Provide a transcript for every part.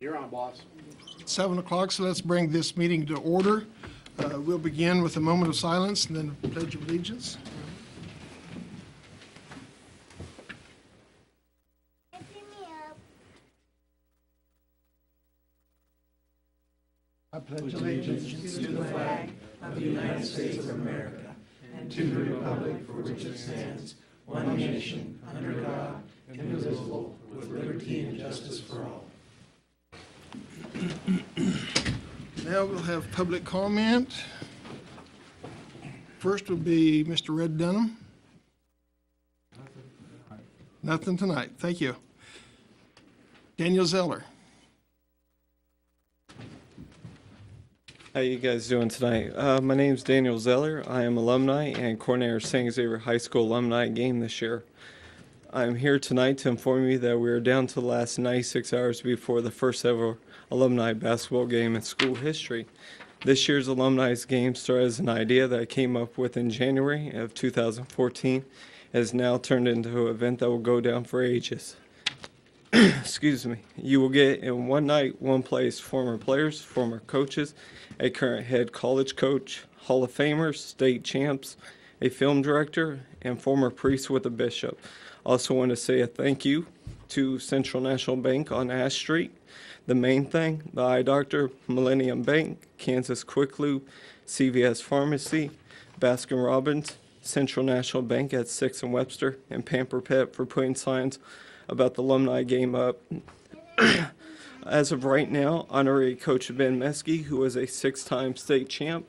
You're on, boss. 7 o'clock, so let's bring this meeting to order. We'll begin with a moment of silence and then a pledge of allegiance. I pledge allegiance to the flag of the United States of America and to the republic for which it stands, one nation, under God, indivisible, with liberty and justice for all. Now we'll have public comment. First will be Mr. Red Dunham. Nothing tonight. Thank you. Daniel Zeller. How you guys doing tonight? My name's Daniel Zeller. I am alumni and coordinator of St. Xavier High School alumni game this year. I'm here tonight to inform you that we are down to the last 96 hours before the first ever alumni basketball game in school history. This year's alumni game started as an idea that I came up with in January of 2014. It has now turned into an event that will go down for ages. Excuse me. You will get in one night, one place, former players, former coaches, a current head college coach, Hall of Famers, state champs, a film director, and former priest with a bishop. Also want to say a thank you to Central National Bank on Ash Street, the main thing, the Eye Doctor, Millennium Bank, Kansas Quick Loop, CVS Pharmacy, Baskin Robbins, Central National Bank at 6th and Webster, and Pamper Pet for putting signs about the alumni game up. As of right now, honorary coach Ben Meskey, who was a 6-time state champ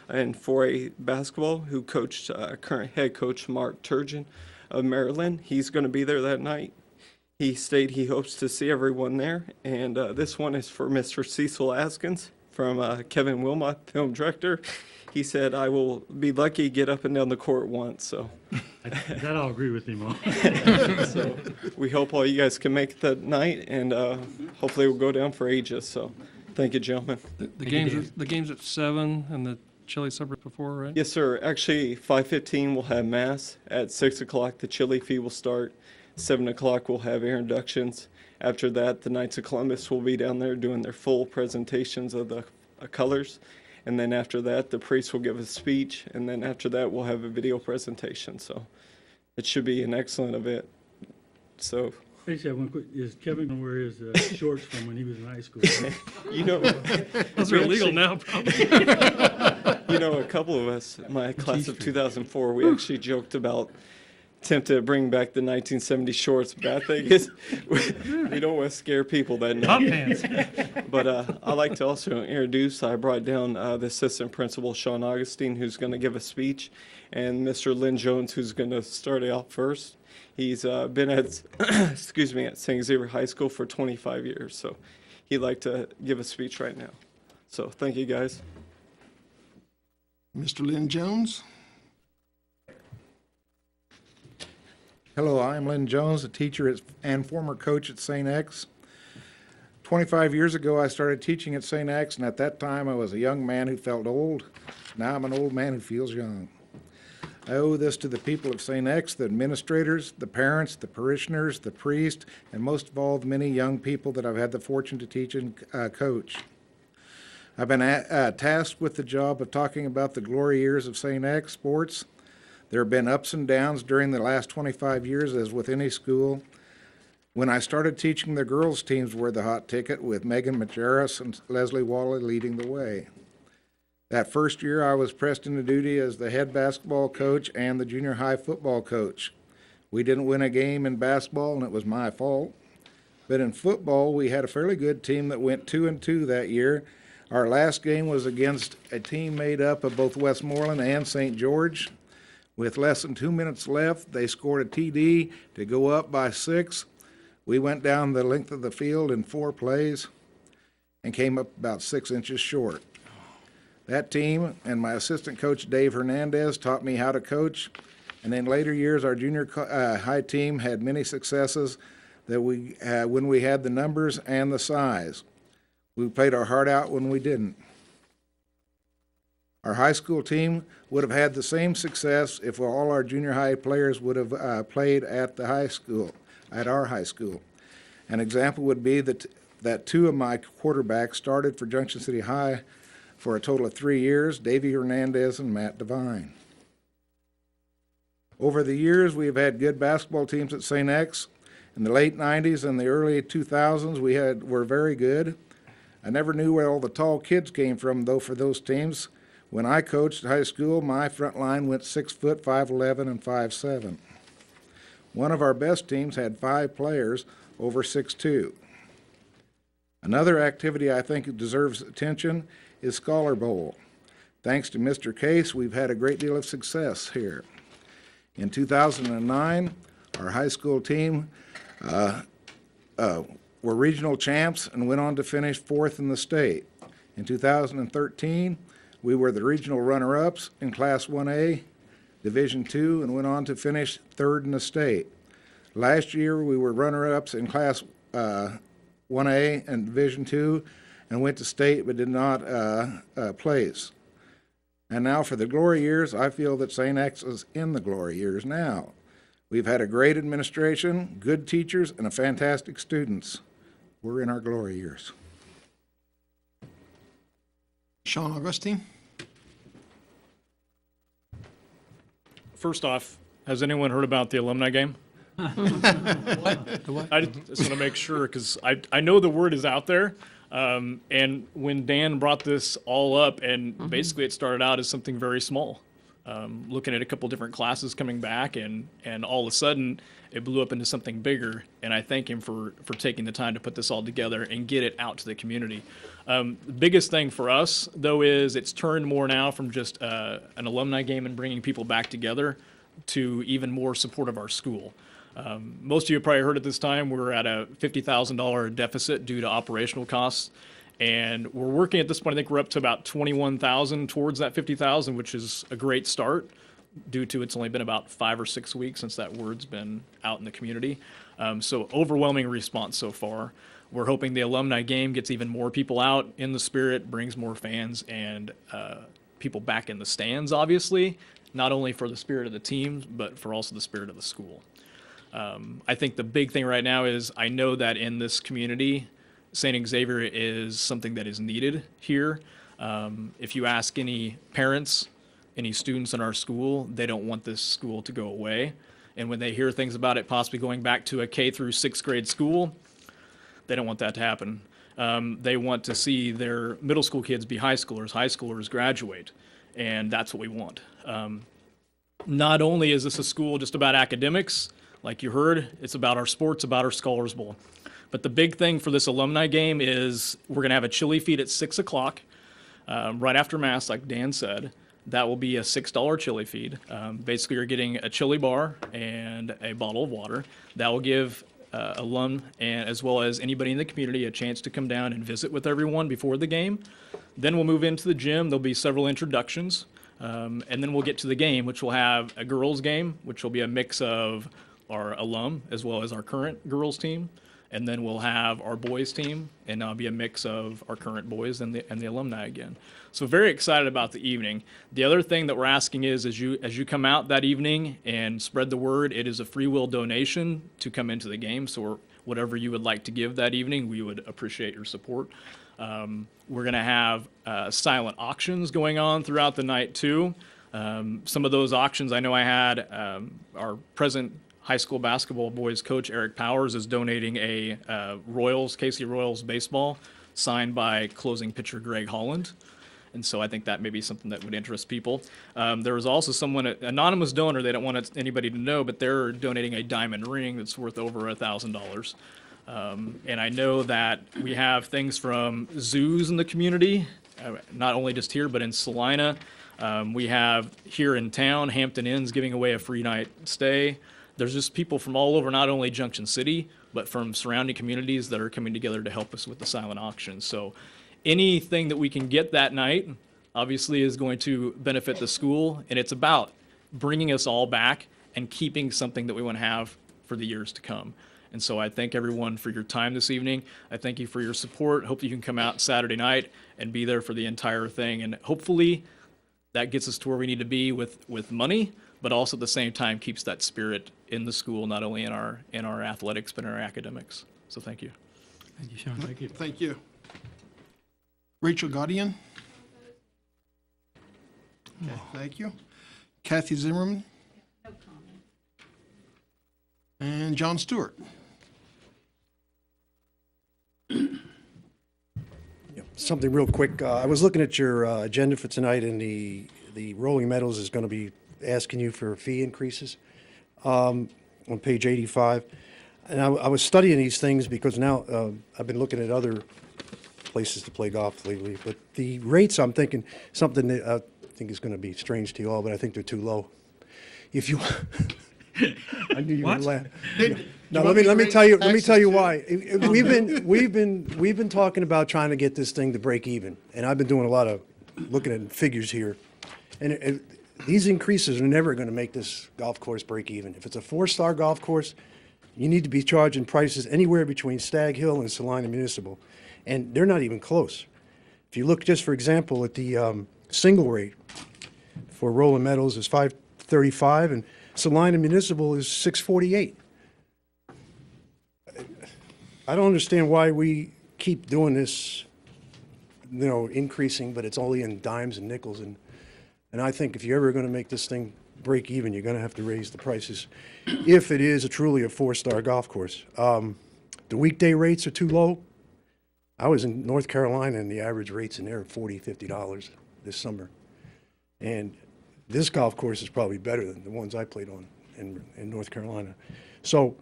and 4A basketball, who coached current head coach Mark Turgeon of Maryland. He's going to be there that night. He stated he hopes to see everyone there. And this one is for Mr. Cecil Askins from Kevin Wilmot, film director. He said, I will be lucky to get up and down the court once. So that I'll agree with him on. So we hope all you guys can make it that night, and hopefully we'll go down for ages. So thank you, gentlemen. The game's at 7 and the chili supper before, right? Yes, sir. Actually, 5:15 we'll have mass. At 6 o'clock, the chili feed will start. 7 o'clock we'll have introductions. After that, the Knights of Columbus will be down there doing their full presentations of the colors. And then after that, the priest will give a speech. And then after that, we'll have a video presentation. So it should be an excellent event. So. I just have one quick. Is Kevin going to wear his shorts from when he was in high school? You know, those are illegal now, probably. You know, a couple of us, my class of 2004, we actually joked about attempted to bring back the 1970 shorts. Bad thing is, we don't want to scare people that night. Hot pants. But I'd like to also introduce, I brought down the assistant principal, Sean Augustine, who's going to give a speech, and Mr. Lynn Jones, who's going to start it out first. He's been at, at St. Xavier High School for 25 years, so he'd like to give a speech right now. So thank you, guys. Mr. Lynn Jones. Hello, I'm Lynn Jones, a teacher and former coach at St. X. 25 years ago, I started teaching at St. X, and at that time, I was a young man who felt old. Now I'm an old man who feels young. I owe this to the people of St. X, the administrators, the parents, the parishioners, the priest, and most of all, the many young people that I've had the fortune to teach and coach. I've been tasked with the job of talking about the glory years of St. X sports. There have been ups and downs during the last 25 years, as with any school. When I started teaching, the girls' teams were the hot ticket, with Megan Majerus and Leslie Wally leading the way. That first year, I was pressed into duty as the head basketball coach and the junior high football coach. We didn't win a game in basketball, and it was my fault. But in football, we had a fairly good team that went 2-2 that year. Our last game was against a team made up of both Westmoreland and St. George. With less than 2 minutes left, they scored a TD to go up by 6. We went down the length of the field in 4 plays and came up about 6 inches short. That team and my assistant coach, Dave Hernandez, taught me how to coach. And in later years, our junior high team had many successes that when we had the numbers and the size. We played our heart out when we didn't. Our high school team would have had the same success if all our junior high players would have played at the high school, at our high school. An example would be that that two of my quarterbacks started for Junction City High for a total of 3 years, Davey Hernandez and Matt Devine. Over the years, we have had good basketball teams at St. X. In the late 90s and the early 2000s, were very good. I never knew where all the tall kids came from, though, for those teams. When I coached high school, my front line went 6 foot, 5'11", and 5'7". One of our best teams had 5 players over 6'2". Another activity I think deserves attention is Scholar Bowl. Thanks to Mr. Case, we've had a great deal of success here. In 2009, our high school team were regional champs and went on to finish 4th in the state. In 2013, we were the regional runner-ups in Class 1A, Division II, and went on to finish 3rd in the state. Last year, we were runner-ups in Class 1A and Division II and went to state but did not place. And now for the glory years, I feel that St. X is in the glory years now. We've had a great administration, good teachers, and a fantastic students. We're in our glory years. Sean Augustine? First off, has anyone heard about the alumni game? What? I just want to make sure because I know the word is out there. And when Dan brought this all up, and basically it started out as something very small, looking at a couple different classes coming back, and all of a sudden it blew up into something bigger. And I thank him for taking the time to put this all together and get it out to the community. The biggest thing for us, though, is it's turned more now from just an alumni game and bringing people back together to even more support of our school. Most of you probably heard at this time we're at a $50,000 deficit due to operational costs, and we're working at this point. I think we're up to about $21,000 towards that $50,000, which is a great start due to it's only been about 5 or 6 weeks since that word's been out in the community. So overwhelming response so far. We're hoping the alumni game gets even more people out in the spirit, brings more fans and people back in the stands, obviously, not only for the spirit of the team, but for also the spirit of the school. I think the big thing right now is I know that in this community, St. Xavier is something that is needed here. If you ask any parents, any students in our school, they don't want this school to go away. And when they hear things about it possibly going back to a K through 6th grade school, they don't want that to happen. They want to see their middle school kids be high schoolers graduate, and that's what we want. Not only is this a school just about academics, like you heard, it's about our sports, about our Scholars Bowl. But the big thing for this alumni game is we're going to have a chili feed at 6 o'clock, right after Mass, like Dan said. That will be a $6 chili feed. Basically, you're getting a chili bar and a bottle of water. That will give alum and as well as anybody in the community a chance to come down and visit with everyone before the game. Then we'll move into the gym. There'll be several introductions. And then we'll get to the game, which will have a girls' game, which will be a mix of our alum as well as our current girls team, and then we'll have our boys team, and that'll be a mix of our current boys and the alumni again. So very excited about the evening. The other thing that we're asking is as you come out that evening and spread the word, it is a free will donation to come into the game. So whatever you would like to give that evening, we would appreciate your support. We're going to have silent auctions going on throughout the night too. Some of those auctions, I know I had our present high school basketball boys coach Eric Powers is donating a KC Royals baseball signed by closing pitcher Greg Holland. And so I think that may be something that would interest people. There was also someone, an anonymous donor, they don't want anybody to know, but they're donating a diamond ring that's worth over $1,000. And I know that we have things from zoos in the community, not only just here, but in Salina. We have here in town, Hampton Inn's giving away a free night stay. There's just people from all over, not only Junction City, but from surrounding communities that are coming together to help us with the silent auction. So anything that we can get that night, obviously, is going to benefit the school. And it's about bringing us all back and keeping something that we want to have for the years to come. And so I thank everyone for your time this evening. I thank you for your support. Hope you can come out Saturday night and be there for the entire thing. And hopefully that gets us to where we need to be with money, but also at the same time keeps that spirit in the school, not only in our athletics, but in our academics. So thank you. Thank you, Sean. Thank you. Thank you. Rachel Gaudian? Okay, thank you. Kathy Zimmerman? No comment. And John Stewart? Something real quick. I was looking at your agenda for tonight, and the Rolling Meadows is going to be asking you for fee increases on page 85. And I was studying these things because now I've been looking at other places to play golf lately. But the rates, I'm thinking something that I think is going to be strange to you all, but I think they're too low. If you, I knew you would laugh. No, let me tell you why. We've been talking about trying to get this thing to break even, and I've been doing a lot of looking at figures here, and these increases are never going to make this golf course break even. If it's a 4-star golf course, you need to be charging prices anywhere between Stag Hill and Salina Municipal, and they're not even close. If you look just for example at the single rate for Rolling Meadows is $535, and Salina Municipal is $648. I don't understand why we keep doing this, increasing, but it's only in dimes and nickels. And I think if you're ever going to make this thing break even, you're going to have to raise the prices if it is truly a 4-star golf course. The weekday rates are too low. I was in North Carolina, and the average rates in there are $40, $50 this summer. And this golf course is probably better than the ones I played on in North Carolina. So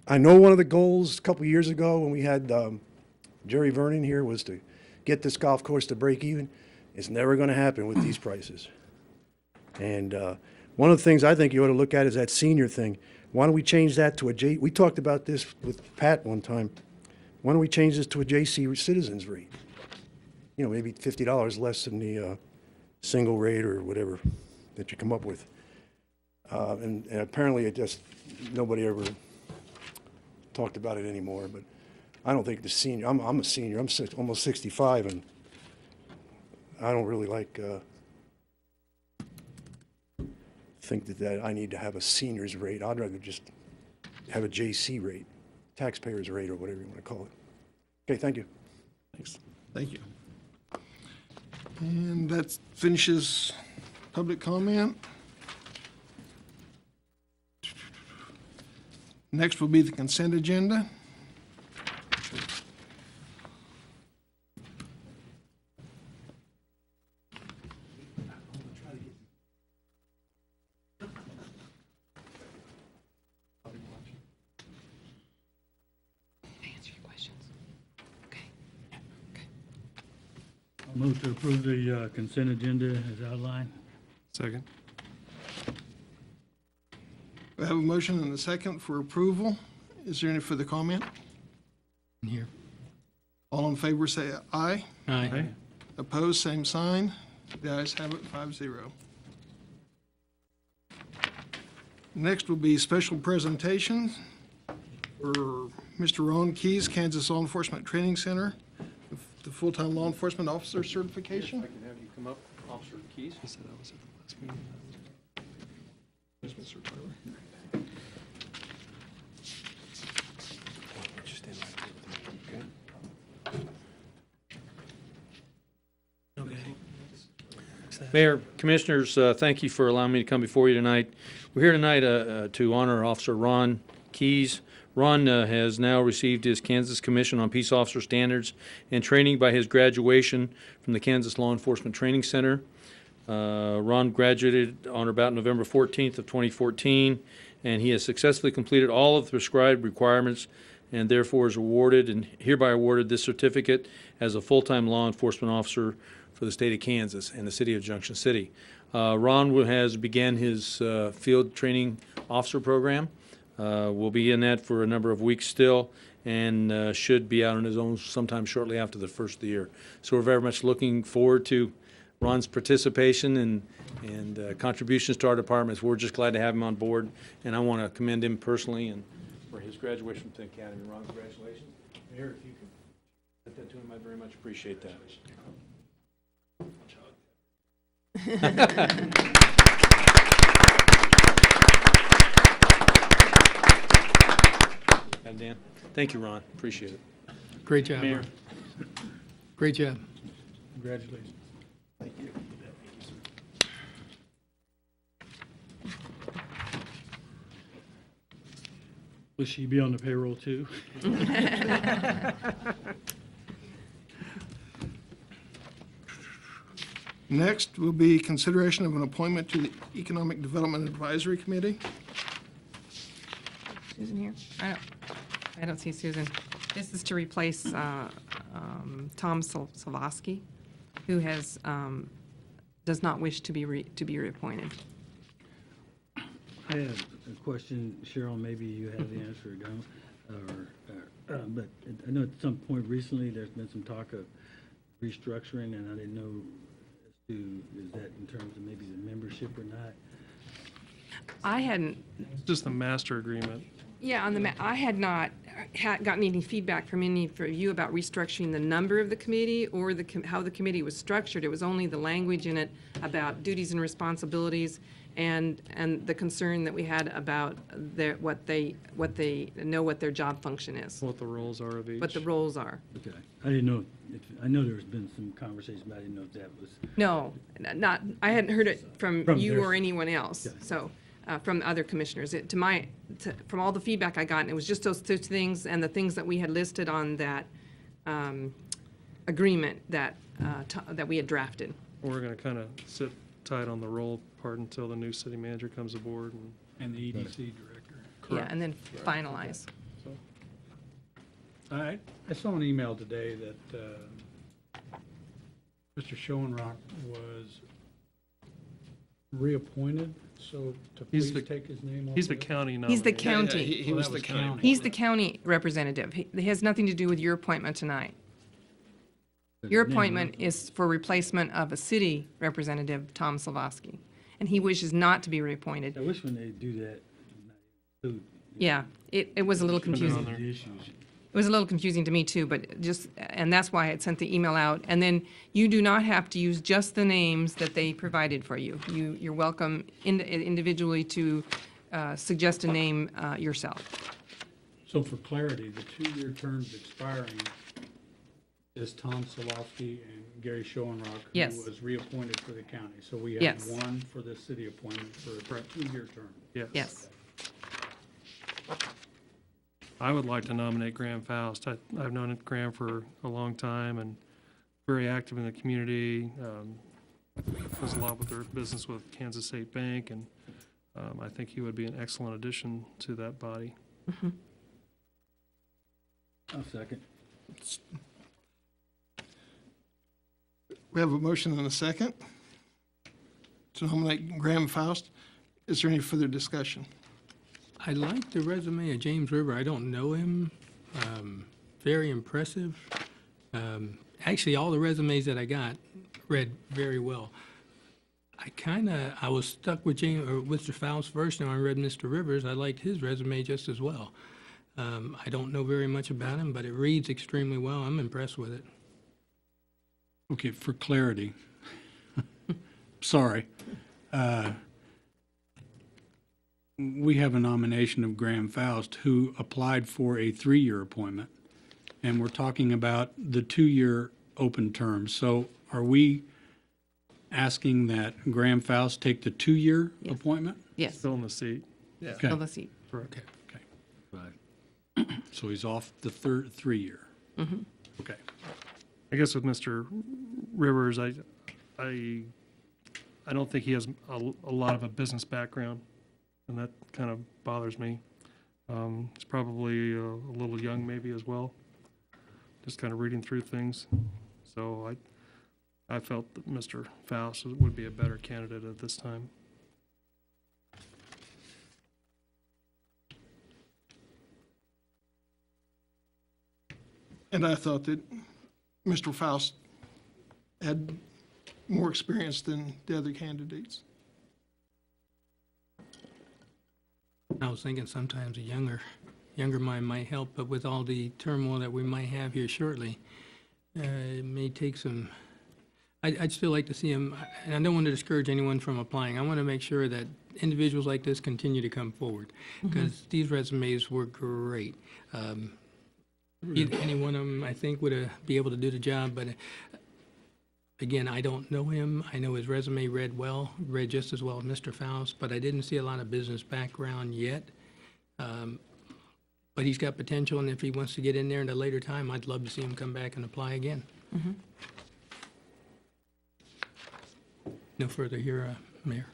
I know one of the goals a couple of years ago when we had Jerry Vernon here was to get this golf course to break even. It's never going to happen with these prices. And one of the things I think you ought to look at is that senior thing. Why don't we change that to we talked about this with Pat one time. Why don't we change this to a JC Citizens rate? Maybe $50 less than the single rate or whatever that you come up with. And apparently nobody ever talked about it anymore, but I don't think the senior, I'm a senior, I'm almost 65, and I don't really think that I need to have a senior's rate. I'd rather just have a JC rate, taxpayer's rate, or whatever you want to call it. Okay, thank you. Thanks. Thank you. And that finishes public comment. Next will be the consent agenda. Answer your questions. Okay. I'll move to approve the consent agenda as outlined. Second. We have a motion and a second for approval. Is there any further comment? Here. All in favor say aye. Aye. Opposed, same sign. The ayes have it, 5-0. Next will be special presentation for Mr. Ron Keys, Kansas Law Enforcement Training Center, the full-time law enforcement officer certification. I can have you come up, Officer Keys. He said I was at the last meeting. Yes, Mr. Tyler. Mayor, Commissioners, thank you for allowing me to come before you tonight. We're here tonight to honor Officer Ron Keys. Ron has now received his Kansas Commission on Peace Officer Standards and Training by his graduation from the Kansas Law Enforcement Training Center. Ron graduated on or about November 14th of 2014, and he has successfully completed all of the prescribed requirements and therefore is awarded and hereby awarded this certificate as a full-time law enforcement officer for the state of Kansas and the city of Junction City. Ron has began his field training officer program. Will be in that for a number of weeks still, and should be out on his own sometime shortly after the first of the year. So we're very much looking forward to Ron's participation and contributions to our departments. We're just glad to have him on board, and I want to commend him personally and for his graduation from the academy. Ron, congratulations. Mayor, if you could put that to him, I'd very much appreciate that. And Dan, thank you, Ron. Appreciate it. Great job, Mayor. Ron. Great job. Congratulations. Will she be on the payroll too? Next will be consideration of an appointment to the Economic Development Advisory Committee. Susan here? I don't see Susan. This is to replace Tom Savosky, who has, does not wish to be reappointed. I have a question, Cheryl, maybe you have the answer or don't, but I know at some point recently, there's been some talk of restructuring, and I didn't know as to, is that in terms of maybe the membership or not? I hadn't, Just the master agreement. yeah, I had not gotten any feedback from any of you about restructuring the number of the committee or how the committee was structured. It was only the language in it about duties and responsibilities and the concern that we had about what they know what their job function is, What the roles are of each. what the roles are. Okay, I didn't know, I know there's been some conversation, but I didn't know if that was, No, not, I hadn't heard it from From you their- or anyone else, Okay. so, from other commissioners. From all the feedback I got, it was just those two things and the things that we had listed on that agreement that we had drafted. We're going to kind of sit tight on the role part until the new city manager comes aboard. and the EDC director. Yeah, and then finalize. I saw an email today that Mr. Schoenrock was reappointed, so to He's please the- take his name off. He's the of it. county nominee. He's the county. He Oh, was that the was county. county. He's the county representative. It has nothing to do with your appointment tonight. Your appointment is for replacement of a city representative, Tom Savosky, and he wishes not to be reappointed. I wish when they do that, include Yeah, it was a little confusing. the issues. It was a little confusing to me too, but and that's why I had sent the email out. And then you do not have to use just the names that they provided for you. You're welcome individually to suggest a name yourself. So for clarity, the 2-year terms expiring is Tom Solowski and Gary Schoenrock, Yes. who was reappointed for the county. So we have Yes. one for the city appointment for a 2-year term. Yes. I would like to nominate Graham Faust. I've known Graham for a long time and very active in the community. Does a lot with their business with Kansas State Bank, and I think he would be an excellent addition to that body. I'll second. We have a motion and a second to nominate Graham Faust. Is there any further discussion? I like the resume of James River. I don't know him. Very impressive. Actually, all the resumes that I got read very well. I was stuck with Mr. Faust first, and I read Mr. Rivers. I liked his resume just as well. I don't know very much about him, but it reads extremely well. I'm impressed with it. Okay, for clarity, sorry. We have a nomination of Graham Faust, who applied for a 3-year appointment, and we're talking about the 2-year open term. So are we asking that Graham Faust take the 2-year Yes. appointment? Yes. Still in the seat. Okay. Fill the seat. Okay. So he's off the 3-year? Okay. I guess with Mr. Rivers, I don't think he has a lot of a business background, and that kind of bothers me. He's probably a little young maybe as well, just kind of reading through things. So I felt that Mr. Faust would be a better candidate at this time. And I thought that Mr. Faust had more experience than the other candidates. I was thinking sometimes a younger mind might help, but with all the turmoil that we might have here shortly, it may take some. I'd still like to see him, and I don't want to discourage anyone from applying. I want to make sure that individuals like this continue to come forward, because these resumes were great. Any one of them, I think, would be able to do the job, but again, I don't know him. I know his resume read just as well as Mr. Faust, but I didn't see a lot of business background yet. But he's got potential, and if he wants to get in there at a later time, I'd love to see him come back and apply again. No further here, Mayor.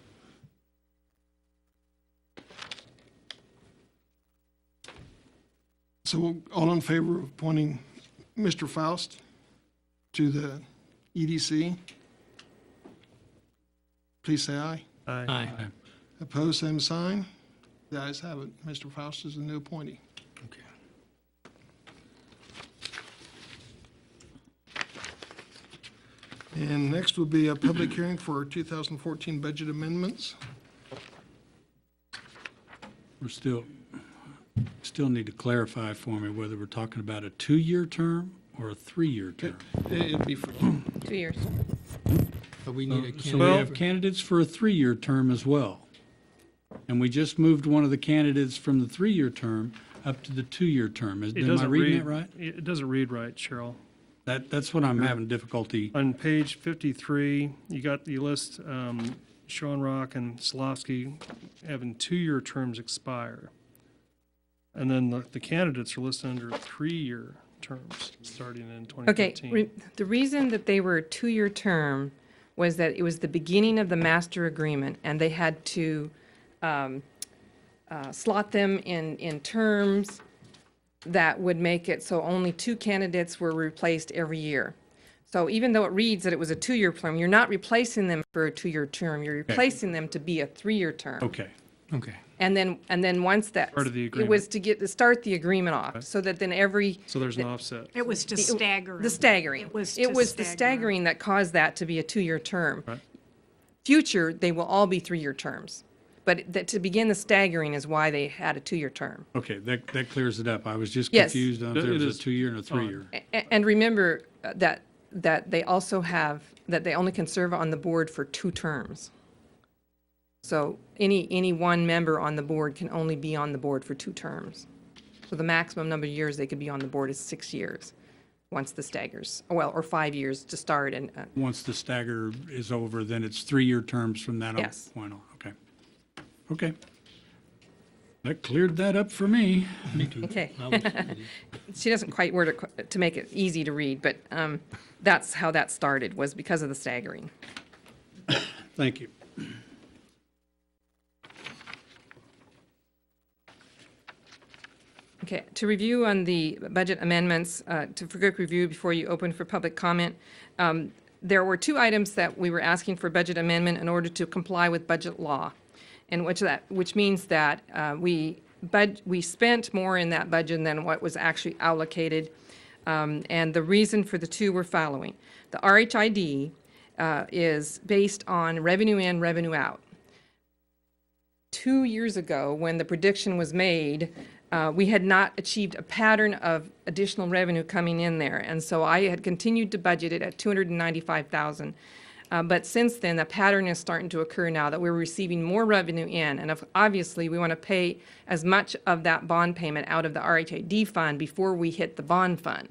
So all in favor of appointing Mr. Faust to the EDC? Please say aye. Aye. Opposed, same sign. The ayes have it. Mr. Faust is the new appointee. Okay. And next will be a public hearing for our 2014 budget amendments. We're still need to clarify for me whether we're talking about a 2-year term or a 3-year term. It'd be for 2 years. But we need a So we candidate. have candidates for a 3-year term as well. And we just moved one of the candidates from the 3-year term up to the 2-year term. It Am I doesn't reading read, it right? it doesn't read right, Cheryl. That's what I'm having difficulty. On page 53, you list Sean Rock and Slofsky having 2-year terms expire. And then the candidates are listed under 3-year terms, starting in Okay, 2015. the reason that they were a 2-year term was that it was the beginning of the master agreement, and they had to slot them in terms that would make it so only 2 candidates were replaced every year. So even though it reads that it was a 2-year term, you're not replacing them for a 2-year term, you're replacing them to be a 3-year term. Okay. Okay. And then once that, Part of the it was to start the agreement off, so that then every, So there's an offset. It was to stagger. the staggering. It was It to was the stagger. staggering that caused that to be a 2-year term. Right. Future, they will all be 3-year terms. But that, to begin the staggering is why they had a 2-year term. Okay, that clears it up. I was just Yes. confused on if there It was is a 2-year and a 3-year. And remember that they also have, that they only can serve on the board for 2 terms. So any one member on the board can only be on the board for 2 terms. So the maximum number of years they could be on the board is 6 years, once the staggers, well, or 5 years to start, and Once the stagger is over, then it's 3-year terms from that Yes. point on. Okay. Okay. That cleared that up for me. Me too. Okay. I was- she doesn't quite word it to make it easy to read, but that's how that started, was because of the staggering. Thank you. Okay, to review on the budget amendments, for quick review before you open for public comment, there were 2 items that we were asking for budget amendment in order to comply with budget law, and which means that we spent more in that budget than what was actually allocated, and the reason for the 2 were following. The RHID is based on revenue in, revenue out. 2 years ago, when the prediction was made, we had not achieved a pattern of additional revenue coming in there, and so I had continued to budget it at $295,000. But since then, the pattern is starting to occur now that we're receiving more revenue in, and obviously we want to pay as much of that bond payment out of the RHID fund before we hit the bond fund.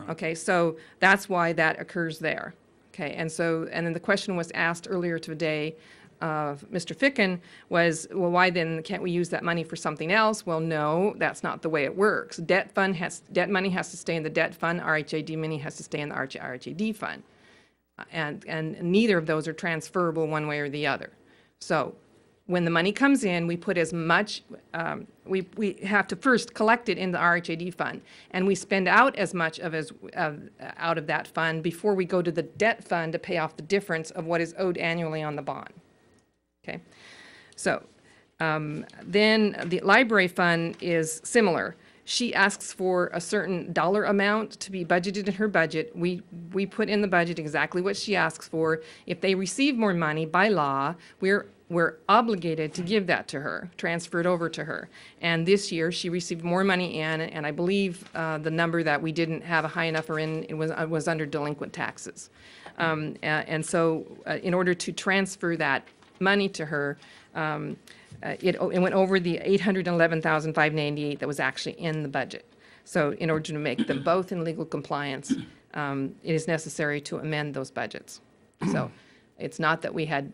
Okay, so that's why that occurs there. Okay, and then the question was asked earlier today of Mr. Ficken was, well, why then can't we use that money for something else? Well, no, that's not the way it works. Debt money has to stay in the debt fund. RHID money has to stay in the RHID fund. And neither of those are transferable one way or the other. So when the money comes in, we put as much, we have to first collect it in the RHID fund, and we spend out as much out of that fund before we go to the debt fund to pay off the difference of what is owed annually on the bond. Okay, so then the library fund is similar. She asks for a certain dollar amount to be budgeted in her budget. We put in the budget exactly what she asks for. If they receive more money by law, we're obligated to give that to her, transfer it over to her. And this year, she received more money in, and I believe the number that we didn't have a high enough in, it was under delinquent taxes. And so in order to transfer that money to her, it went over the $811,598 that was actually in the budget. So in order to make them both in legal compliance, it is necessary to amend those budgets. So it's not that we had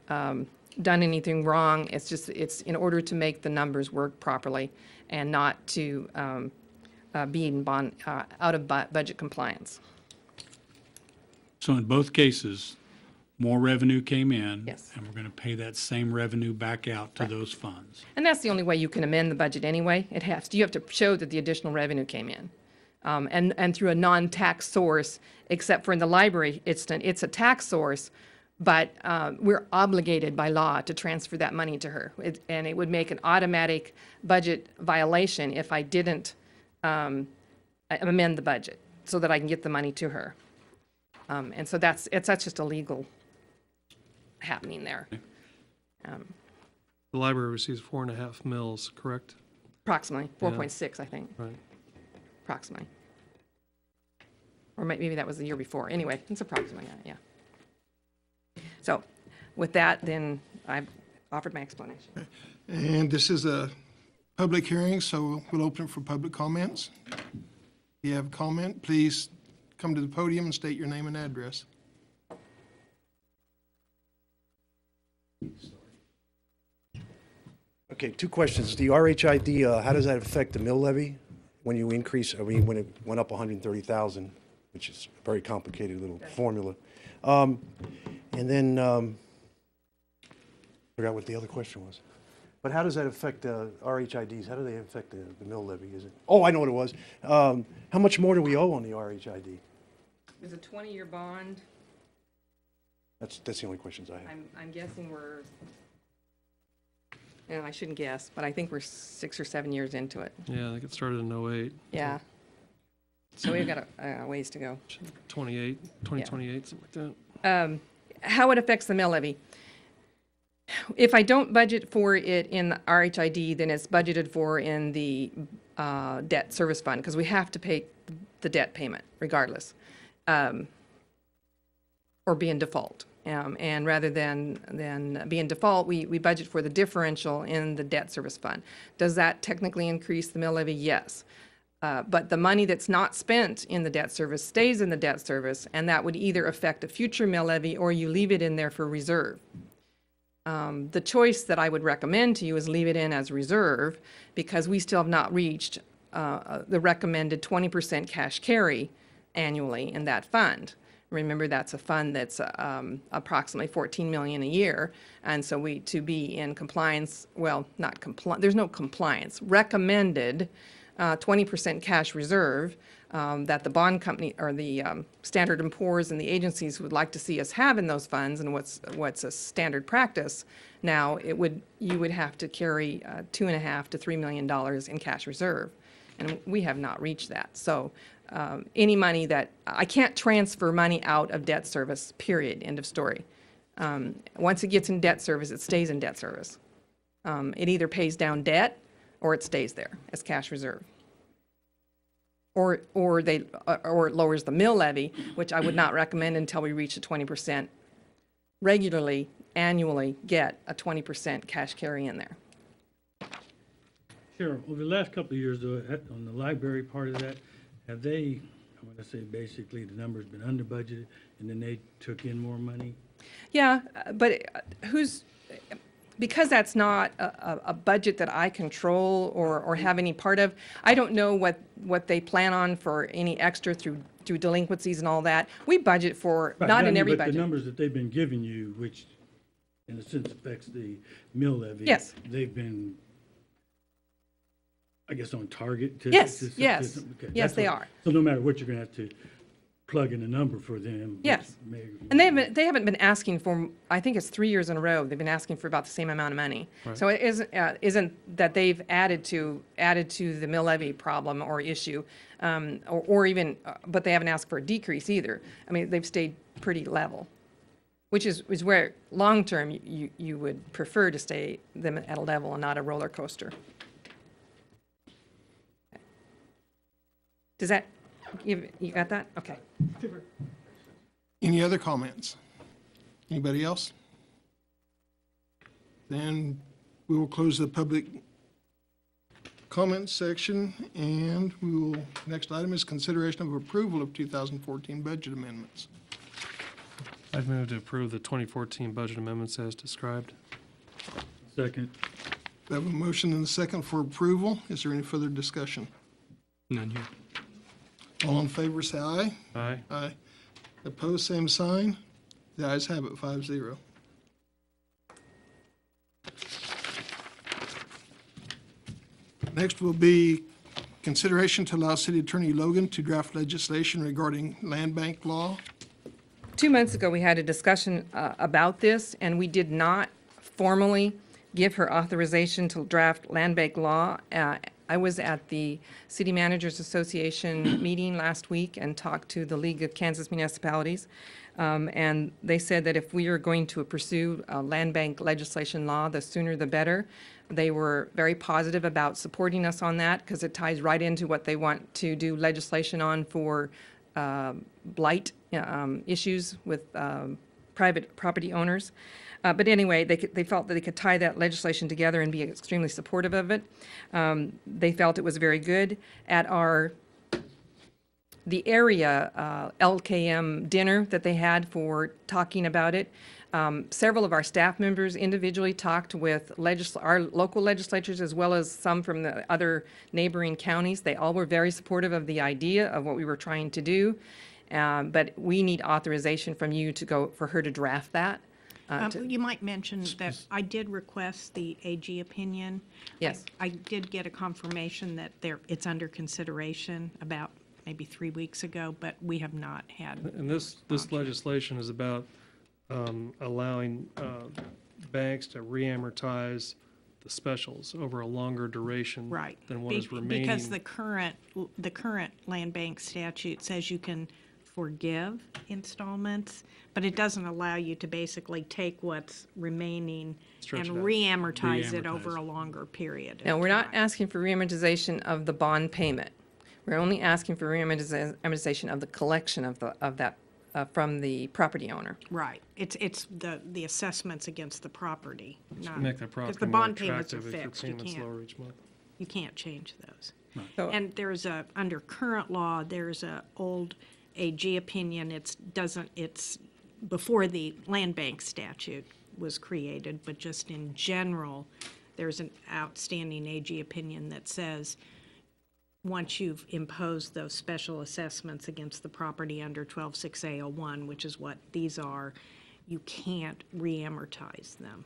done anything wrong, it's just, it's in order to make the numbers work properly and not to be in out of budget compliance. So in both cases, more revenue came in. Yes. And we're going to pay that same revenue back out to those funds. And that's the only way you can amend the budget anyway. You have to show that the additional revenue came in. And through a non-tax source, except for in the library, it's a tax source, but we're obligated by law to transfer that money to her. And it would make an automatic budget violation if I didn't amend the budget so that I can get the money to her. And so that's just a legal happening there. The library receives 4.5 mils, correct? Approximately, 4.6, I think, Right. approximately. Or maybe that was the year before. Anyway, it's approximately, yeah. So with that, then I've offered my explanation. And this is a public hearing, so we'll open it for public comments. If you have a comment, please come to the podium and state your name and address. Okay, two questions. The RHID, how does that affect the mill levy when you increase, when it went up 130,000, which is a very complicated little formula? And then, forgot what the other question was. But how does that affect RHIDs? How do they affect the mill levy? Is it? Oh, I know what it was. How much more do we owe on the RHID? There's a 20-year bond. That's the only questions I have. I'm guessing I shouldn't guess, but I think we're 6 or 7 years into it. Yeah, I think it started in 08. Yeah. So we've got a ways to go. 2028, something like that. How it affects the mill levy. If I don't budget for it in the RHID, then it's budgeted for in the debt service fund, because we have to pay the debt payment regardless, or be in default. And rather than be in default, we budget for the differential in the debt service fund. Does that technically increase the mill levy? Yes. But the money that's not spent in the debt service stays in the debt service, and that would either affect a future mill levy or you leave it in there for reserve. The choice that I would recommend to you is leave it in as reserve, because we still have not reached the recommended 20% cash carry annually in that fund. Remember, that's a fund that's approximately $14 million a year, and so to be in compliance, well, not compliance, there's no compliance, recommended 20% cash reserve that the bond company or the Standard & Poor's and the agencies would like to see us have in those funds, and what's a standard practice now, you would have to carry $2.5 to $3 million in cash reserve, and we have not reached that. So any money that I can't transfer money out of debt service, period, end of story. Once it gets in debt service, it stays in debt service. It either pays down debt or it stays there as cash reserve. Or it lowers the mill levy, which I would not recommend until we reach the 20%. Regularly, annually, get a 20% cash carry in there. Sure. Over the last couple of years, though, on the library part of that, have they, I want to say basically the number's been under budgeted and then they took in more money? Yeah, but because that's not a budget that I control or have any part of, I don't know what they plan on for any extra through delinquencies and all that. We budget for, Right, not but in every But budget. the numbers that they've been giving you, which in a sense affects the mill levy. Yes. They've been, I guess, on target to. Yes, to- yes. okay, Yes, that's they what- are. So no matter what, you're going to have to plug in a number for them. which Yes. may- And they haven't been asking for, I think it's 3 years in a row, they've been asking for about the same amount of money. So it isn't that they've added to the mill levy problem or issue, or even, but they haven't asked for a decrease either. I mean, they've stayed pretty level, which is where, long-term, you would prefer to stay them at a level and not a roller coaster. Does that, you got that? Okay. Any other comments? Anybody else? Then we will close the public comment section, and we will, next item is consideration of approval of 2014 budget amendments. I'd move to approve the 2014 budget amendments as described. Second. We have a motion and a second for approval. Is there any further discussion? None here. All in favor, say aye. Aye. Aye. Opposed, same sign. The ayes have it, 5-0. Next will be consideration to allow City Attorney Logan to draft legislation regarding land bank law. 2 months ago, we had a discussion about this, and we did not formally give her authorization to draft land bank law. I was at the City Managers Association meeting last week and talked to the League of Kansas Municipalities, and they said that if we are going to pursue land bank legislation law, the sooner the better. They were very positive about supporting us on that because it ties right into what they want to do legislation on for blight issues with private property owners. But anyway, they felt that they could tie that legislation together and be extremely supportive of it. They felt it was very good. At the area LKM dinner that they had for talking about it, several of our staff members individually talked with our local legislatures as well as some from the other neighboring counties. They all were very supportive of the idea of what we were trying to do. But we need authorization from you for her to draft that. You might mention that I did request the AG opinion. Yes. I did get a confirmation that it's under consideration about maybe 3 weeks ago, but we have not had. And this legislation is about allowing banks to reamortize the specials over a longer duration Right. than what is remaining. Because the current land bank statute says you can forgive installments, but it doesn't allow you to basically take what's remaining Stretch and it out. reamortize it over a longer period. Now, we're not asking for reamortization of the bond payment. We're only asking for reamortization of the collection of that from the property owner. Right. It's the assessments against the property, not. Make the Because property the more bond payments are attractive if your fixed. You payment's can't, lower each month. you can't change those. So- And there's under current law, there's a old AG opinion. It's before the land bank statute was created, but just in general, there's an outstanding AG opinion that says once you've imposed those special assessments against the property under 12.6A01, which is what these are, you can't reamortize them.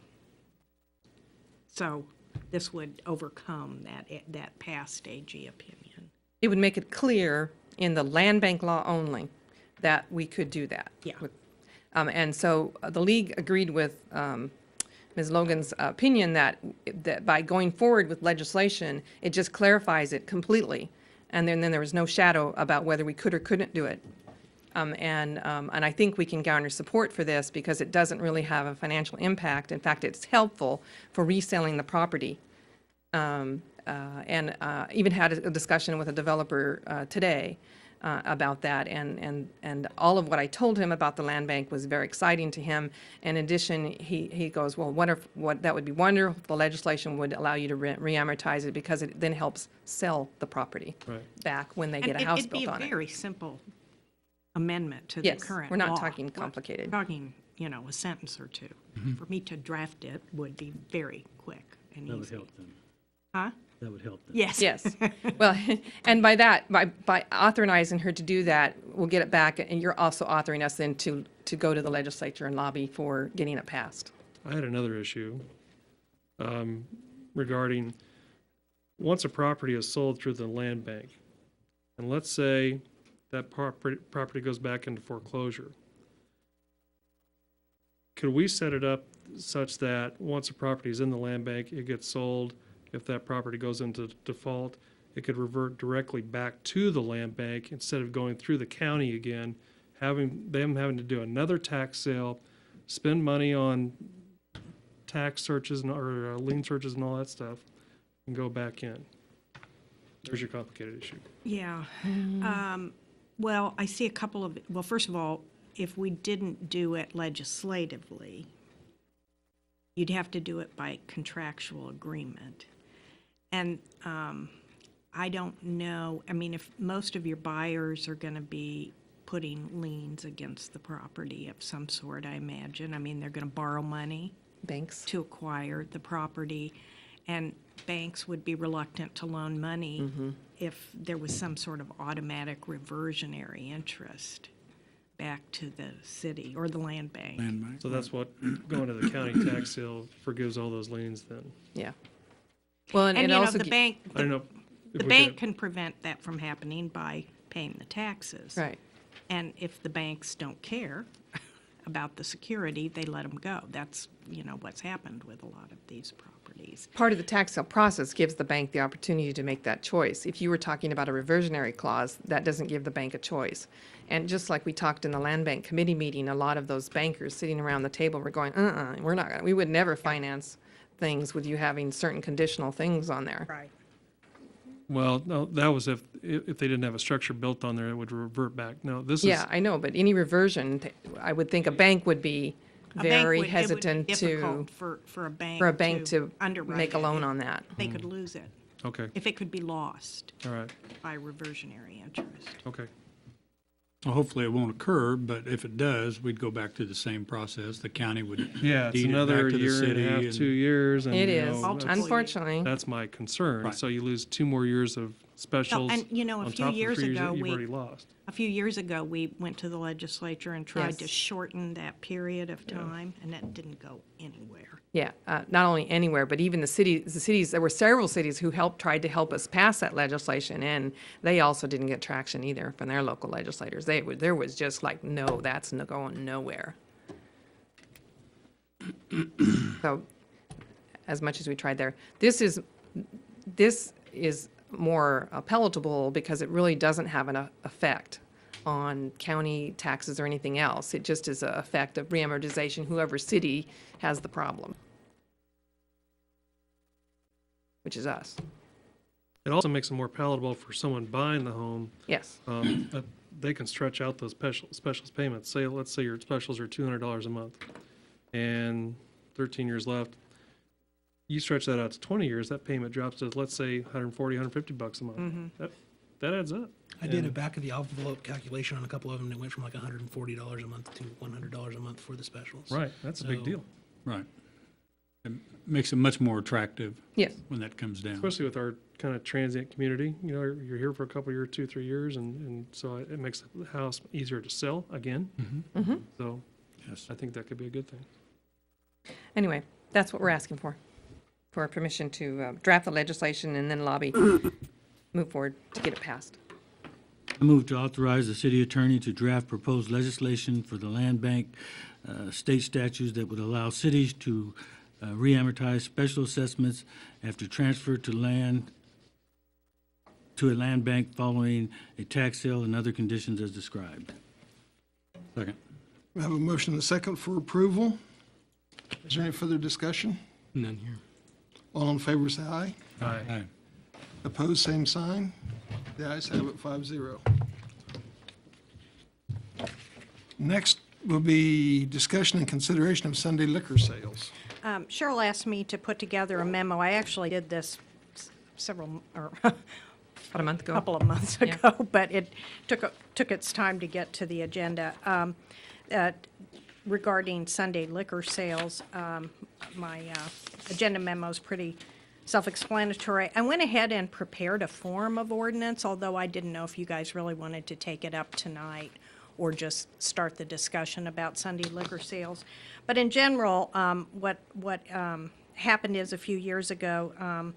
So this would overcome that past AG opinion. It would make it clear in the land bank law only that we could do that. Yeah. And so the league agreed with Ms. Logan's opinion that by going forward with legislation, it just clarifies it completely. And then there was no shadow about whether we could or couldn't do it. And I think we can garner support for this because it doesn't really have a financial impact. In fact, it's helpful for reselling the property. And even had a discussion with a developer today about that, and all of what I told him about the land bank was very exciting to him. In addition, he goes, well, that would be wonderful if the legislation would allow you to reamortize it because it then helps sell the property back when they get a house built on It'd be it. a very simple amendment to the Yes, current we're not law. talking complicated. We're talking, a sentence or two. For me to draft it would be very quick and That would easy. help them. Huh? That would help them. Yes. Yes. Well, and by authorizing her to do that, we'll get it back, and you're also authoring us then to go to the legislature and lobby for getting it passed. I had another issue regarding once a property is sold through the land bank, and let's say that property goes back into foreclosure. Could we set it up such that once a property is in the land bank, it gets sold? If that property goes into default, it could revert directly back to the land bank instead of going through the county again, having to do another tax sale, spend money on tax searches or lien searches and all that stuff, and go back in. There's your complicated issue. Yeah. Well, I see a couple of, well, first of all, if we didn't do it legislatively, you'd have to do it by contractual agreement. And I don't know, I mean, if most of your buyers are going to be putting liens against the property of some sort, I imagine. I mean, they're going to borrow money Banks. to acquire the property, and banks would be reluctant to loan money if there was some sort of automatic reversionary interest back to the city or the land bank. Land bank. So that's what, going to the county tax sale forgives all those liens then. Yeah. Well, and And, it you know, also. the gi- bank, I don't know. if the we're bank gonna- can prevent that from happening by paying the taxes. Right. And if the banks don't care about the security, they let them go. That's, you know, what's happened with a lot of these properties. Part of the tax sale process gives the bank the opportunity to make that choice. If you were talking about a reversionary clause, that doesn't give the bank a choice. And just like we talked in the land bank committee meeting, a lot of those bankers sitting around the table were going, we're not gonna, we would never finance things with you having certain conditional things on there. Right. Well, no, that was if they didn't have a structure built on there, it would revert back. No, this is. Yeah, I know, but any reversion, I would think a bank would be A bank very would- it would be hesitant to, difficult for a bank to underwrite make a it. loan on that. They could lose it, Okay, if it could be lost all right, by reversionary interest. okay. Well, hopefully it won't occur, but if it does, we'd go back to the same process. The county would Yeah, it's deed it another back to the year and a city half, and- 2 years. And, It you is, know, Multiple that's- unfortunately. That's my concern. Right. So you lose 2 more years of specials. and, you know, a on few top of the years 3 ago, that you've we- already lost. A few years ago, we went to the legislature and tried to Yes. shorten that period of time, and that didn't go anywhere. Yeah, not only anywhere, but even the cities, there were several cities who tried to help us pass that legislation, and they also didn't get traction either from their local legislators. There was just like, no, that's going nowhere. So, as much as we tried there, this is more palatable because it really doesn't have an effect on county taxes or anything else. It just is an effect of reamortization, whoever city has the problem, which is us. It also makes it more palatable for someone buying the home. Yes. That they can stretch out those specials payments. Say, let's say your specials are $200 a month and 13 years left. You stretch that out to 20 years, that payment drops to, let's say, $140, $150 a month. That adds up. I did a back of the envelope calculation on a couple of them, and it went from like $140 a month to $100 a month for the specials. Right, that's a big So- deal. Right. It makes it much more attractive Yes. when that comes down. Especially with our kind of transient community, you know, you're here for a couple of years, 2, 3 years, and so it makes the house easier to sell again. So Yes. I think that could be a good thing. Anyway, that's what we're asking for permission to draft the legislation and then lobby, move forward to get it passed. I move to authorize the city attorney to draft proposed legislation for the land bank state statutes that would allow cities to reamortize special assessments after transfer to a land bank following a tax sale and other conditions as described. Second. We have a motion and a second for approval. Is there any further discussion? None here. All in favor, say aye. Aye. Aye. Opposed, same sign. The ayes have it, 5-0. Next will be discussion and consideration of Sunday liquor sales. Cheryl asked me to put together a memo. I actually did this About a month ago. couple of months Yeah. ago, but it took its time to get to the agenda. Regarding Sunday liquor sales, my agenda memo is pretty self-explanatory. I went ahead and prepared a form of ordinance, although I didn't know if you guys really wanted to take it up tonight or just start the discussion about Sunday liquor sales. But in general, what happened is a few years ago,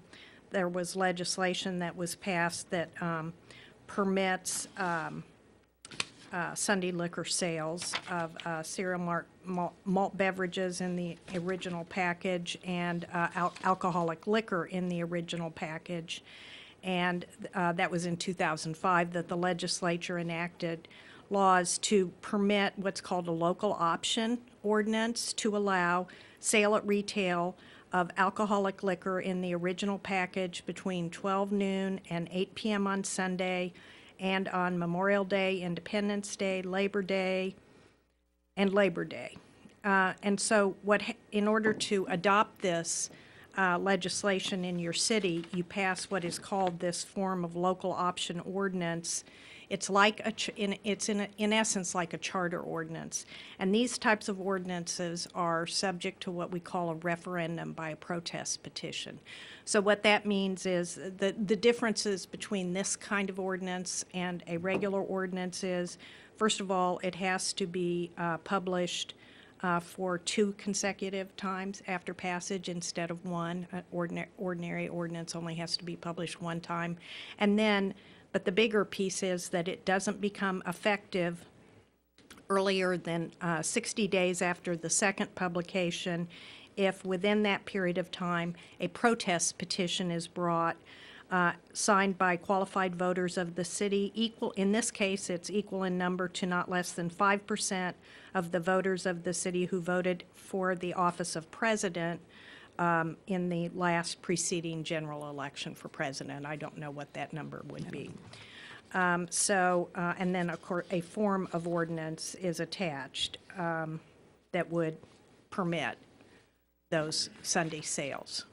there was legislation that was passed that permits Sunday liquor sales of cereal malt beverages in the original package and alcoholic liquor in the original package. And that was in 2005 that the legislature enacted laws to permit what's called a local option ordinance to allow sale at retail of alcoholic liquor in the original package between 12 noon and 8 p.m. on Sunday and on Memorial Day, Independence Day, Labor Day, and Labor Day. And so in order to adopt this, legislation in your city, you pass what is called this form of local option ordinance. It's like in essence like a charter ordinance. And these types of ordinances are subject to what we call a referendum by a protest petition. So what that means is the differences between this kind of ordinance and a regular ordinance is, first of all, it has to be published for 2 consecutive times after passage instead of 1. An ordinary ordinance only has to be published 1 time. And then, but the bigger piece is that it doesn't become effective earlier than 60 days after the second publication if within that period of time a protest petition is brought signed by qualified voters of the city, equal, in this case, it's equal in number to not less than 5% of the voters of the city who voted for the office of president in the last preceding general election for president. I don't know what that number would be. And then a form of ordinance is attached that would permit those Sunday sales.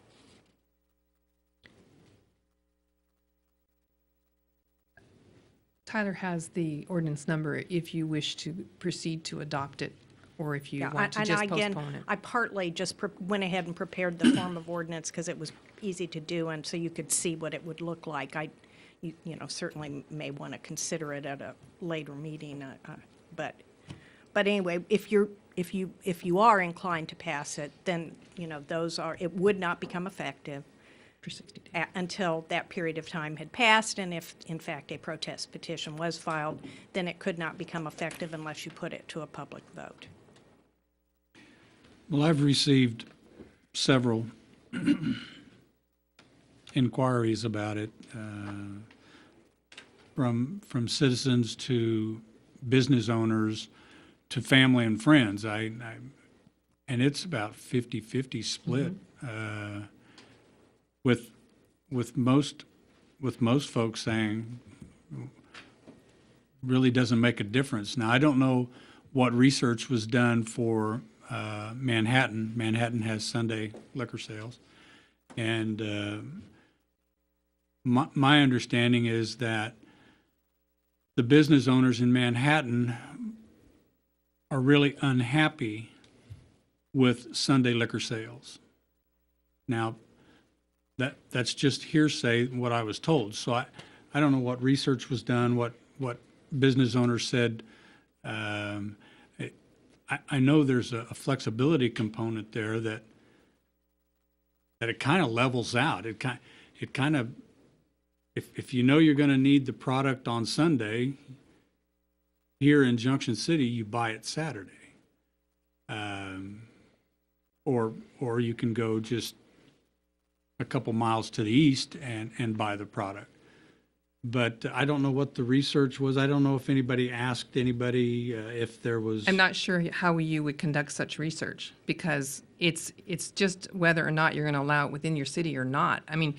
Tyler has the ordinance number if you wish to proceed to adopt it, or if you want to just postpone it. I partly just went ahead and prepared the form of ordinance because it was easy to do and so you could see what it would look like. You know, certainly may want to consider it at a later meeting, but anyway, if you are inclined to pass it, then, you know, it would not become effective For 60 days. until that period of time had passed, and if, in fact, a protest petition was filed, then it could not become effective unless you put it to a public vote. Well, I've received several inquiries about it, from citizens to business owners to family and friends. And it's about 50-50 split. With most folks saying really doesn't make a difference. Now, I don't know what research was done for Manhattan. Manhattan has Sunday liquor sales, and my understanding is that the business owners in Manhattan are really unhappy with Sunday liquor sales. Now, that's just hearsay, what I was told. So I don't know what research was done, what business owners said. I know there's a flexibility component there that it kind of levels out. It kind of, if you know you're going to need the product on Sunday, here in Junction City, you buy it Saturday. Or you can go just a couple miles to the east and buy the product. But I don't know what the research was. I don't know if anybody asked anybody if there was. I'm not sure how you would conduct such research, because it's just whether or not you're going to allow it within your city or not. I mean,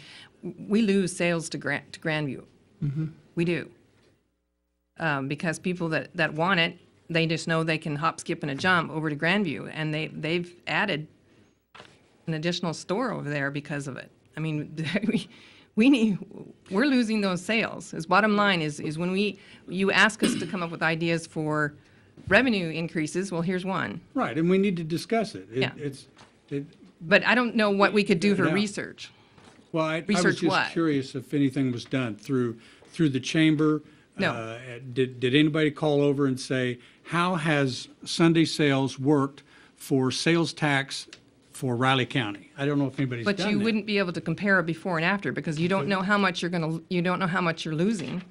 we lose sales to Grandview. Mm-hmm. We do. Because people that want it, they just know they can hop, skip, and a jump over to Grandview, and they've added an additional store over there because of it. I mean, we're losing those sales. His bottom line is when you ask us to come up with ideas for revenue increases, well, here's one. Right, and we need to discuss it. Yeah. It But I don't know what we could do for Yeah. research. Well, I was Research just what? curious if anything was done through the chamber. No. Did anybody call over and say, how has Sunday sales worked for sales tax for Riley County? I don't know if anybody's done But that. you wouldn't be able to compare a before and after, because you don't know how much you don't know how much you're losing.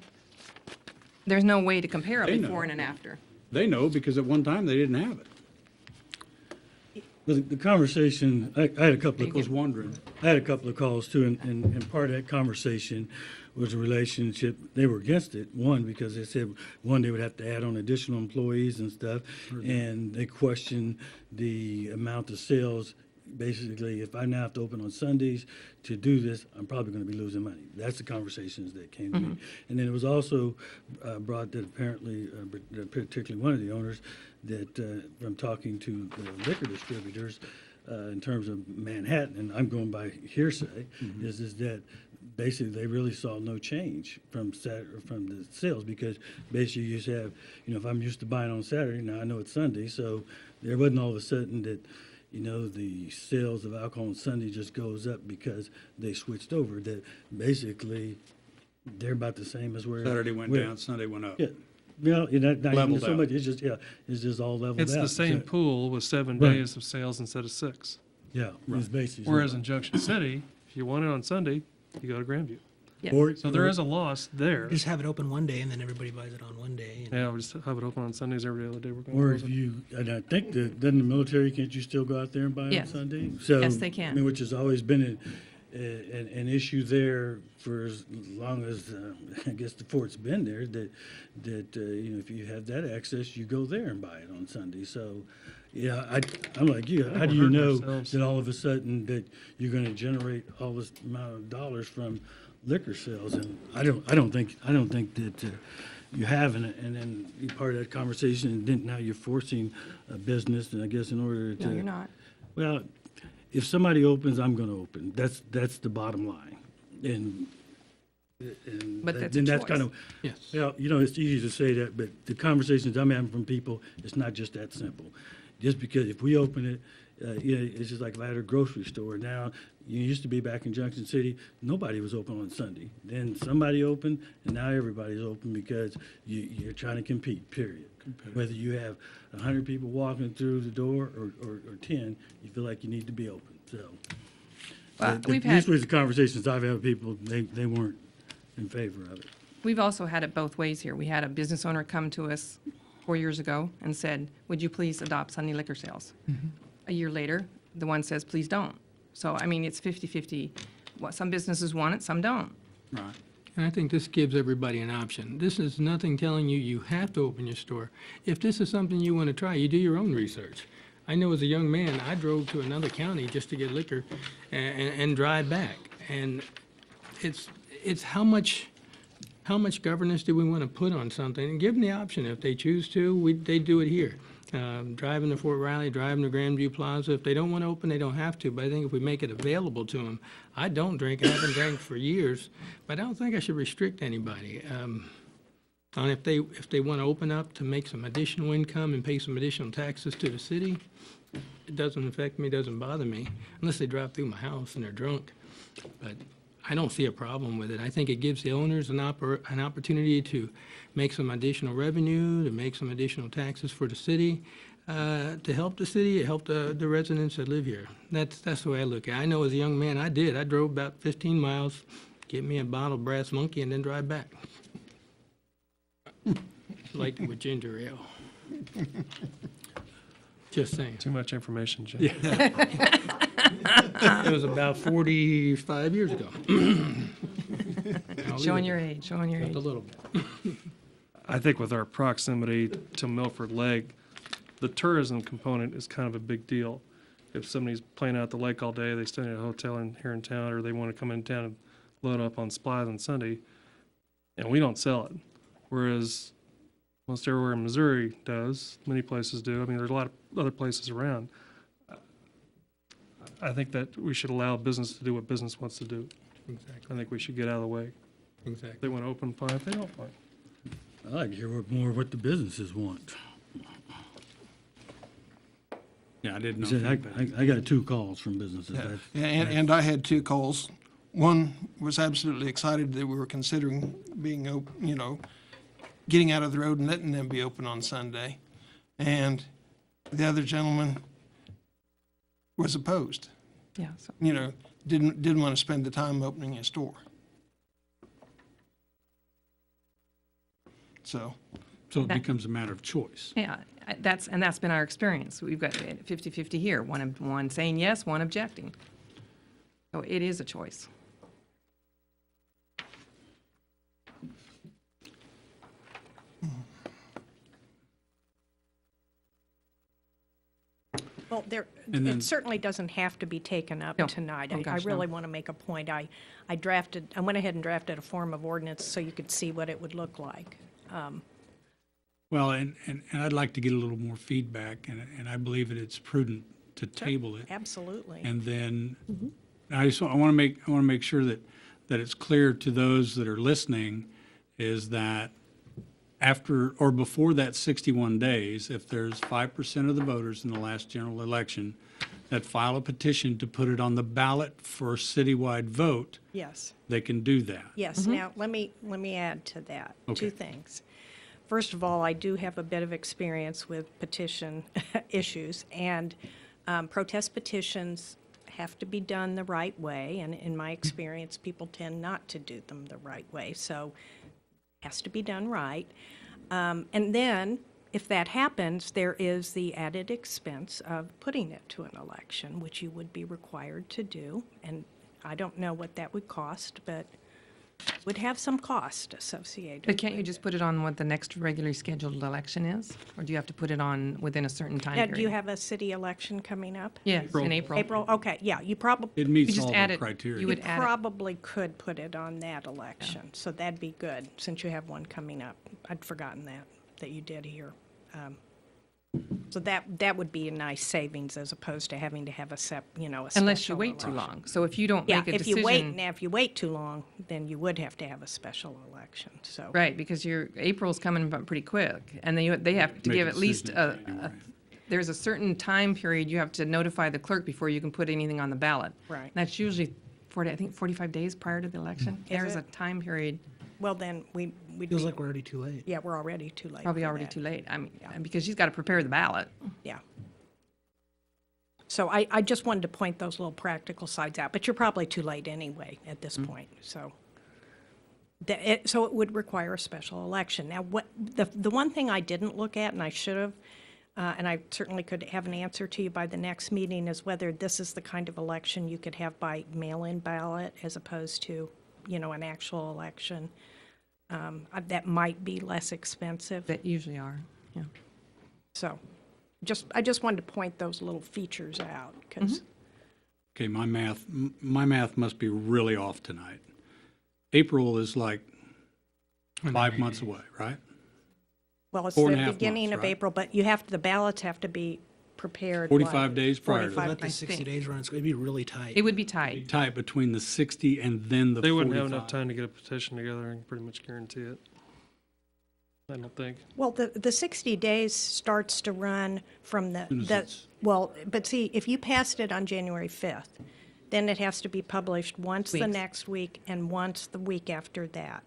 There's no way to compare a They before know. and an after. They know, because at one time they didn't have it. The conversation, I had a couple of, I was wondering. I had a couple of calls too, and part of that conversation was a relationship. They were against it, one, because they said, one, they would have to add on additional employees and stuff, and they questioned the amount of sales. Basically, if I now have to open on Sundays to do this, I'm probably going to be losing money. That's the conversations that came to me. And then it was also brought that apparently, particularly one of the owners, that from talking to the liquor distributors, in terms of Manhattan, and I'm going by hearsay, is that basically they really saw no change from from the sales, because basically you just have, if I'm used to buying on Saturday, now I know it's Sunday, so there wasn't all of a sudden that, the sales of alcohol on Sunday just goes up because they switched over. That basically they're about the same as where Saturday went where- down, Sunday went up. Yeah. Well, not even Leveled so out. much. It's just all leveled out. It's the same So- pool with 7 Right. days of sales instead of 6. Yeah, it's basically. Whereas in Junction City, if you want it on Sunday, you go to Grandview. Yes. Or- So there is a loss there. Just have it open one day and then everybody buys it on one day. and- Yeah, we just have it open on Sundays every other day. We're going Or to if close it. you, and I think that, doesn't the military, can't you still go out there and buy on Yes. Sunday? So, Yes, they can. I mean, which has always been an issue there for as long as, I guess the fort's been there, that if you have that access, you go there and buy it on Sunday. So, yeah, I'm like you. How do you we're hurting know ourselves. that all of a sudden that you're going to generate all this amount of dollars from liquor sales? And I don't think that you have, and then you're part of that conversation, and then now you're forcing a business, and I guess in order to. No, you're not. Well, if somebody opens, I'm going to open. That's the bottom line. And But that's a then that's choice. kind of, Yes. well, it's easy to say that, but the conversations I'm having from people, it's not just that simple. Just because if we open it, it's just like if I had a grocery store. Now, you used to be back in Junction City, nobody was open on Sunday. Then somebody opened, and now everybody's open because you're trying to compete, period. Whether you have 100 people walking through the door or 10, you feel like you need to be open, so. Well, we've These had, were the conversations I've had with people, they weren't in favor of it. we've also had it both ways here. We had a business owner come to us 4 years ago and said, would you please adopt Sunday liquor sales? A year later, the one says, please don't. So, I mean, it's 50-50. Some businesses want it, some don't. Right. And I think this gives everybody an option. This is nothing telling you you have to open your store. If this is something you want to try, you do your own research. I know as a young man, I drove to another county just to get liquor and drive back. And it's how much governance do we want to put on something? And give them the option. If they choose to, they do it here. Driving to Fort Riley, driving to Grandview Plaza. If they don't want to open, they don't have to. But I think if we make it available to them, I don't drink. I haven't drank for years, but I don't think I should restrict anybody. And if they want to open up to make some additional income and pay some additional taxes to the city, it doesn't affect me, doesn't bother me, unless they drive through my house and they're drunk. But I don't see a problem with it. I think it gives the owners an opportunity to make some additional revenue, to make some additional taxes for the city, to help the city, help the residents that live here. That's the way I look at it. I know as a young man, I did. I drove about 15 miles, get me a bottle of Brass Monkey, and then drive back. Liked it with ginger ale. Just saying. Too much information, Jim. It was about 45 years ago. Showing your age, showing your Just age. a little bit. I think with our proximity to Milford Lake, the tourism component is kind of a big deal. If somebody's playing out at the lake all day, they stay at a hotel here in town, or they want to come in town and load up on supplies on Sunday, and we don't sell it. Whereas most everywhere in Missouri does, many places do. I mean, there's a lot of other places around. I think that we should allow business to do what business wants to do. Exactly. I think we should get out of the way. If Exactly. they want to open, fine. If they don't, fine. I like to hear more what the businesses want. Yeah, I didn't know. He said, I got 2 calls from businesses. That's- Yeah, and I had 2 calls. One was absolutely excited that we were considering being, getting out of the road and letting them be open on Sunday. And the other gentleman was opposed, Yeah, so, didn't want to spend the time opening a store. So, So it becomes a matter of choice. yeah, that's been our experience. We've got 50-50 here, one saying yes, one objecting. So it is a choice. Well, And then- it certainly doesn't have to be taken up No. tonight. Oh, I gosh, no. really want to make a point. I went ahead and drafted a form of ordinance so you could see what it would look like. Well, and I'd like to get a little more feedback, and I believe that it's prudent to table it. Absolutely. And then I want to make sure that it's clear to those that are listening is that after or before that 61 days, if there's 5% of the voters in the last general election that file a petition to put it on the ballot for a citywide vote, Yes. they can do that. Yes, now, let me add to that, Okay. two things. First of all, I do have a bit of experience with petition issues, and protest petitions have to be done the right way, and in my experience, people tend not to do them the right way, so it has to be done right. And then, if that happens, there is the added expense of putting it to an election, which you would be required to do, and I don't know what that would cost, but would have some cost associated. But can't you just put it on what the next regularly scheduled election is? Or do you have to put it on within a certain time Now, period? do you have a city election coming up? Yes, in April. April, okay, yeah, you probably, It You meets just all add the it- criteria. you you would add it. probably could put it on that election, so that'd be good, since you have one coming up. I'd forgotten that you did here. So that would be a nice savings as opposed to having to have a special Unless you wait too election. long. So if you don't Yeah, make a if you decision. if you wait too long, then you would have to have a special election, so. Right, because April's coming up pretty quick, and they have to Make give a at least decision in January. there's a certain time period you have to notify the clerk before you can put anything on the ballot. Right. That's usually 45 days prior to the election. There's a it? time period, Well, then, we'd Feels be, like we're already too late. yeah, we're already too late probably for already that. too late. I mean, because she's got to prepare the ballot. Yeah. So I just wanted to point those little practical sides out, but you're probably too late anyway at this point, so. So it would require a special election. Now, the one thing I didn't look at, and I should have, and I certainly could have an answer to you by the next meeting, is whether this is the kind of election you could have by mail-in ballot as opposed to, an actual election. That might be less expensive. That usually are, yeah. So, I just wanted to point those little features out, because, Okay, my math must be really off tonight. April is like 5 months away, right? well, it's 4.5 the months, beginning of right? April, but the ballots have to be prepared. 45 days prior to 45 Let the I 60 think. days run, it's going to be really tight. It would be tight. Tight between the 60 and then the 45. They wouldn't have enough time to get a petition together and pretty much guarantee it. I don't think. Well, the 60 days starts to run from Soon as it's- but see, if you passed it on January 5th, then it has to be published once the Weeks. next week and once the week after that.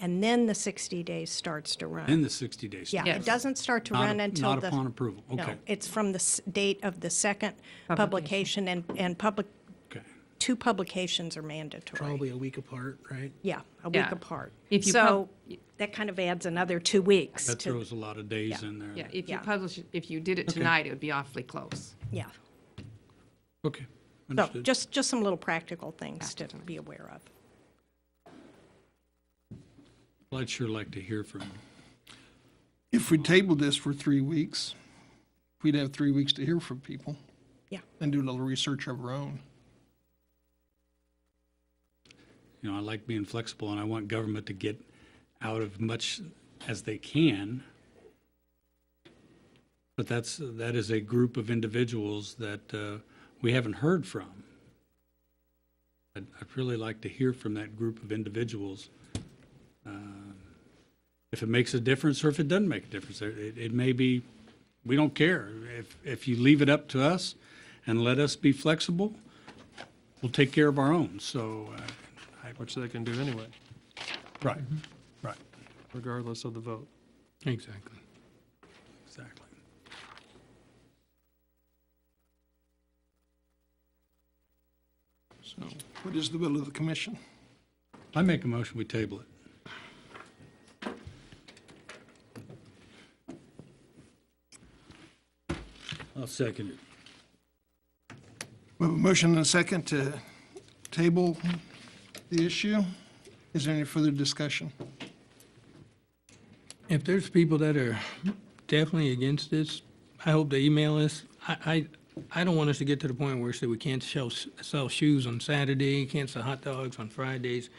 And then the 60 days starts to run. Then the 60 days. Yeah, Yes. it doesn't start to Not run up- until not the. upon approval. No, Okay. it's from the date of the second publication, and Okay. 2 publications are mandatory. Probably a week apart, right? Yeah, a week Yeah. apart. If you So that kind of adds another 2 weeks That to, throws a lot of days in there. Yeah, if you Yeah. if you did it tonight, it would be awfully close. yeah. Okay, So understood. just some little practical things to be aware of. Well, I'd sure like to hear from you. If we tabled this for 3 weeks, we'd have 3 weeks to hear from people. Yeah. And do a little research of our own. You know, I like being flexible, and I want government to get out of much as they can. But that is a group of individuals that we haven't heard from. I'd really like to hear from that group of individuals. If it makes a difference or if it doesn't make a difference. It may be, we don't care. If you leave it up to us and let us be flexible, we'll take care of our own. So, Which they can do anyway, right, right, regardless of the vote. exactly. Exactly. So what is the will of the commission? I make a motion, we table it. I'll second it. We have a motion and a second to table the issue. Is there any further discussion? If there's people that are definitely against this, I hope they email us. I don't want us to get to the point where we say we can't sell shoes on Saturday, can't sell hot dogs on Fridays.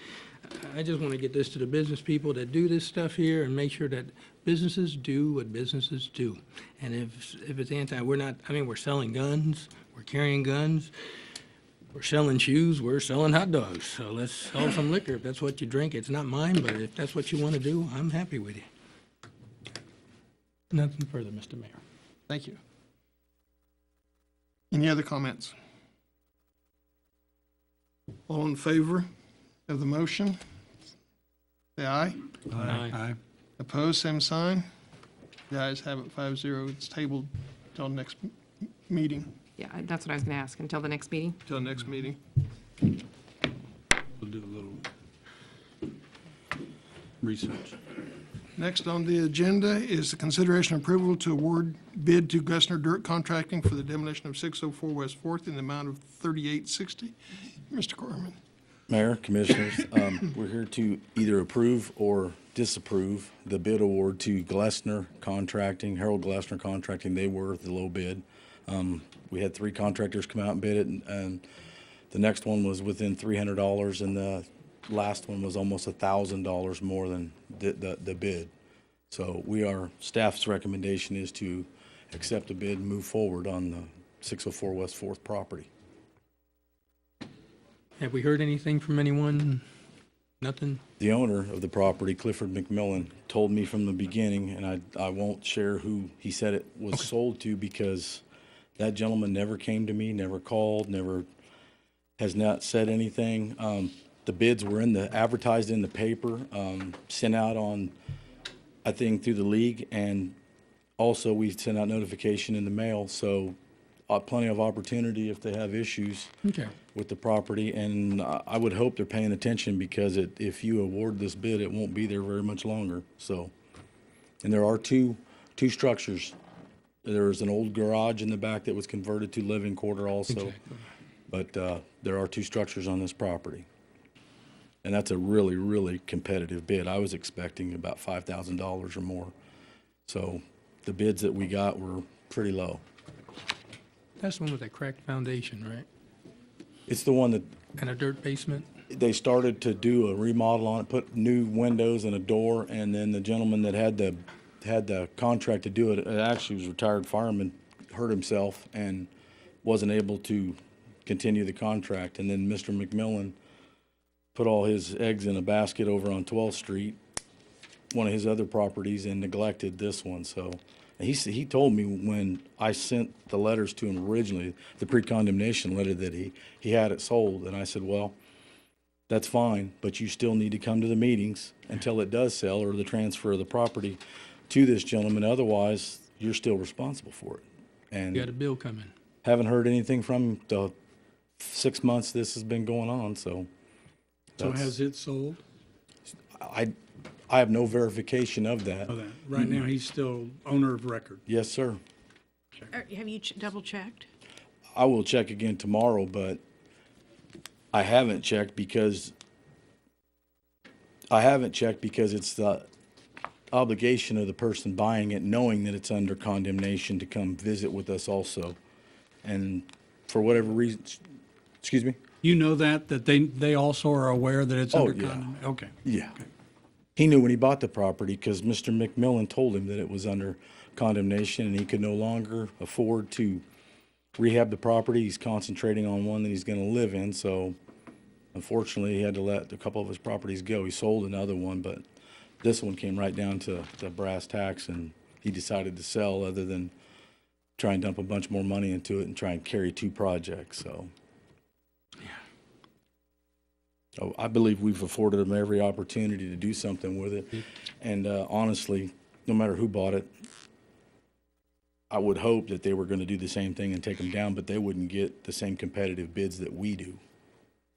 I just want to get this to the business people that do this stuff here and make sure that businesses do what businesses do. And if it's we're selling guns, We're carrying guns, we're selling shoes, we're selling hot dogs. So let's sell some liquor if that's what you drink. It's not mine, but if that's what you want to do, I'm happy with you. Nothing further, Mr. Mayor. Thank you. Any other comments? All in favor of the motion? Say aye. Aye. Opposed, same sign. The ayes have it 5-0. It's tabled till next meeting, Yeah, that's what I was going to ask, until the next meeting. till next meeting. We'll do a little research. Next on the agenda is the consideration and approval to award bid to Glessner Dirt Contracting for the demolition of 604 West Fourth in the amount of $3860. Mr. Corman. Mayor, Commissioners, we're here to either approve or disapprove the bid award to Glessner Contracting, Harold Glessner Contracting. They were the low bid. We had 3 contractors come out and bid it, and the next one was within $300, and the last one was almost $1,000 more than the bid. So staff's recommendation is to accept the bid and move forward on the 604 West 4th property. Have we heard anything from anyone? Nothing? The owner of the property, Clifford McMillan, told me from the beginning, and I won't share who he said it was sold to, because that gentleman never came to me, never called, has not said anything. The bids were advertised in the paper, sent out on, I think, through the league, and also we sent out notification in the mail, so plenty of opportunity if they have issues Okay. with the property, and I would hope they're paying attention, because if you award this bid, it won't be there very much longer. So, and there are two structures. There's an old garage in the back that was converted to living quarter also, but there are 2 structures on this property, and that's a really, really competitive bid. I was expecting about $5,000 or more, so the bids that we got were pretty low. That's the one with that cracked foundation, right? It's the one that And a dirt basement? they started to do a remodel on it, put new windows and a door, and then the gentleman that had the contract to do it actually was a retired fireman, hurt himself and wasn't able to continue the contract. And then Mr. McMillan put all his eggs in a basket over on 12th Street, one of his other properties, and neglected this one. So he told me when I sent the letters to him originally, the pre-condemnation letter, that he had it sold. And I said, well, that's fine, but you still need to come to the meetings until it does sell, or the transfer of the property to this gentleman. Otherwise, you're still responsible for it. And You got a bill coming. haven't heard anything from him the 6 months this has been going on. So Has it sold? I have no verification of that. Oh, that. Right now, he's still owner of record. Yes, sir. Have you double-checked? I will check again tomorrow, but I haven't checked because it's the obligation of the person buying it, knowing that it's under condemnation, to come visit with us also. And for whatever reason, excuse me? You know that they also are aware that it's Oh, under yeah. condemnation? Okay. Yeah. He knew when he bought the property, because Mr. McMillan told him that it was under condemnation and he could no longer afford to rehab the property. He's concentrating on one that he's going to live in. So unfortunately, he had to let a couple of his properties go. He sold another one, but this one came right down to the brass tacks, and he decided to sell, other than try and dump a bunch more money into it and try and carry 2 projects. So I believe we've afforded them every opportunity to do something with it. And honestly, no matter who bought it, I would hope that they were going to do the same thing and take them down, but they wouldn't get the same competitive bids that we do.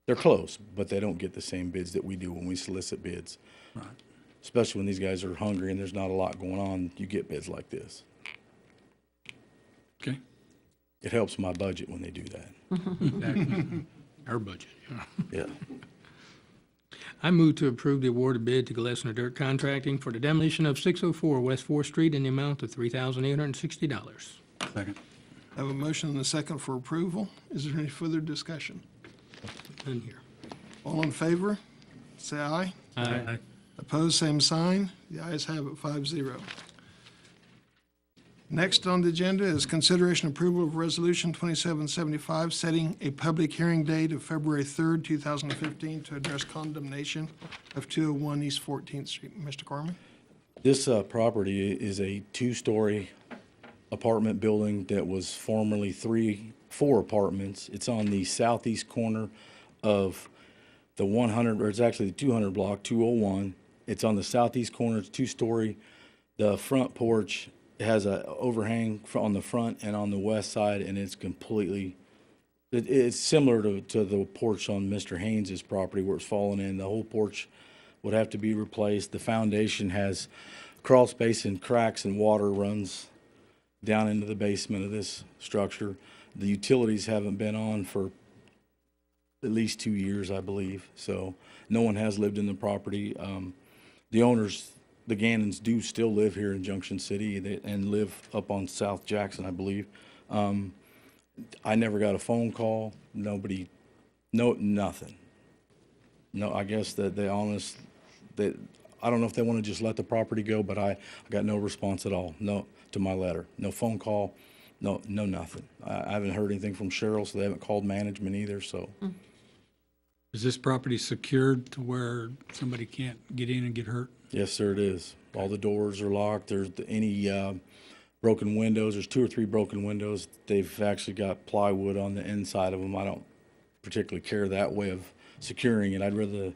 They're close, but they don't get the same bids that we do when we solicit bids. Right. Especially when these guys are hungry and there's not a lot going on, you get bids like this. Okay. It helps my budget when they do that. Exactly. Our budget, yeah. Yeah. I move to approve the award of bid to Glessner Dirt Contracting for the demolition of 604 West 4th Street in the amount of $3,860. Second. I have a motion and a second for approval. Is there any further discussion? None here. All in favor, say aye. Aye. Opposed, same sign. The ayes have it 5-0. Next on the agenda is consideration and approval of Resolution 2775, setting a public hearing date of February 3rd, 2015, to address condemnation of 201 East 14th Street. Mr. Corman? This property is a two-story apartment building that was formerly four apartments. It's on the southeast corner of the 100, or it's actually the 200 block, 201. It's on the southeast corner. It's two-story. The front porch has a overhang on the front and on the west side, and it's completely, it's similar to the porch on Mr. Haynes's property where it's fallen in. The whole porch would have to be replaced. The foundation has crawl space and cracks, and water runs down into the basement of this structure. The utilities haven't been on for at least 2 years, I believe, so no one has lived in the property. The owners, the Gannons, do still live here in Junction City and live up on South Jackson, I believe. I never got a phone call, nothing. No, I guess that I don't know if they want to just let the property go, but I got no response at all, no, to my letter. No phone call, no nothing. I haven't heard anything from Cheryl, so they haven't called management either, so. Is this property secured to where somebody can't get in and get hurt? Yes, sir, it is. All the doors are locked. There's any broken windows. There's 2 or 3 broken windows. They've actually got plywood on the inside of them. I don't particularly care that way of securing it. I'd rather the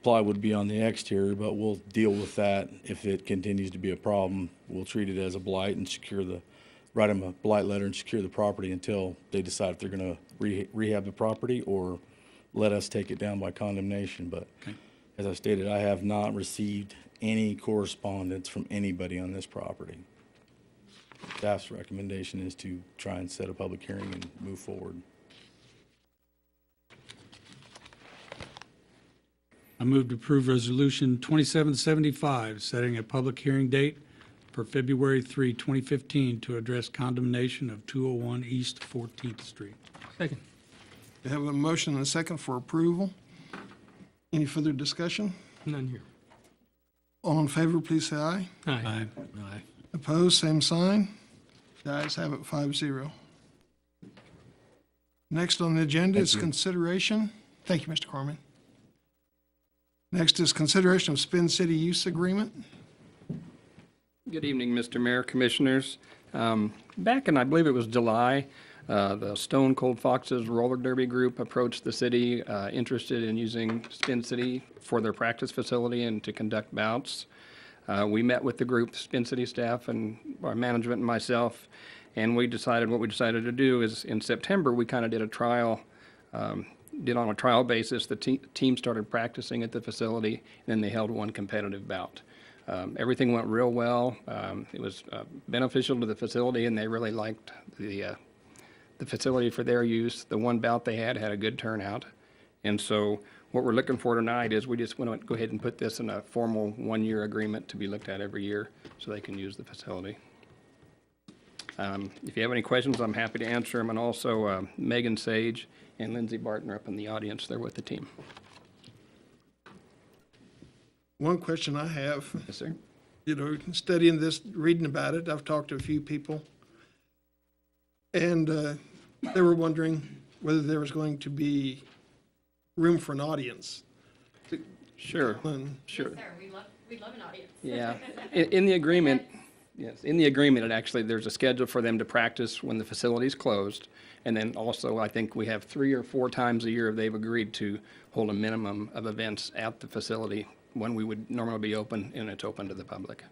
plywood be on the exterior, but we'll deal with that if it continues to be a problem. We'll treat it as a blight and write them a blight letter and secure the property until they decide if they're going to rehab the property or let us take it down by condemnation. But as I stated, I have not received any correspondence from anybody on this property. Staff's recommendation is to try and set a public hearing and move forward. I move to approve Resolution 2775, setting a public hearing date for February 3, 2015, to address condemnation of 201 East 14th Street. Second. We have a motion and a second for approval. Any further discussion? None here. All in favor, please say aye. Aye. Aye. Opposed, same sign. The ayes have it 5-0. Next on the agenda is consideration. Thank you, Mr. Corman. Next is consideration of Spin City use agreement. Good evening, Mr. Mayor, Commissioners. Back in, I believe it was July, the Stone Cold Foxes Roller Derby Group approached the city interested in using Spin City for their practice facility and to conduct bouts. We met with the group, Spin City staff and our management and myself, and what we decided to do is in September, we kind of did a trial, on a trial basis. The team started practicing at the facility, and then they held one competitive bout. Everything went real well. It was beneficial to the facility, and they really liked the facility for their use. The one bout they had a good turnout. And so what we're looking for tonight is we just want to go ahead and put this in a formal one-year agreement to be looked at every year so they can use the facility. If you have any questions, I'm happy to answer them. And also Megan Sage and Lindsay Barton are up in the audience. They're with the team. One question I have, Yes, sir. Studying this, reading about it, I've talked to a few people, and they were wondering whether there was going to be room for an audience. Sure. Sure. Yes, sir. We'd love an audience. Yeah. In the agreement, yes, in the agreement, there's a schedule for them to practice when the facility's closed. And then also, I think we have 3 or 4 times a year they've agreed to hold a minimum of events at the facility when we would normally be open, and it's open to the public.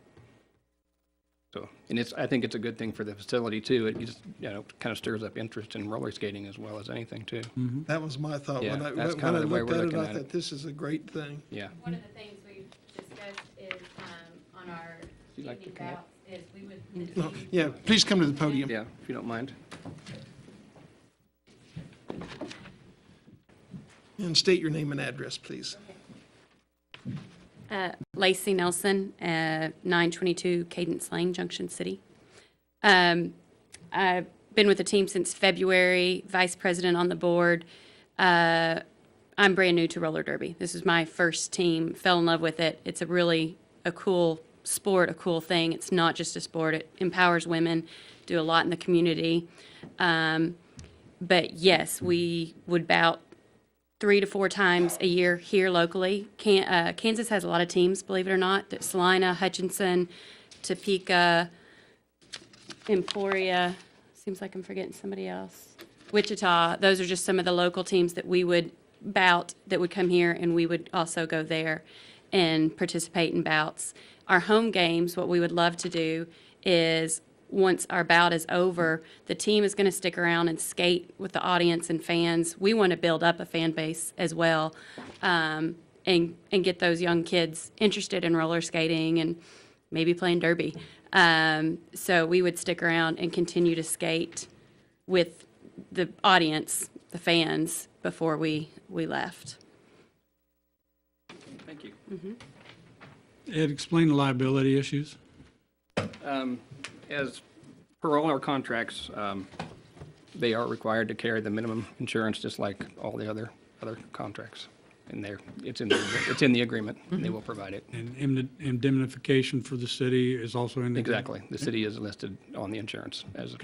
So, and I think it's a good thing for the facility too. It just, kind of stirs up interest in roller skating as well as anything too. That was my thought. Yeah, When I that's kind of the way looked we're at it, looking I at thought it. this is a great thing. Yeah. One of the things we've discussed is on our you like to evening come up? bouts is we would. No, yeah, please come to the podium. Yeah, if you don't mind. And state your name and address, please. Lacey Nelson, 922 Cadence Lane, Junction City. I've been with the team since February, vice president on the board. I'm brand new to roller derby. This is my first team, fell in love with it. It's a cool sport a cool thing. It's not just a sport. It empowers women, do a lot in the community. But yes, we would bout 3 to 4 times a year here locally. Kansas has a lot of teams, believe it or not. That Salina, Hutchinson, Topeka, Emporia. Seems like I'm forgetting somebody else. Wichita. Those are just some of the local teams that we would bout that would come here, and we would also go there and participate in bouts. Our home games, what we would love to do is once our bout is over, the team is going to stick around and skate with the audience and fans. We want to build up a fan base as well, and get those young kids interested in roller skating and maybe playing derby. So we would stick around and continue to skate with the audience, the fans, before we left. Thank you. Ed, explain the liability issues. As per all our contracts, they are required to carry the minimum insurance just like all the other contracts. And it's in the agreement. They will provide it. And indemnification for the city is also in the Exactly. The city is listed on the insurance as a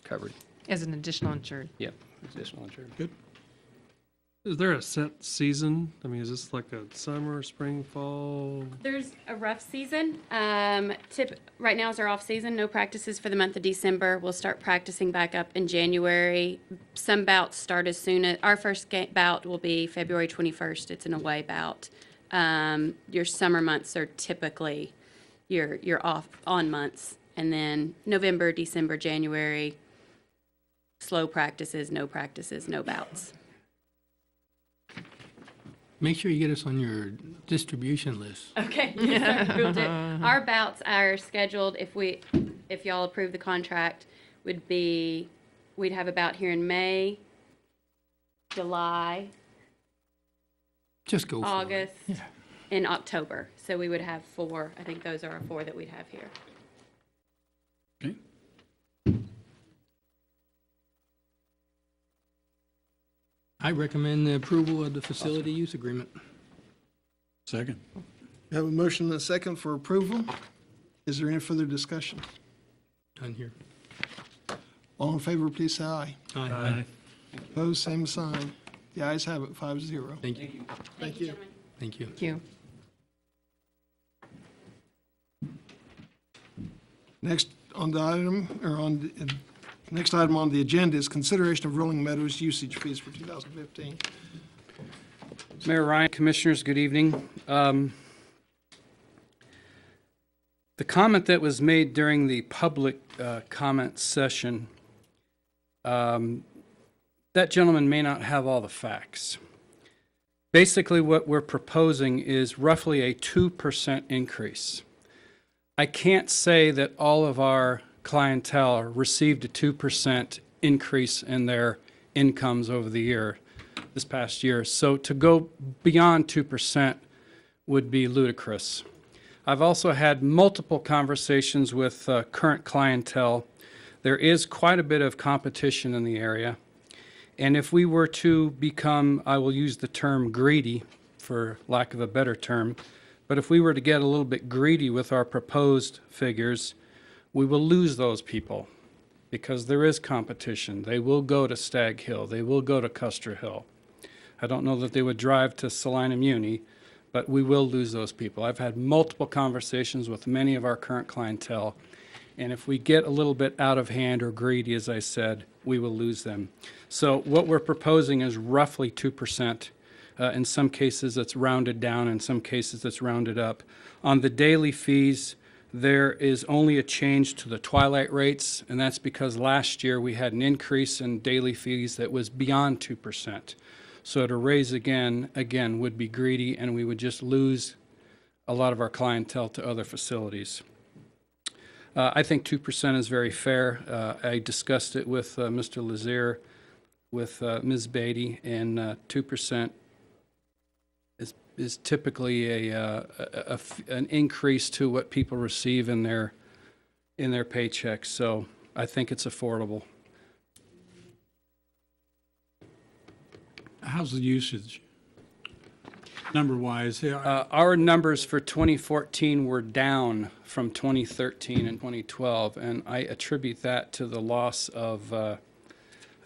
covered. As an additional insured. Yep, additional insured. Good. Is there a set season? I mean, is this like a summer, spring, fall? There's a rough season. Right now is our off season. No practices for the month of December. We'll start practicing back up in January. Some bouts start as soon as our first bout will be February 21st. It's an away bout. Your summer months are typically your off on months, and then November, December, January. Slow practices, no bouts. Make sure you get us on your distribution list. Okay, yes, sir, will do. Our bouts are scheduled, if y'all approve the contract, we'd have a bout here in May, July, Just go for it. August, and October. So we would have 4. I think those are our 4 that we'd have here. Okay. I recommend the approval of the facility use agreement. Second. We have a motion and a second for approval. Is there any further discussion? Done here. All in favor, please say aye. Aye. Opposed, same sign. The ayes have it, 5-0. Thank you. Thank you. Thank you. Thank you. Next on the item, next item on the agenda is consideration of Rolling Meadows usage fees for 2015. Mayor Ryan, Commissioners, good evening. The comment that was made during the public comment session, that gentleman may not have all the facts. Basically, what we're proposing is roughly a 2% increase. I can't say that all of our clientele received a 2% increase in their incomes over the year, this past year. So to go beyond 2% would be ludicrous. I've also had multiple conversations with current clientele. There is quite a bit of competition in the area. And if we were to become, I will use the term greedy, for lack of a better term, but if we were to get a little bit greedy with our proposed figures, we will lose those people because there is competition. They will go to Stag Hill. They will go to Custer Hill. I don't know that they would drive to Salina Muni, but we will lose those people. I've had multiple conversations with many of our current clientele, and if we get a little bit out of hand or greedy, as I said, we will lose them. So what we're proposing is roughly 2%. In some cases, it's rounded down. In some cases, it's rounded up. On the daily fees, there is only a change to the twilight rates, and that's because last year we had an increase in daily fees that was beyond 2%. So to raise again would be greedy, and we would just lose a lot of our clientele to other facilities. I think 2% is very fair. I discussed it with Mr. Lazier, with Ms. Beatty, and 2% is typically an increase to what people receive in their paychecks. So I think it's affordable. How's the usage? number-wise? Our numbers for 2014 were down from 2013 and 2012, and I attribute that to the loss of the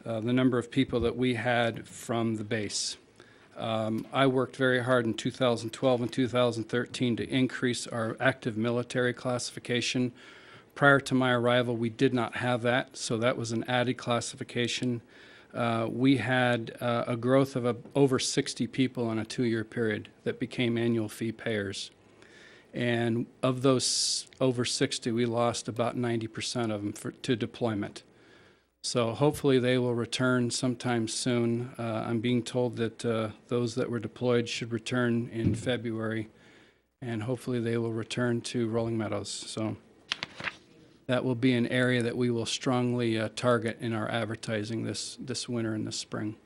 number of people that we had from the base. I worked very hard in 2012 and 2013 to increase our active military classification. Prior to my arrival, we did not have that, so that was an added classification. We had a growth of over 60 people in a 2-year period that became annual fee payers. And of those over 60, we lost about 90% of them to deployment. So hopefully they will return sometime soon. I'm being told that those that were deployed should return in February, and hopefully they will return to Rolling Meadows. So that will be an area that we will strongly target in our advertising this winter and this spring.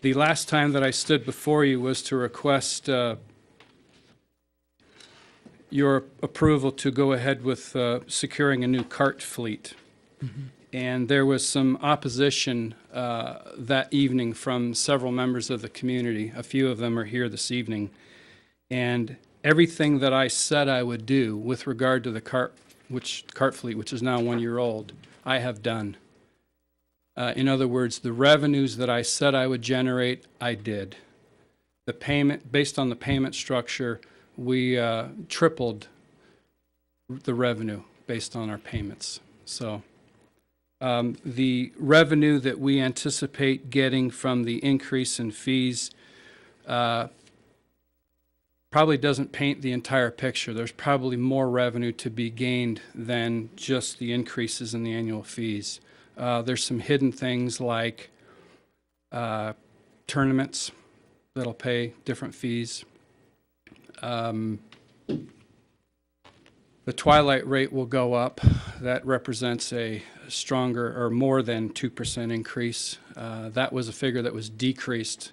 The last time that I stood before you was to request your approval to go ahead with securing a new cart fleet. And there was some opposition that evening from several members of the community. A few of them are here this evening. And everything that I said I would do with regard to the cart fleet, which is now 1 year old, I have done. In other words, the revenues that I said I would generate, I did. The payment, based on the payment structure, we tripled the revenue based on our payments. So the revenue that we anticipate getting from the increase in fees probably doesn't paint the entire picture. There's probably more revenue to be gained than just the increases in the annual fees. There's some hidden things like tournaments that'll pay different fees. The twilight rate will go up. That represents a stronger or more than 2% increase. That was a figure that was decreased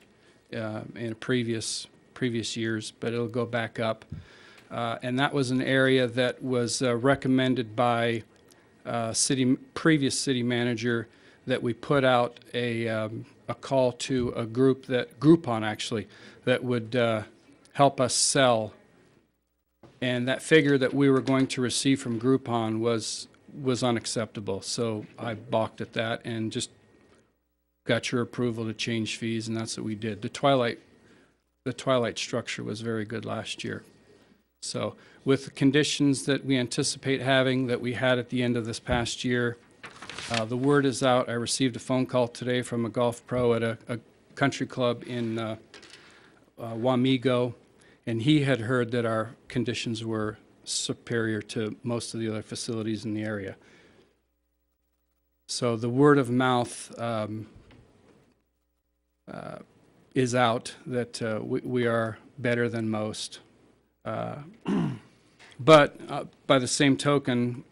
in previous years, but it'll go back up. And that was an area that was recommended by previous city manager that we put out a call to a group Groupon actually, that would help us sell. And that figure that we were going to receive from Groupon was unacceptable. So I balked at that and just got your approval to change fees, and that's what we did. The twilight structure was very good last year. So with the conditions that we anticipate having, that we had at the end of this past year, the word is out. I received a phone call today from a golf pro at a country club in Wamego, and he had heard that our conditions were superior to most of the other facilities in the area. So the word of mouth is out that we are better than most. But by the same token,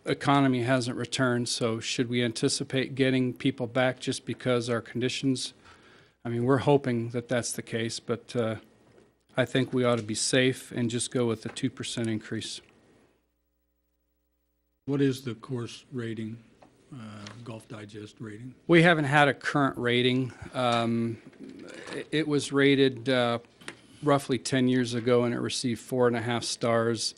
economy hasn't returned, so should we anticipate getting people back just because our conditions? I mean, we're hoping that that's the case, but I think we ought to be safe and just go with the 2% increase. What is the course rating, Golf Digest rating? We haven't had a current rating. It was rated roughly 10 years ago, and it received 4.5 stars.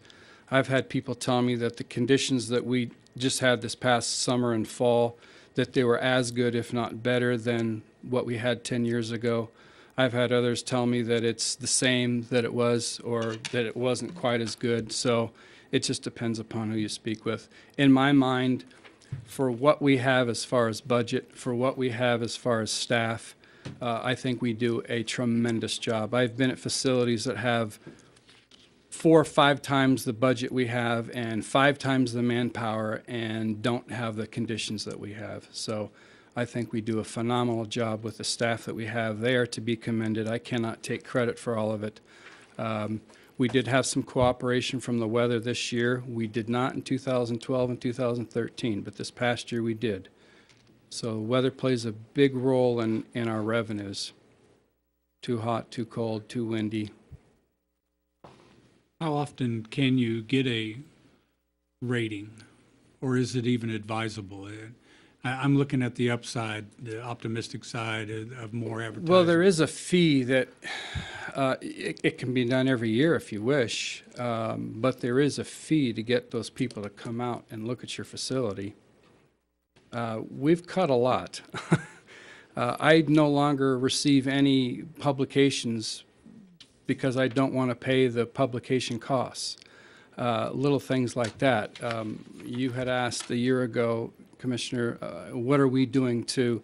I've had people tell me that the conditions that we just had this past summer and fall, that they were as good, if not better, than what we had 10 years ago. I've had others tell me that it's the same that it was, or that it wasn't quite as good. So it just depends upon who you speak with. In my mind, for what we have as far as budget, for what we have as far as staff, I think we do a tremendous job. I've been at facilities that have 4 or 5 times the budget we have and 5 times the manpower and don't have the conditions that we have. So I think we do a phenomenal job with the staff that we have. They are to be commended. I cannot take credit for all of it. We did have some cooperation from the weather this year. We did not in 2012 and 2013, but this past year we did. So weather plays a big role in our revenues. Too hot, too cold, too windy. How often can you get a rating, or is it even advisable? I'm looking at the upside, the optimistic side of more advertising. Well, there is a fee that, it can be done every year if you wish, but there is a fee to get those people to come out and look at your facility. We've cut a lot. I no longer receive any publications because I don't want to pay the publication costs. Little things like that. You had asked a year ago, Commissioner, what are we doing to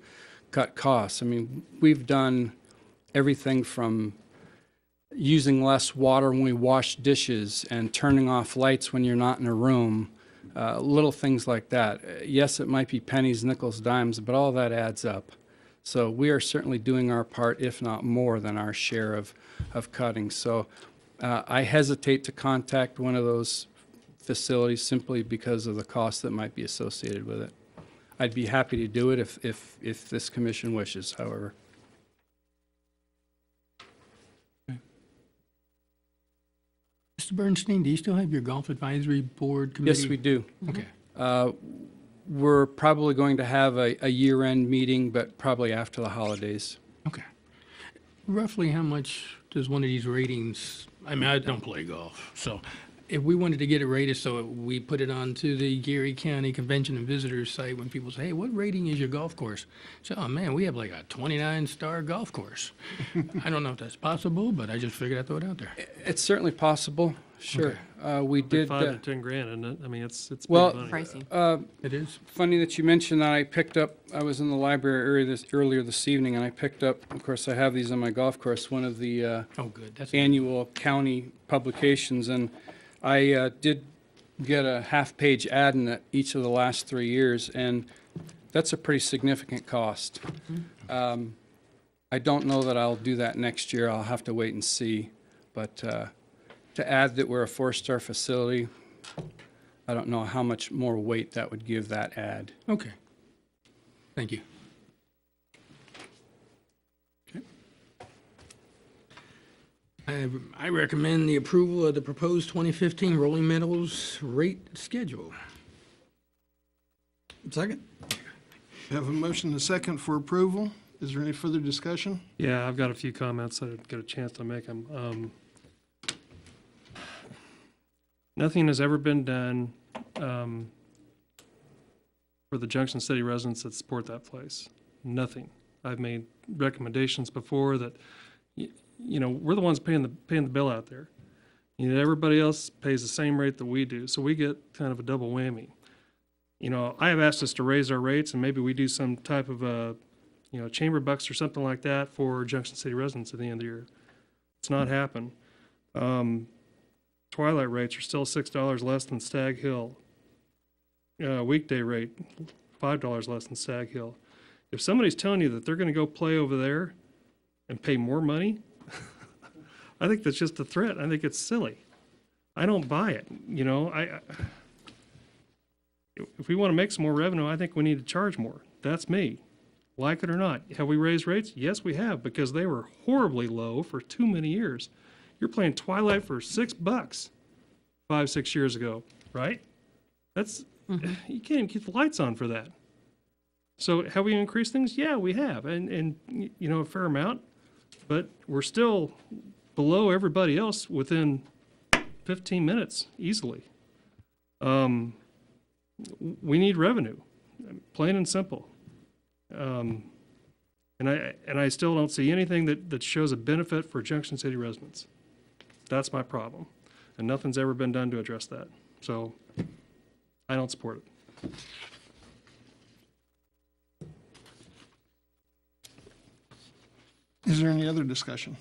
cut costs? I mean, we've done everything from using less water when we wash dishes and turning off lights when you're not in a room, little things like that. Yes, it might be pennies, nickels, dimes, but all that adds up. So we are certainly doing our part, if not more than our share of cutting. So I hesitate to contact one of those facilities simply because of the cost that might be associated with it. I'd be happy to do it if this commission wishes, however. Mr. Bernstein, do you still have your golf advisory board committee? Yes, we do. Okay. We're probably going to have a year-end meeting, but probably after the holidays. Okay. Roughly how much does one of these ratings, I mean, I don't play golf, so if we wanted to get it rated, so we put it onto the Geary County Convention and Visitors site, when people say, hey, what rating is your golf course? So, oh man, we have like a 29-star golf course. I don't know if that's possible, but I just figured I'd throw it out there. It's certainly possible, sure. We did. 5 to 10 grand, isn't it? I mean, it's big Well, money. Pricey. It is. Funny that you mentioned that. I was in the library earlier this evening, and I picked up, of course, I have these on my golf course, one of the Oh, good. That's annual county publications, and I did get a half-page ad in each of the last 3 years, and that's a pretty significant cost. I don't know that I'll do that next year. I'll have to wait and see. But to add that we're a 4-star facility, I don't know how much more weight that would give that ad. Okay. Thank you. I recommend the approval of the proposed 2015 Rolling Meadows rate schedule. Second. We have a motion and a second for approval. Is there any further discussion? Yeah, I've got a few comments. I didn't get a chance to make them. Nothing has ever been done for the Junction City residents that support that place. Nothing. I've made recommendations before that, you know, we're the ones paying the bill out there. You know, everybody else pays the same rate that we do, so we get kind of a double whammy. You know, I have asked us to raise our rates, and maybe we do some type of you know, chamber bucks or something like that for Junction City residents at the end of the year. It's not happened. Twilight rates are still $6 less than Stag Hill. Weekday rate, $5 less than Stag Hill. If somebody's telling you that they're going to go play over there and pay more money, I think that's just a threat. I think it's silly. I don't buy it. You know, if we want to make some more revenue, I think we need to charge more. That's me. Like it or not. Have we raised rates? Yes, we have, because they were horribly low for too many years. You're playing Twilight for $6 5-6 years ago, right? That's, you can't even keep the lights on for that. So have we increased things? Yeah, we have, and you know, a fair amount, but we're still below everybody else within 15 minutes easily. We need revenue, plain and simple. And I still don't see anything that shows a benefit for Junction City residents. That's my problem, and nothing's ever been done to address that. So I don't support it. Is there any other discussion?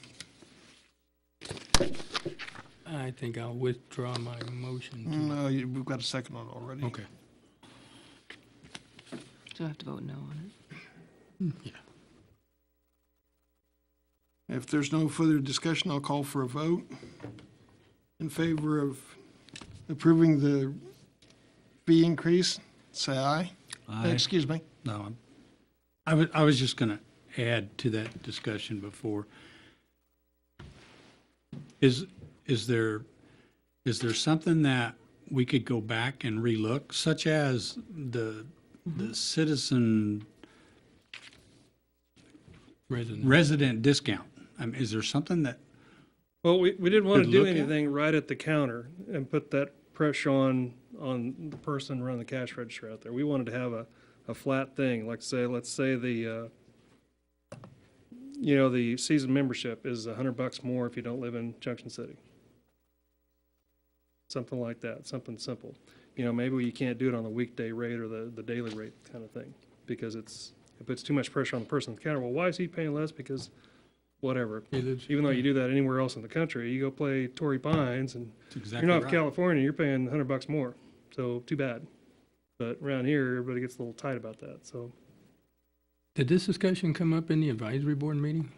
I think I'll withdraw my motion. No, we've got a second on it already. Okay. Do I have to vote no on it? Yeah. If there's no further discussion, I'll call for a vote in favor of approving the fee increase. Say aye. Aye. Excuse me. No, I was just going to add to that discussion before. Is there something that we could go back and relook, such as the the citizen Resident. resident discount. I mean, is there something that, Well, we didn't want to Could do look at? anything right at the counter and put that pressure on the person running the cash register out there. We wanted to have a flat thing, like let's say the, the season membership is $100 more if you don't live in Junction City. Something like that, something simple. Maybe you can't do it on the weekday rate or the daily rate kind of thing, because it puts too much pressure on the person at the counter. Well, why is he paying less? Because whatever. Even though you do that anywhere else in the country, you go play Torrey Pines and exactly you're not right. from California, you're paying $100 more. So too bad. But around here, everybody gets a little tight about that. So Did this discussion come up in the advisory board meeting?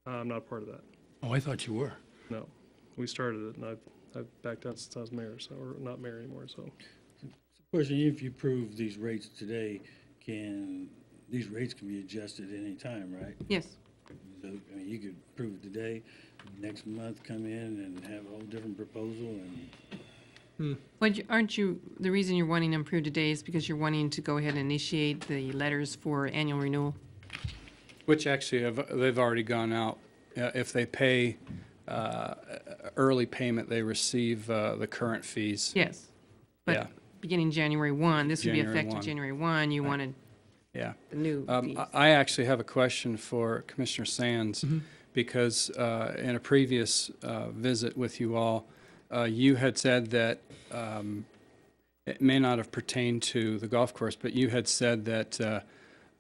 I'm not a part of that. Oh, I thought you were. No, we started it, and I've backed out since I was mayor, or not mayor anymore. So Question, if you approve these rates today, these rates can be adjusted at any time, right? Yes. So, I mean, you could approve it today, next month come in and have a whole different proposal and. But the reason you're wanting them approved today is because you're wanting to go ahead and initiate the letters for annual renewal? Which actually they've already gone out. If they pay early payment, they receive the current fees. Yes. Yeah. But beginning January 1, this would be January effective 1. January 1, you wanted Yeah. the new fees. I actually have a question for Commissioner Sands, because in a previous visit with you all, you had said that it may not have pertained to the golf course, but you had said that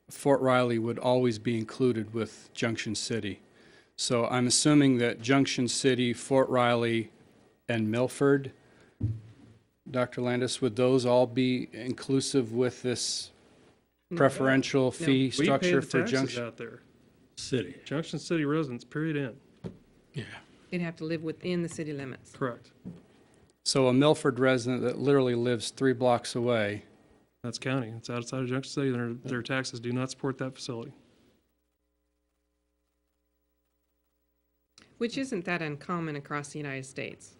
Fort Riley would always be included with Junction City. So I'm assuming that Junction City, Fort Riley, and Milford, Dr. Landis, would those all be inclusive with this preferential fee we pay structure the for taxes Junction? out there. city? Junction City residents, period, end. Yeah. They'd have to live within the city limits. Correct. So a Milford resident that literally lives 3 blocks away, That's county. It's outside of Junction City. Their taxes do not support that facility. Which isn't that uncommon across the United States.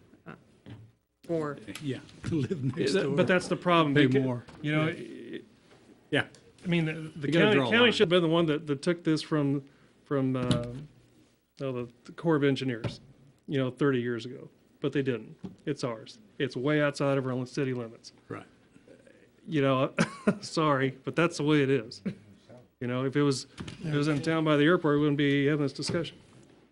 Or Yeah, to live next door. But that's the problem. Pay because, more. Yeah. I mean, the You gotta county, draw a county line. should have been the one that took this from the Corps of Engineers, 30 years ago. But they didn't. It's ours. It's way outside of our city limits. Right. Sorry, but that's the way it is. If it was in town by the airport, we wouldn't be having this discussion.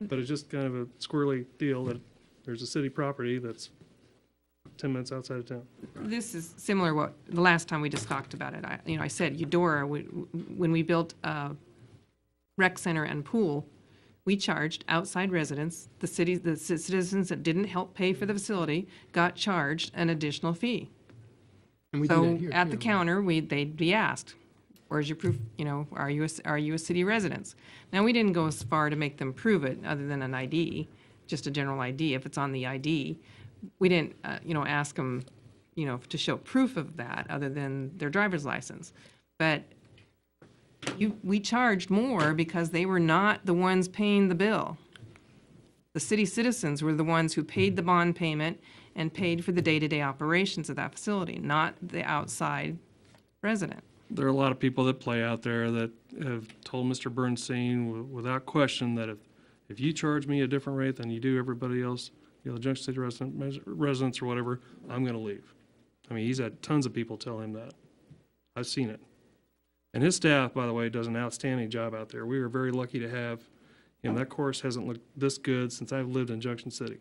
But it's just kind of a squirrely deal that there's a city property that's 10 minutes outside of town. this is similar what, the last time we just talked about it. I said Eudora, when we built a rec center and pool, we charged outside residents, the citizens that didn't help pay for the facility, got charged an additional fee. And we do So that here, at the too. counter, they'd be asked, where's your proof, are you a city resident? Now, we didn't go as far to make them prove it, other than an ID, just a general ID, if it's on the ID. We didn't, ask them, to show proof of that, other than their driver's license. But we charged more because they were not the ones paying the bill. The city citizens were the ones who paid the bond payment and paid for the day-to-day operations of that facility, not the outside resident. There are a lot of people that play out there that have told Mr. Bernstein without question that if you charge me a different rate than you do everybody else, the Junction City residents or whatever, I'm going to leave. I mean, he's had tons of people tell him that. I've seen it. And his staff, by the way, does an outstanding job out there. We are very lucky to have him. That course hasn't looked this good since I've lived in Junction City.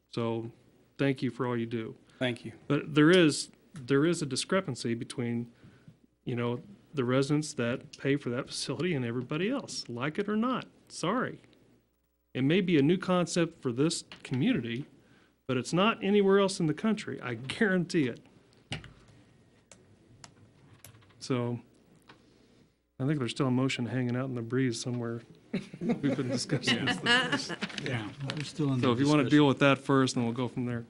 So thank you for all you do. Thank you. But there is a discrepancy between, the residents that pay for that facility and everybody else, like it or not. Sorry. It may be a new concept for this community, but it's not anywhere else in the country. I guarantee it. So I think there's still a motion hanging out in the breeze somewhere. We've been discussing this. Yeah, we're still in the So if you want to discussion. deal with that first, then we'll go from there.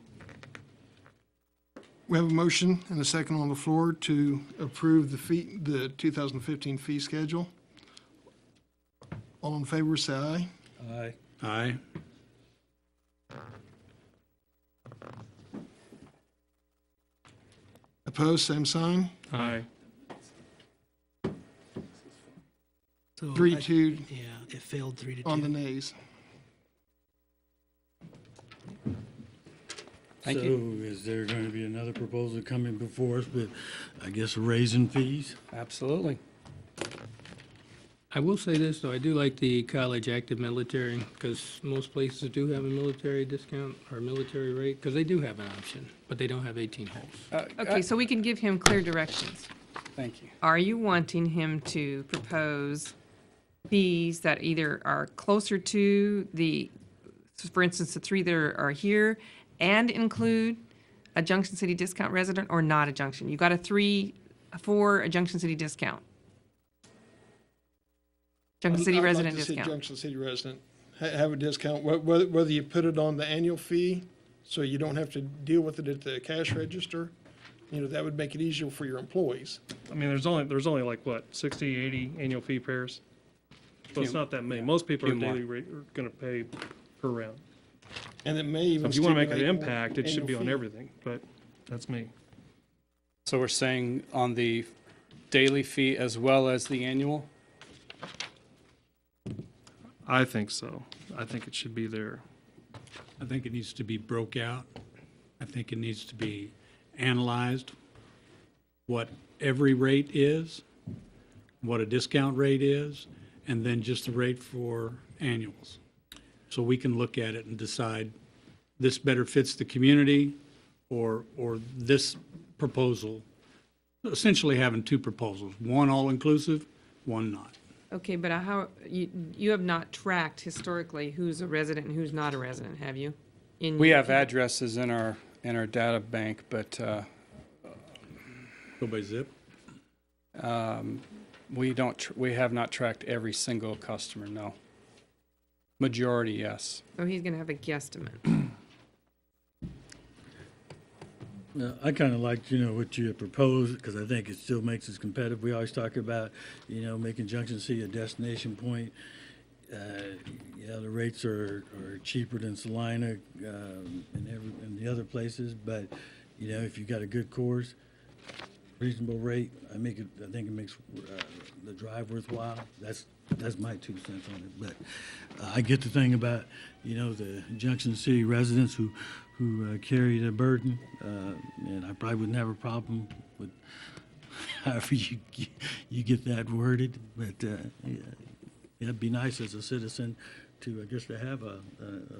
We have a motion and a second on the floor to approve the 2015 fee schedule. All in favor, say aye. Aye. Aye. Opposed, same sign. Aye. 3-2 Yeah, it failed 3-2. on the nays. Thank So you. is there going to be another proposal coming before us with, I guess, a raise in fees? Absolutely. I will say this, though, I do like the college active military, because most places do have a military discount or military rate, because they do have an option, but they don't have 18 holes. Okay, so we can give him clear directions. Thank you. Are you wanting him to propose fees that either are closer to the, for instance, the three that are here, and include a Junction City discount resident or not a Junction? You got a 4, a Junction City discount. Junction City I'd like resident to see discount. Junction City resident have a discount, whether you put it on the annual fee, so you don't have to deal with it at the cash register. You know, that would make it easier for your employees. I mean, there's only like, what, 60, 80 annual fee payers? So it's not that many. Most people are Few more. daily rate, are gonna pay per round. And it may So even if you wanna make an stimulate more impact, it should be annual on fee. everything, but that's me. So we're saying on the daily fee as well as the annual? I think so. I think it should be there. I think it needs to be broke out. I think it needs to be analyzed, what every rate is, what a discount rate is, and then just the rate for annuals. So we can look at it and decide this better fits the community, or this proposal, essentially having two proposals, one all-inclusive, one not. Okay, but you have not tracked historically who's a resident and who's not a resident, have you? We have addresses in our data bank, but Go by zip? we have not tracked every single customer, no. Majority, yes. So he's gonna have a guesstimate. I kind of liked, what you had proposed, because I think it still makes us competitive. We always talk about, making Junction City a destination point. The rates are cheaper than Salina and the other places, but, if you got a good course, reasonable rate, I think it makes the drive worthwhile. That's my 2 cents on it. But I get the thing about, the Junction City residents who carry the burden, and I probably wouldn't have a problem with however you get that worded. But it'd be nice as a citizen to, I guess, to have a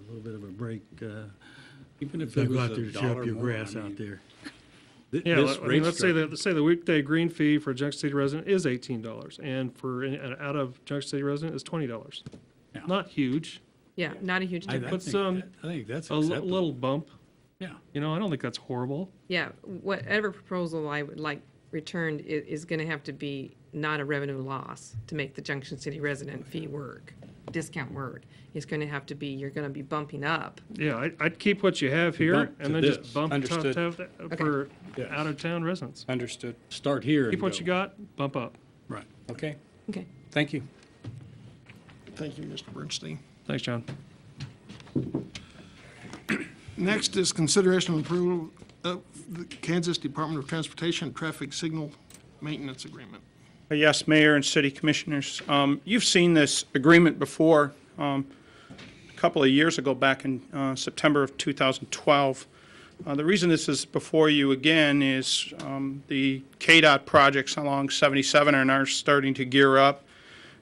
little bit of a break. Even if go it was out there to show up $1 your more, grass I mean, out there. Yeah, let's say the weekday green fee for a Junction City resident is $18, and for an out of Junction City resident is $20. Yeah. Not huge, Yeah, not a huge I difference. but think that's a acceptable. little bump. Yeah. I don't think that's horrible. Yeah, whatever proposal I would like returned is gonna have to be not a revenue loss to make the Junction City resident fee work, discount work. It's gonna have to be, you're gonna be bumping up. Yeah, I'd keep what you have here Bump and to then this. just bump Understood. for out-of-town residents. Understood. Start here. Keep and what go. you got, bump up. Right. Okay, Okay. thank you. Thank you, Mr. Bernstein. Thanks, John. Next is consideration and approval of the Kansas Department of Transportation Traffic Signal Maintenance Agreement. Yes, Mayor and City Commissioners. You've seen this agreement before a couple of years ago, back in September of 2012. The reason this is before you again is the KDOT projects along 77 are now starting to gear up,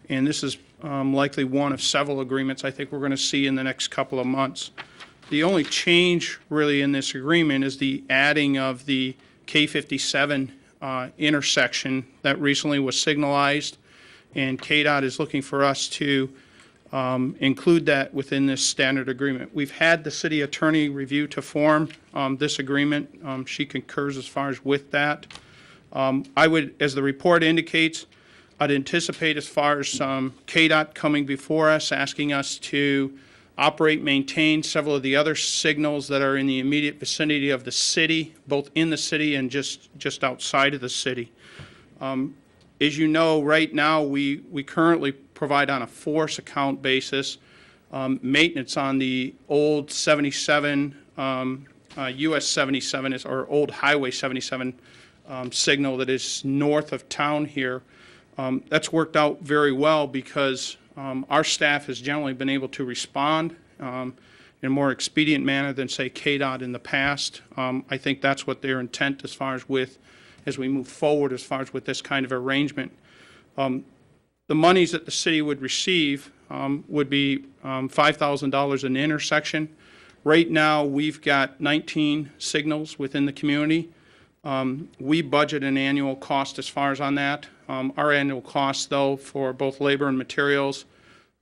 and this is likely one of several agreements I think we're going to see in the next couple of months. The only change really in this agreement is the adding of the K57 intersection that recently was signalized, and KDOT is looking for us to include that within this standard agreement. We've had the city attorney review to form this agreement. She concurs as far as with that. I would, as the report indicates, I'd anticipate as far as KDOT coming before us, asking us to operate, maintain several of the other signals that are in the immediate vicinity of the city, both in the city and just outside of the city. As you know, right now, we currently provide on a force account basis maintenance on the old 77, US 77, or old Highway 77 signal that is north of town here. That's worked out very well because our staff has generally been able to respond in a more expedient manner than, say, KDOT in the past. I think that's what their intent as far as we move forward as far as with this kind of arrangement. The monies that the city would receive would be $5,000 an intersection. Right now, we've got 19 signals within the community. We budget an annual cost as far as on that. Our annual cost, though, for both labor and materials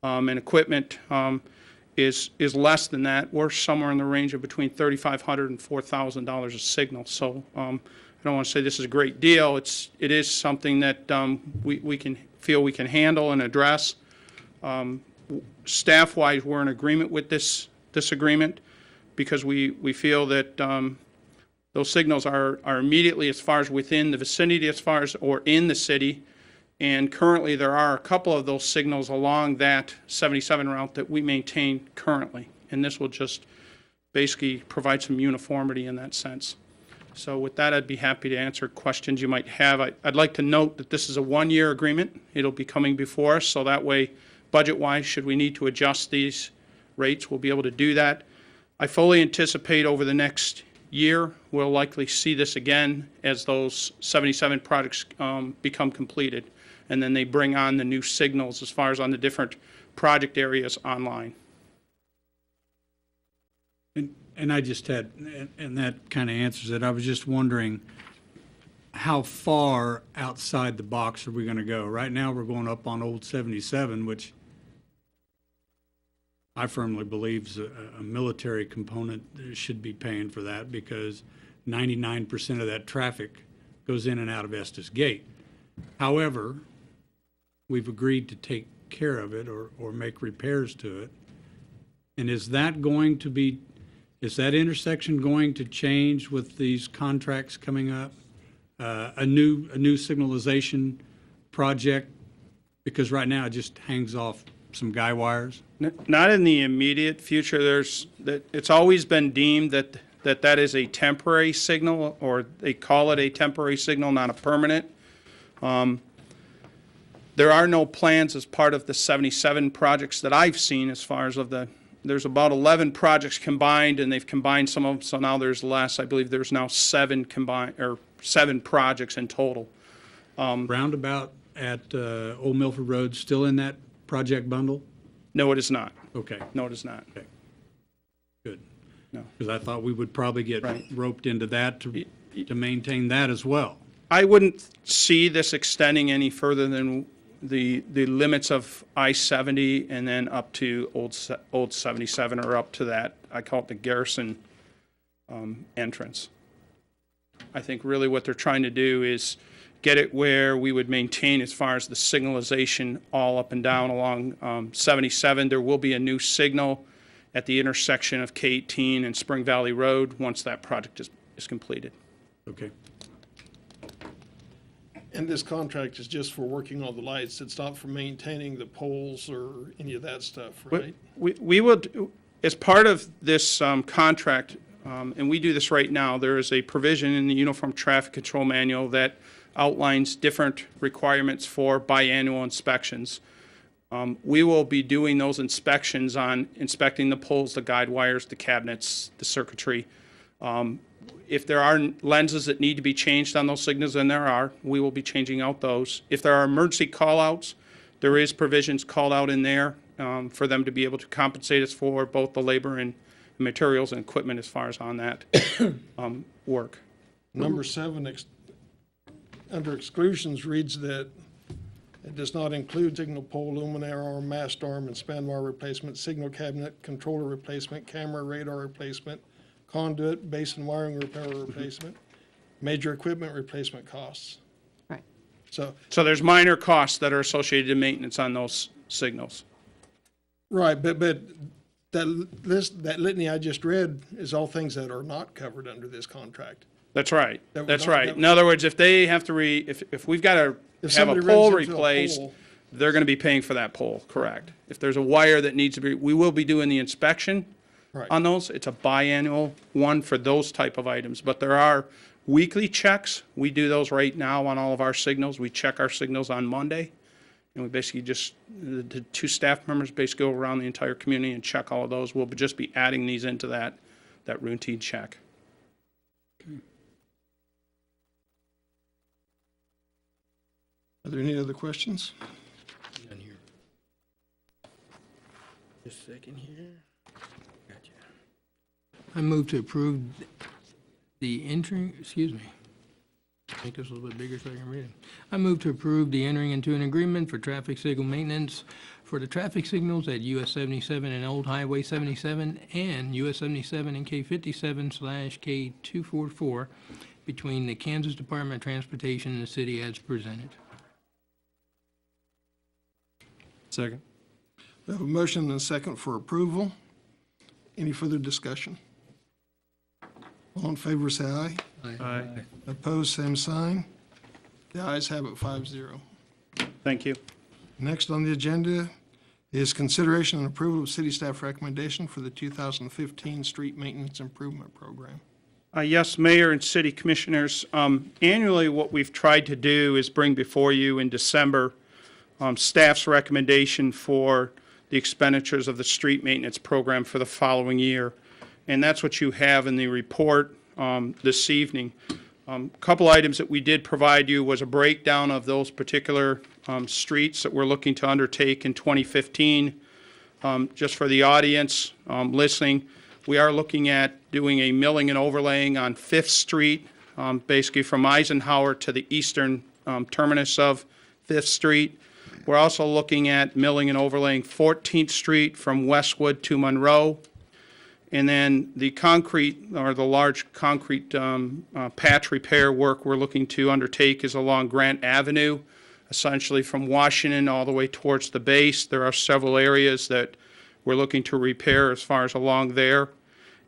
and equipment is less than that. We're somewhere in the range of between $3,500 and $4,000 a signal. So I don't want to say this is a great deal. It is something that we can feel we can handle and address. Staff-wise, we're in agreement with this agreement because we feel that those signals are immediately as far as within the vicinity as far as or in the city. And currently there are a couple of those signals along that 77 route that we maintain currently. And this will just basically provide some uniformity in that sense. So with that, I'd be happy to answer questions you might have. I'd like to note that this is a one-year agreement. It'll be coming before us, so that way, budget-wise, should we need to adjust these rates, we'll be able to do that. I fully anticipate over the next year, we'll likely see this again as those 77 projects become completed, and then they bring on the new signals as far as on the different project areas online. And I just had, and that kind of answers it. I was just wondering, how far outside the box are we going to go? Right now, we're going up on Old 77, which I firmly believe is a military component should be paying for that because 99% of that traffic goes in and out of Estes Gate. However, we've agreed to take care of it or make repairs to it. And is that intersection going to change with these contracts coming up? A new signalization project? Because right now it just hangs off some guy wires. Not in the immediate future. It's always been deemed that is a temporary signal, or they call it a temporary signal, not a permanent. There are no plans as part of the 77 projects that I've seen as far as there's about 11 projects combined, and they've combined some of them, so now there's less. I believe there's now 7 projects in total. Roundabout at Old Milford Road still in that project bundle? No, it is not. Okay. No, it is not. Okay. Good. No. Because I thought we would probably get roped into that to maintain that as well. I wouldn't see this extending any further than the limits of I-70 and then up to Old 77 or up to that. I call it the Garrison entrance. I think really what they're trying to do is get it where we would maintain as far as the signalization all up and down along 77. There will be a new signal at the intersection of K18 and Spring Valley Road once that project is completed. Okay. And this contract is just for working on the lights. It's not for maintaining the poles or any of that stuff, right? We will, as part of this contract, and we do this right now, there is a provision in the Uniform Traffic Control Manual that outlines different requirements for biannual inspections. We will be doing those inspections on inspecting the poles, the guide wires, the cabinets, the circuitry. If there are lenses that need to be changed on those signals, and there are, we will be changing out those. If there are emergency call-outs, there is provisions called out in there for them to be able to compensate us for both the labor and materials and equipment as far as on that work. Number 7, under exclusions, reads that it does not include signal pole, luminaire arm, mast arm, and span wire replacement, signal cabinet, controller replacement, camera, radar replacement, conduit, basin wiring repair or replacement, major equipment replacement costs. Right. So there's minor costs that are associated to maintenance on those signals. right, but that litany I just read is all things that are not covered under this contract. That's right. That That's would not- right. that- In other words, if they have to if we've got to If have a somebody pole runs into a replaced, pole- they're going to be paying for that pole, correct. If there's a wire that needs to be, we will be doing the inspection Right. on those. It's a biannual one for those type of items, but there are weekly checks. We do those right now on all of our signals. We check our signals on Monday. And we basically just, the 2 staff members basically go around the entire community and check all of those. We'll just be adding these into that routine check. Are there any other questions? None here. Just a second here. Gotcha. I move to approve the entering, excuse me. Make this a little bit bigger so I can read it. I move to approve the entering into an agreement for traffic signal maintenance for the traffic signals at US 77 and Old Highway 77 and US 77 and K 57/K 244 between the Kansas Department of Transportation and the city as presented. Second. We have a motion and a second for approval. Any further discussion? All in favor, say aye. Aye. Opposed, same sign. The ayes have it, 5-0. Thank you. Next on the agenda is consideration and approval of city staff recommendation for the 2015 Street Maintenance Improvement Program. Yes, Mayor and City Commissioners, annually what we've tried to do is bring before you in December staff's recommendation for the expenditures of the street maintenance program for the following year. And that's what you have in the report this evening. A couple items that we did provide you was a breakdown of those particular streets that we're looking to undertake in 2015. Just for the audience listening, we are looking at doing a milling and overlaying on 5th Street, basically from Eisenhower to the eastern terminus of 5th Street. We're also looking at milling and overlaying 14th Street from Westwood to Monroe. And then the concrete, or the large concrete patch repair work we're looking to undertake is along Grant Avenue, essentially from Washington all the way towards the base. There are several areas that we're looking to repair as far as along there.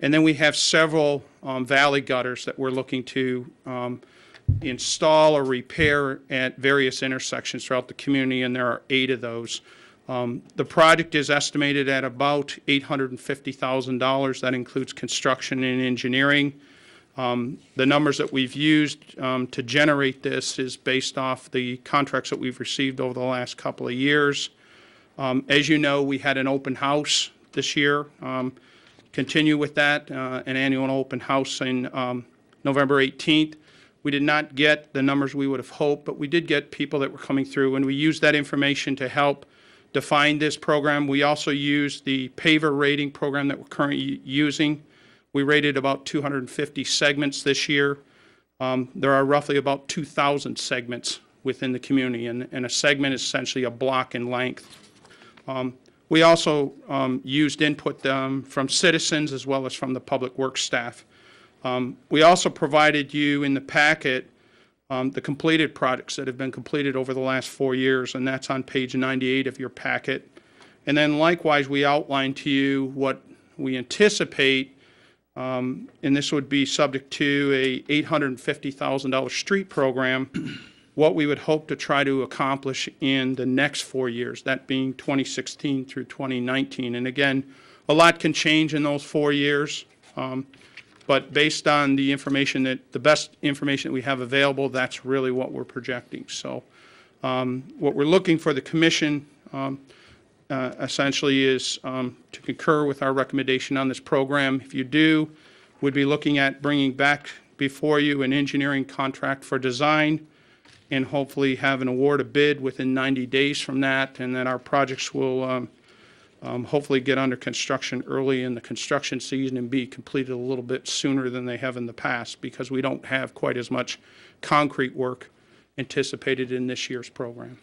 And then we have several valley gutters that we're looking to install or repair at various intersections throughout the community, and there are 8 of those. The project is estimated at about $850,000. That includes construction and engineering. The numbers that we've used to generate this is based off the contracts that we've received over the last couple of years. As you know, we had an open house this year. Continue with that, an annual open house in November 18th. We did not get the numbers we would have hoped, but we did get people that were coming through, and we used that information to help define this program. We also used the paver rating program that we're currently using. We rated about 250 segments this year. There are roughly about 2,000 segments within the community, and a segment is essentially a block in length. We also used input from citizens as well as from the public works staff. We also provided you in the packet the completed projects that have been completed over the last 4 years, and that's on page 98 of your packet. And then likewise, we outlined to you what we anticipate, and this would be subject to a $850,000 street program, what we would hope to try to accomplish in the next 4 years, that being 2016 through 2019. And again, a lot can change in those 4 years. But based on the information the best information that we have available, that's really what we're projecting. So what we're looking for the commission essentially is to concur with our recommendation on this program. If you do, we'd be looking at bringing back before you an engineering contract for design and hopefully have an award of bid within 90 days from that, and then our projects will hopefully get under construction early in the construction season and be completed a little bit sooner than they have in the past, because we don't have quite as much concrete work anticipated in this year's program.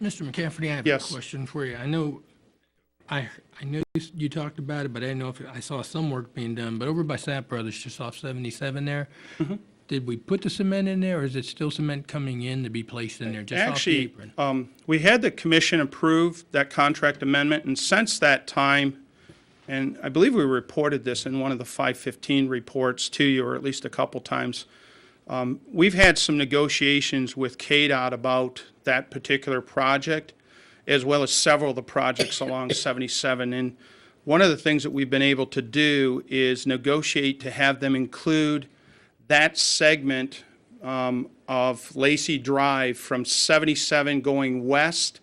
Mr. McCafferty, I have Yes. a question for you. I know you talked about it, but I didn't know if I saw some work being done. But over by Sapp Brothers, just off 77 there, did we put the cement in there, or is it still cement coming in to be placed in there, just off the Actually, apron? we had the commission approve that contract amendment, and since that time, and I believe we reported this in one of the 515 reports to you, or at least a couple times, we've had some negotiations with KDOT about that particular project, as well as several of the projects along 77. And one of the things that we've been able to do is negotiate to have them include that segment of Lacey Drive from 77 going west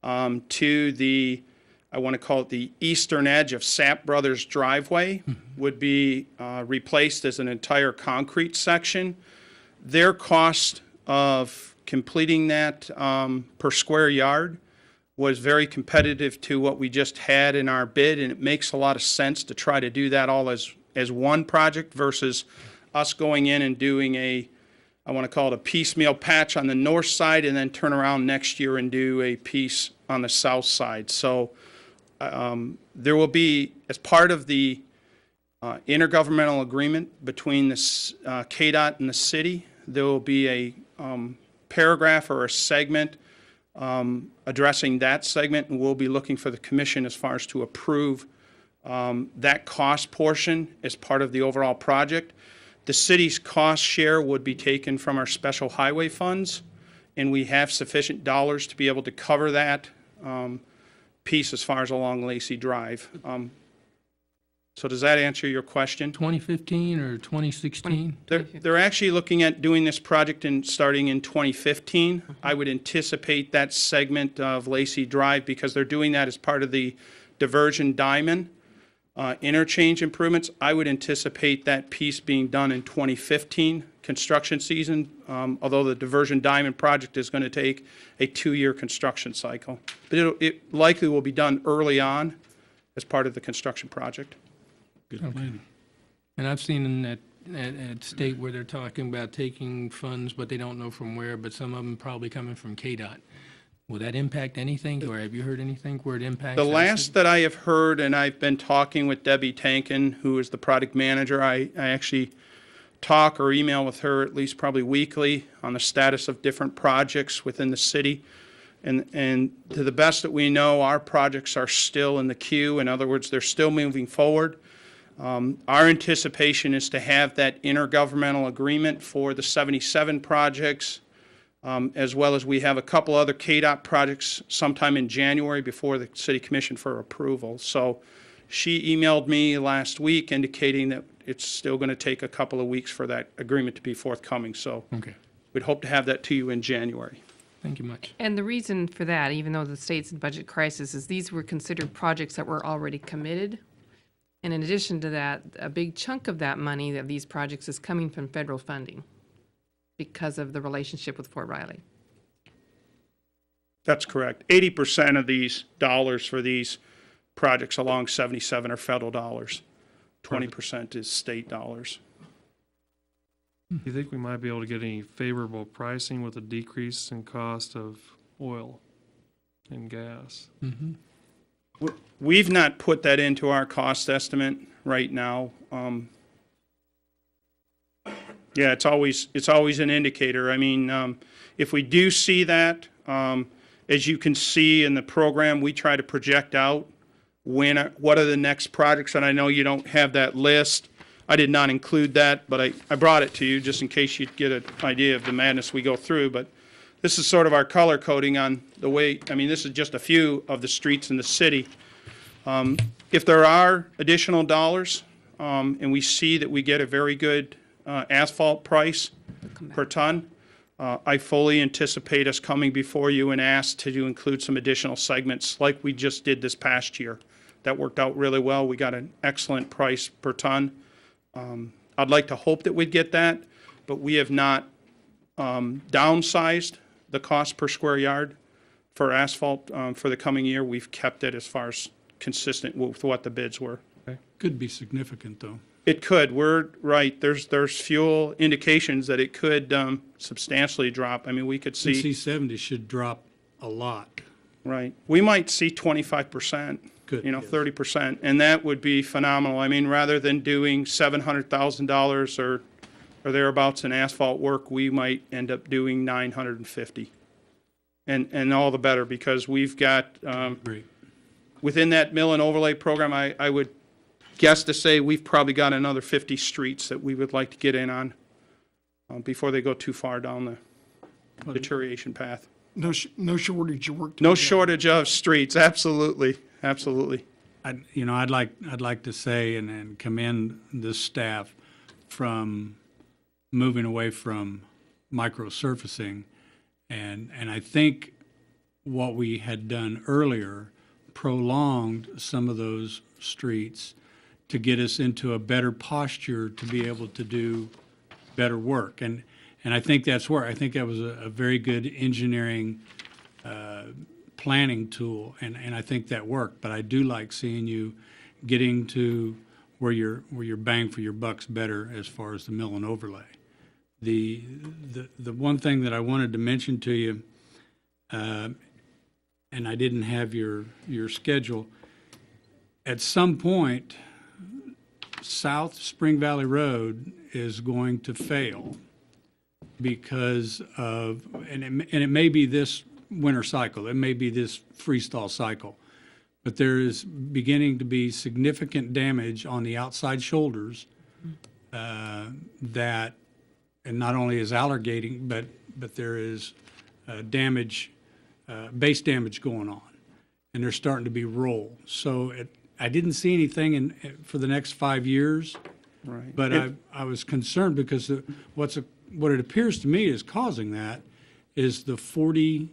to the, I want to call it the eastern edge of Sapp Brothers driveway, would be replaced as an entire concrete section. Their cost of completing that per square yard was very competitive to what we just had in our bid, and it makes a lot of sense to try to do that all as one project versus us going in and doing a, I want to call it a piecemeal patch on the north side and then turn around next year and do a piece on the south side. So there will be, as part of the intergovernmental agreement between the KDOT and the city, there will be a paragraph or a segment addressing that segment, and we'll be looking for the commission as far as to approve that cost portion as part of the overall project. The city's cost share would be taken from our special highway funds, and we have sufficient dollars to be able to cover that piece as far as along Lacey Drive. So does that answer your question? 2015 or 2016? They're actually looking at doing this project starting in 2015. I would anticipate that segment of Lacey Drive, because they're doing that as part of the diversion diamond interchange improvements. I would anticipate that piece being done in 2015 construction season, although the diversion diamond project is going to take a 2-year construction cycle. But it likely will be done early on as part of the construction project. Good planning. And I've seen in at state where they're talking about taking funds, but they don't know from where, but some of them probably coming from KDOT. Will that impact anything, or have you heard anything where it impacts? The last that I have heard, and I've been talking with Debbie Tankin, who is the product manager, I actually talk or email with her at least probably weekly on the status of different projects within the city. And to the best that we know, our projects are still in the queue. In other words, they're still moving forward. Our anticipation is to have that intergovernmental agreement for the 77 projects, as well as we have a couple other KDOT projects sometime in January before the City Commission for approval. So she emailed me last week indicating that it's still going to take a couple of weeks for that agreement to be forthcoming. So we'd hope to have that to you in January. Thank you much. And the reason for that, even though the state's in budget crisis, is these were considered projects that were already committed. And in addition to that, a big chunk of that money of these projects is coming from federal funding because of the relationship with Fort Riley. That's correct. 80% of these dollars for these projects along 77 are federal dollars. 20% is state dollars. Do you think we might be able to get any favorable pricing with a decrease in cost of oil and gas? We've not put that into our cost estimate right now. Yeah, it's always an indicator. I mean, if we do see that, as you can see in the program, we try to project out what are the next projects, and I know you don't have that list. I did not include that, but I brought it to you just in case you'd get an idea of the madness we go through. But this is sort of our color coding on the way, I mean, this is just a few of the streets in the city. If there are additional dollars, and we see that we get a very good asphalt price per ton, I fully anticipate us coming before you and ask to include some additional segments like we just did this past year. That worked out really well. We got an excellent price per ton. I'd like to hope that we'd get that, but we have not downsized the cost per square yard for asphalt for the coming year. We've kept it as far as consistent with what the bids were. Could be significant, though. It could. We're right. There's fuel indications that it could substantially drop. I mean, we could see. C70 should drop a lot. Right. We might see 25%. Good. 30%, and that would be phenomenal. I mean, rather than doing $700,000 or thereabouts in asphalt work, we might end up doing $950, and all the better because we've got within that mill and overlay program. I would guess to say we've probably got another 50 streets that we would like to get in on before they go too far down the deterioration path. No shortage of work. No shortage of streets. Absolutely. Absolutely. I'd like to say and commend this staff from moving away from microsurfacing. And I think what we had done earlier prolonged some of those streets to get us into a better posture to be able to do better work. And I think that's where, I think that was a very good engineering planning tool, and I think that worked. But I do like seeing you getting to where your bang for your buck's better as far as the mill and overlay. The one thing that I wanted to mention to you, and I didn't have your schedule, at some point, South Spring Valley Road is going to fail because of, and it may be this winter cycle, it may be this freeze-thaw cycle, but there is beginning to be significant damage on the outside shoulders that, and not only is alligating, but there is damage, base damage going on, and there's starting to be roll. So I didn't see anything for the next 5 years, Right. but I was concerned because what it appears to me is causing that is the 40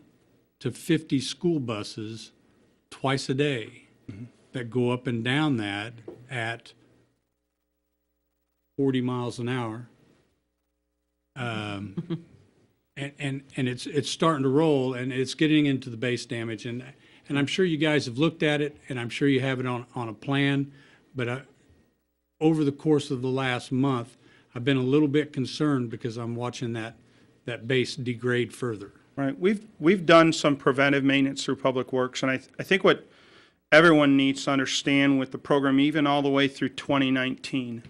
to 50 school buses twice a day that go up and down that at 40 miles an hour. And it's starting to roll, and it's getting into the base damage. And I'm sure you guys have looked at it, and I'm sure you have it on a plan. But over the course of the last month, I've been a little bit concerned because I'm watching that base degrade further. Right. We've done some preventive maintenance through Public Works, and I think what everyone needs to understand with the program, even all the way through 2019,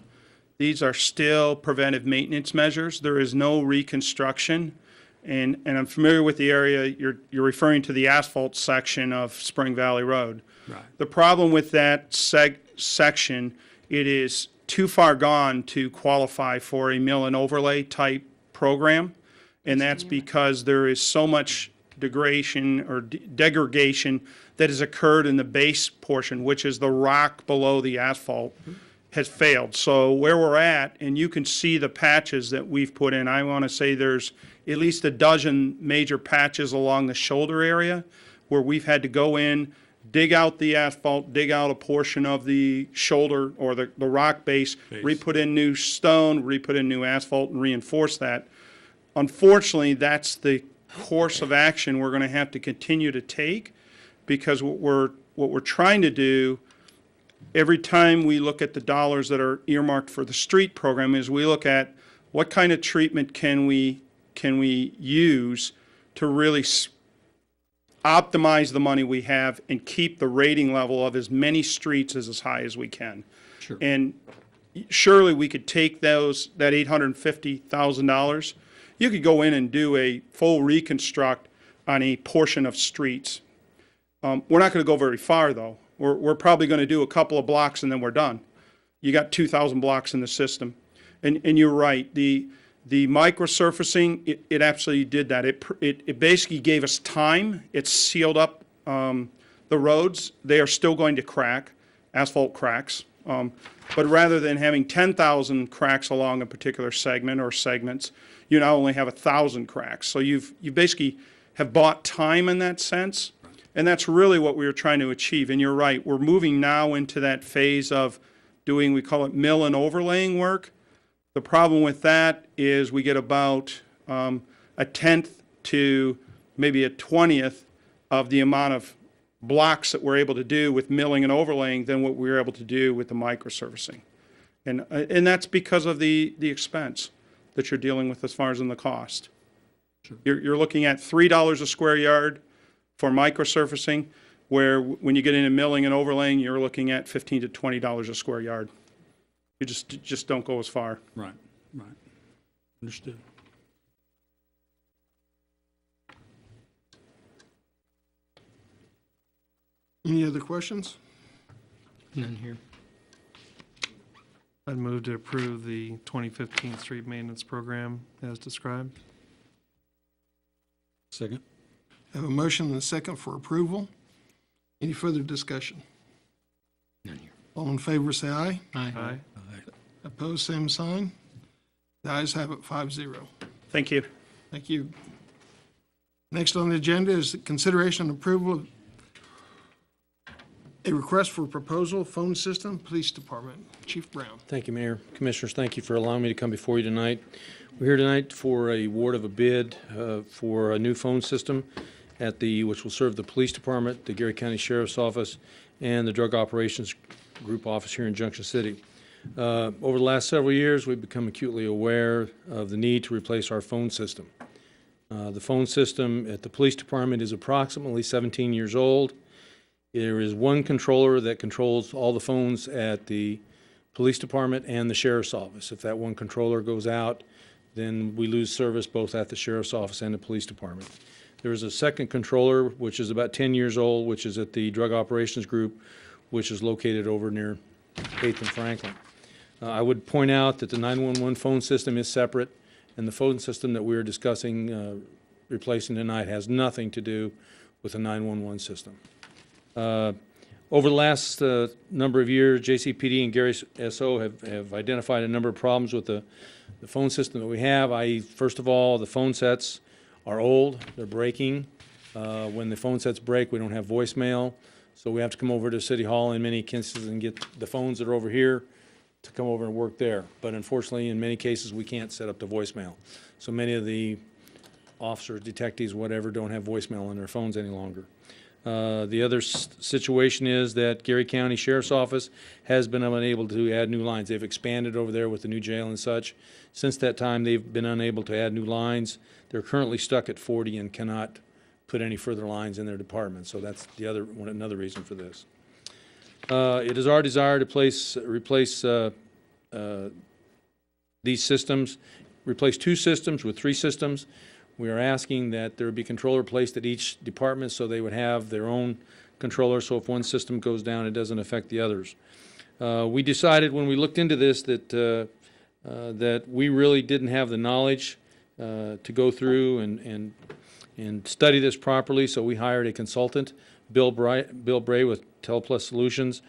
these are still preventive maintenance measures. There is no reconstruction. And I'm familiar with the area. You're referring to the asphalt section of Spring Valley Road. Right. The problem with that section, it is too far gone to qualify for a mill and overlay type program. And that's because there is so much degradation or degradation that has occurred in the base portion, which is the rock below the asphalt, has failed. So where we're at, and you can see the patches that we've put in, I want to say there's at least a dozen major patches along the shoulder area where we've had to go in, dig out the asphalt, dig out a portion of the shoulder or the rock base, re-put in new stone, re-put in new asphalt, and reinforce that. Unfortunately, that's the course of action we're going to have to continue to take, because what we're trying to do every time we look at the dollars that are earmarked for the street program is we look at what kind of treatment can we use to really optimize the money we have and keep the rating level of as many streets as high as we can. Sure. And surely we could take that $850,000. You could go in and do a full reconstruct on a portion of streets. We're not going to go very far, though. We're probably going to do a couple of blocks and then we're done. You got 2,000 blocks in the system. And you're right. The microsurfacing, it absolutely did that. It basically gave us time. It sealed up the roads. They are still going to crack, asphalt cracks. But rather than having 10,000 cracks along a particular segment or segments, you now only have 1,000 cracks. So you basically have bought time in that sense. And that's really what we were trying to achieve. And you're right, we're moving now into that phase of doing, we call it mill and overlaying work. The problem with that is we get about a 10th to maybe a 20th of the amount of blocks that we're able to do with milling and overlaying than what we were able to do with the microsurfacing. And that's because of the expense that you're dealing with as far as in the cost. Sure. You're looking at $3 a square yard for microsurfacing, where when you get into milling and overlaying, you're looking at $15 to $20 a square yard. You just don't go as far. Right. Understood. Any other questions? None here. I'd move to approve the 2015 street maintenance program as described. Second. I have a motion and a second for approval. Any further discussion? All in favor, say aye. Aye. Opposed, same sign. The ayes have it, 5-0. Thank you. Thank you. Next on the agenda is consideration and approval of a request for proposal, phone system, Police Department. Chief Brown. Thank you, Mayor. Commissioners, thank you for allowing me to come before you tonight. We're here tonight for a award of a bid for a new phone system which will serve the Police Department, the Geary County Sheriff's Office, and the Drug Operations Group office here in Junction City. Over the last several years, we've become acutely aware of the need to replace our phone system. The phone system at the Police Department is approximately 17 years old. There is one controller that controls all the phones at the Police Department and the Sheriff's Office. If that one controller goes out, then we lose service both at the Sheriff's Office and the Police Department. There is a second controller, which is about 10 years old, which is at the Drug Operations Group, which is located over near 8th and Franklin. I would point out that the 911 phone system is separate, and the phone system that we're discussing replacing tonight has nothing to do with the 911 system. Over the last number of years, JCPD and Gary SO have identified a number of problems with the phone system that we have. First of all, the phone sets are old, they're breaking. When the phone sets break, we don't have voicemail, so we have to come over to City Hall in many cases and get the phones that are over here to come over and work there. But unfortunately, in many cases, we can't set up the voicemail. So many of the officers, detectives, whatever, don't have voicemail on their phones any longer. The other situation is that Geary County Sheriff's Office has been unable to add new lines. They've expanded over there with the new jail and such. Since that time, they've been unable to add new lines. They're currently stuck at 40 and cannot put any further lines in their department. So that's another reason for this. It is our desire to replace these systems, replace 2 systems with 3 systems. We are asking that there be controller placed at each department so they would have their own controller, so if one system goes down, it doesn't affect the others. We decided when we looked into this that we really didn't have the knowledge to go through and study this properly, so we hired a consultant, Bill Bray with TelePlus Solutions.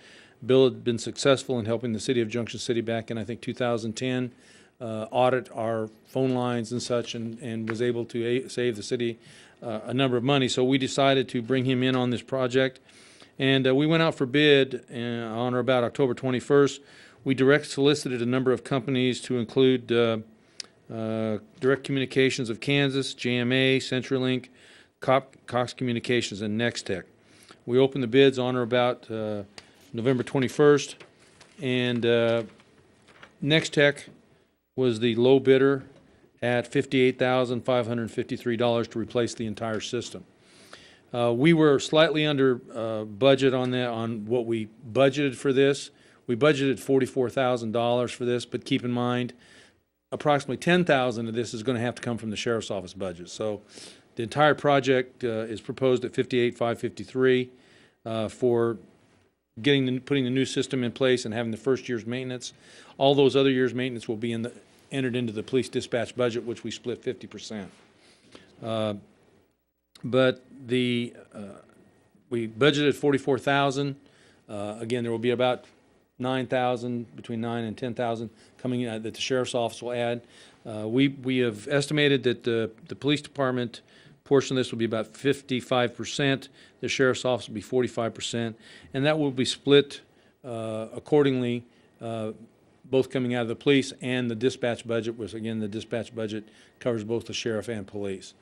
Bill had been successful in helping the city of Junction City back in, I think, 2010. Audit our phone lines and such, and was able to save the city a number of money. So we decided to bring him in on this project. And we went out for bid on or about October 21st. We direct solicited a number of companies to include Direct Communications of Kansas, JMA, CenturyLink, Cox Communications, and Nextech. We opened the bids on or about November 21st, and Nextech was the low bidder at $58,553 to replace the entire system. We were slightly under budget on what we budgeted for this. We budgeted $44,000 for this, but keep in mind, approximately $10,000 of this is going to have to come from the Sheriff's Office budget. So the entire project is proposed at $58,553 for putting the new system in place and having the first year's maintenance. All those other years' maintenance will be entered into the police dispatch budget, which we split 50%. But we budgeted $44,000. Again, there will be about $9,000, between $9,000 and $10,000 coming in that the Sheriff's Office will add. We have estimated that the police department portion of this will be about 55%. The Sheriff's Office will be 45%, and that will be split accordingly, both coming out of the police and the dispatch budget, which again, the dispatch budget covers both the sheriff and police.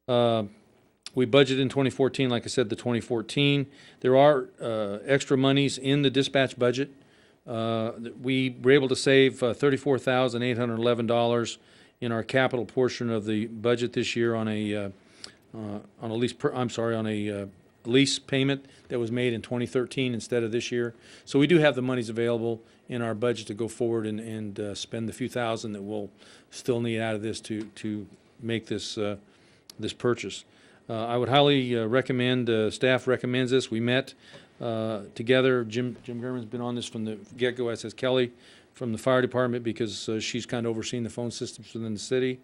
We budgeted in 2014, like I said, the 2014. There are extra monies in the dispatch budget. We were able to save $34,811 in our capital portion of the budget this year on a lease payment that was made in 2013 instead of this year. So we do have the monies available in our budget to go forward and spend the few thousand that we'll still need out of this to make this purchase. I would highly recommend, staff recommends this. We met together. Jim German's been on this from the get-go, as has Kelly from the fire department, because she's kind of overseeing the phone systems within the city.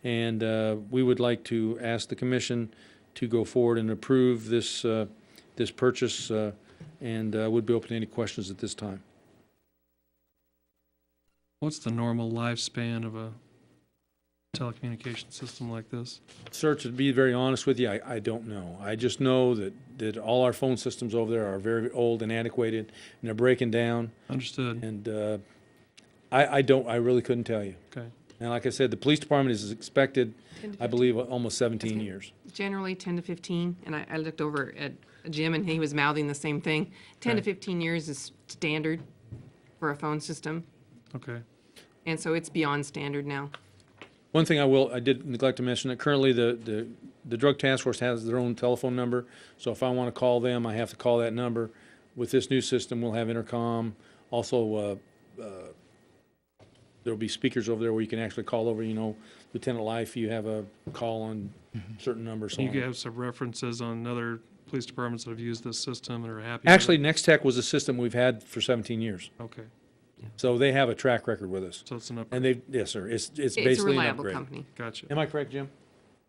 And we would like to ask the commission to go forward and approve this purchase and would be open to any questions at this time. What's the normal lifespan of a telecommunication system like this? Sir, to be very honest with you, I don't know. I just know that all our phone systems over there are very old and antiquated, and they're breaking down. Understood. And I really couldn't tell you. Okay. And like I said, the police department is expected, 10 to I believe, almost 17 years. Generally 10 to 15, and I looked over at Jim, and he was mouthing the same thing. 10 to Okay. 15 years is standard for a phone system, Okay. and so it's beyond standard now. One thing I did neglect to mention that currently the drug task force has their own telephone number. So if I want to call them, I have to call that number. With this new system, we'll have intercom. Also, there'll be speakers over there where you can actually call over, Lieutenant Life, you have a call on certain numbers. So You on. have some references on other police departments that have used this system and are happy with it? Actually, Next Tech was a system we've had for 17 years. Okay. So they have a track record with us. So it's an And upgrade. yes, sir. It's It's a basically an reliable upgrade. company. Gotcha. Am I correct, Jim?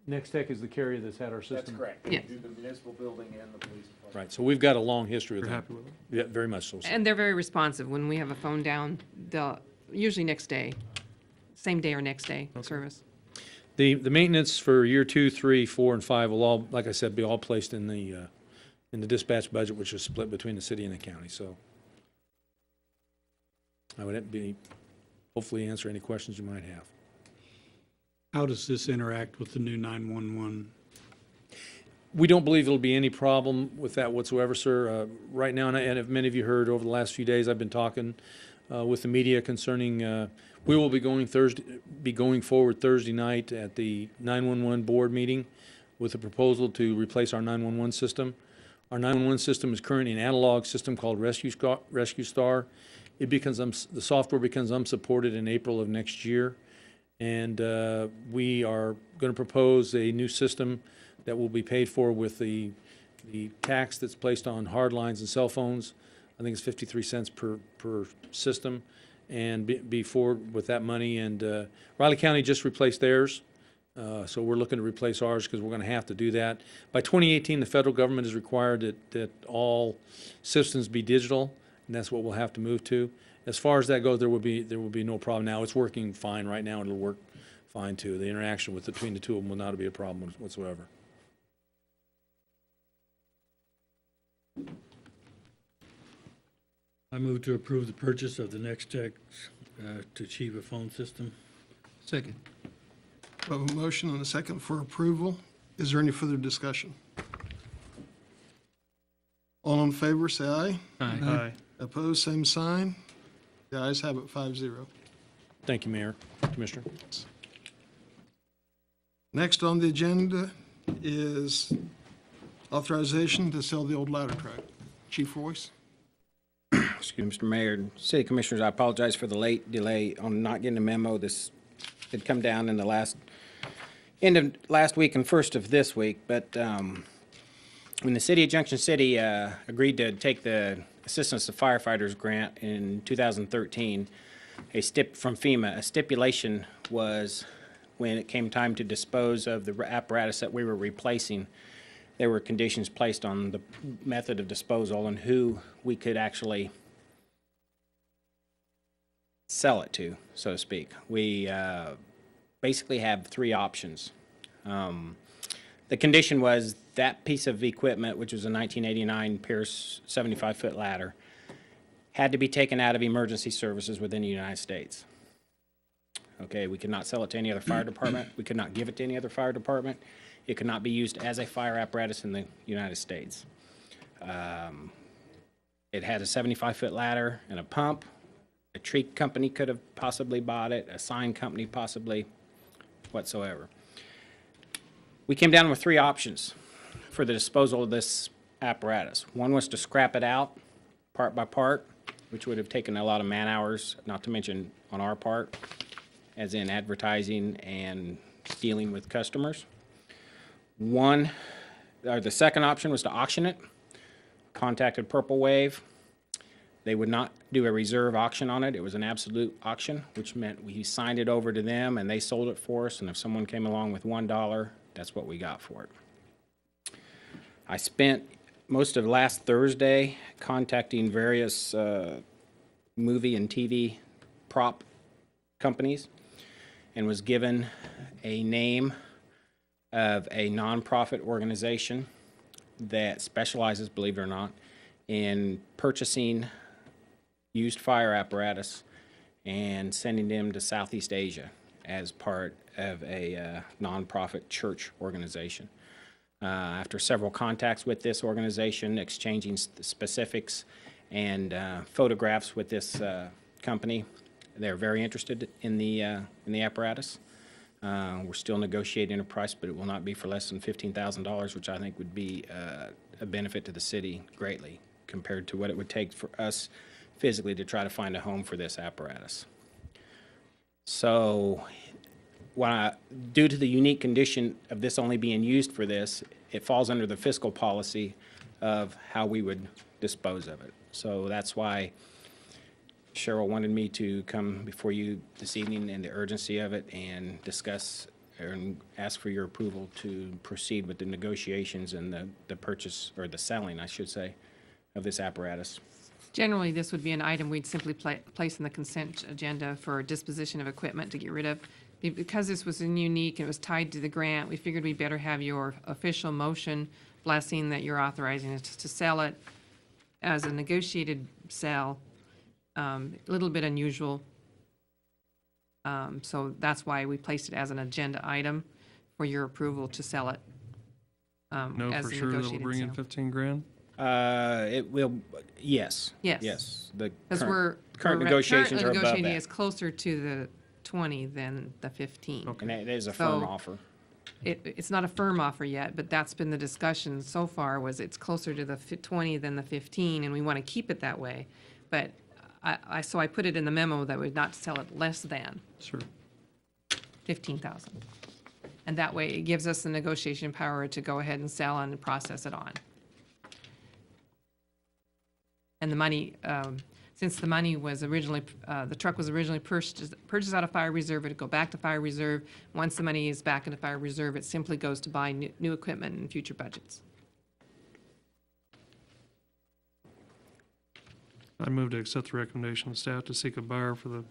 Next Tech is the carrier that's had our system. That's correct. Yes. Do the municipal building and the police department. Right. So we've got a long history with You're them. happy with it? Yeah, very much so. Sir. And they're very responsive. When we have a phone down, they'll, usually next day, same day or next day service. The maintenance for year 2, 3, 4, and 5 will all, like I said, be all placed in the dispatch budget, which is split between the city and the county. So I would hopefully answer any questions you might have. How does this interact with the new 911? We don't believe there'll be any problem with that whatsoever, sir. Right now, and if many of you heard over the last few days, I've been talking with the media concerning, we will be going forward Thursday night at the 911 board meeting with a proposal to replace our 911 system. Our 911 system is currently an analog system called Rescue Star. The software becomes unsupported in April of next year. And we are going to propose a new system that will be paid for with the tax that's placed on hard lines and cell phones. I think it's 53 cents per system, and be forward with that money. And Riley County just replaced theirs, so we're looking to replace ours because we're going to have to do that. By 2018, the federal government has required that all systems be digital, and that's what we'll have to move to. As far as that goes, there will be no problem now. It's working fine right now, and it'll work fine too. The interaction between the two of them will not be a problem whatsoever. I move to approve the purchase of the Next Tech to achieve a phone system. Second. We have a motion and a second for approval. Is there any further discussion? All in favor, say aye. Aye. Aye. Opposed, same sign. The ayes have it, 5-0. Thank you, Mayor, Commissioner. Next on the agenda is authorization to sell the old ladder truck. Chief Royce? Excuse me, Mr. Mayor, City Commissioners, I apologize for the late delay on not getting a memo. This had come down in the end of last week and first of this week, but when the City of Junction City agreed to take the Assistance to Firefighters grant in 2013, from FEMA, a stipulation was when it came time to dispose of the apparatus that we were replacing, there were conditions placed on the method of disposal and who we could actually sell it to, so to speak. We basically have 3 options. The condition was that piece of equipment, which was a 1989 Pierce 75-foot ladder, had to be taken out of emergency services within the United States. Okay, we could not sell it to any other fire department. We could not give it to any other fire department. It could not be used as a fire apparatus in the United States. It had a 75-foot ladder and a pump. A tree company could have possibly bought it, a sign company possibly, whatsoever. We came down with 3 options for the disposal of this apparatus. One was to scrap it out part by part, which would have taken a lot of man hours, not to mention on our part, as in advertising and dealing with customers. The second option was to auction it. Contacted Purple Wave. They would not do a reserve auction on it. It was an absolute auction, which meant we signed it over to them and they sold it for us, and if someone came along with $1, that's what we got for it. I spent most of last Thursday contacting various movie and TV prop companies and was given a name of a nonprofit organization that specializes, believe it or not, in purchasing used fire apparatus and sending them to Southeast Asia as part of a nonprofit church organization. After several contacts with this organization, exchanging specifics and photographs with this company, they're very interested in the apparatus. We're still negotiating a price, but it will not be for less than $15,000, which I think would be a benefit to the city greatly compared to what it would take for us physically to try to find a home for this apparatus. So due to the unique condition of this only being used for this, it falls under the fiscal policy of how we would dispose of it. So that's why Cheryl wanted me to come before you this evening and the urgency of it and discuss and ask for your approval to proceed with the negotiations and the purchase, or the selling, I should say, of this apparatus. Generally, this would be an item we'd simply place in the consent agenda for disposition of equipment to get rid of. Because this was unique and it was tied to the grant, we figured we'd better have your official motion blessing that you're authorizing us to sell it as a negotiated sale. A little bit unusual. So that's why we placed it as an agenda item for your approval to sell it. Know as for a sure that'll negotiated bring in sale. 15 grand? It will, yes. Yes. Yes. The Because current negotiations are currently above negotiating that. is closer to the 20 than the 15. And that is a firm So, offer. It's not a firm offer yet, but that's been the discussion so far, was it's closer to the 20 than the 15, and we want to keep it that way. But so I put it in the memo that we'd not sell it less than Sure. 15,000. And that way, it gives us the negotiation power to go ahead and sell and process it on. And the money, since the money was originally, the truck was originally purchased out of fire reserve, it'd go back to fire reserve. Once the money is back into fire reserve, it simply goes to buy new equipment in future budgets. I move to accept the recommendation of staff to seek a buyer for the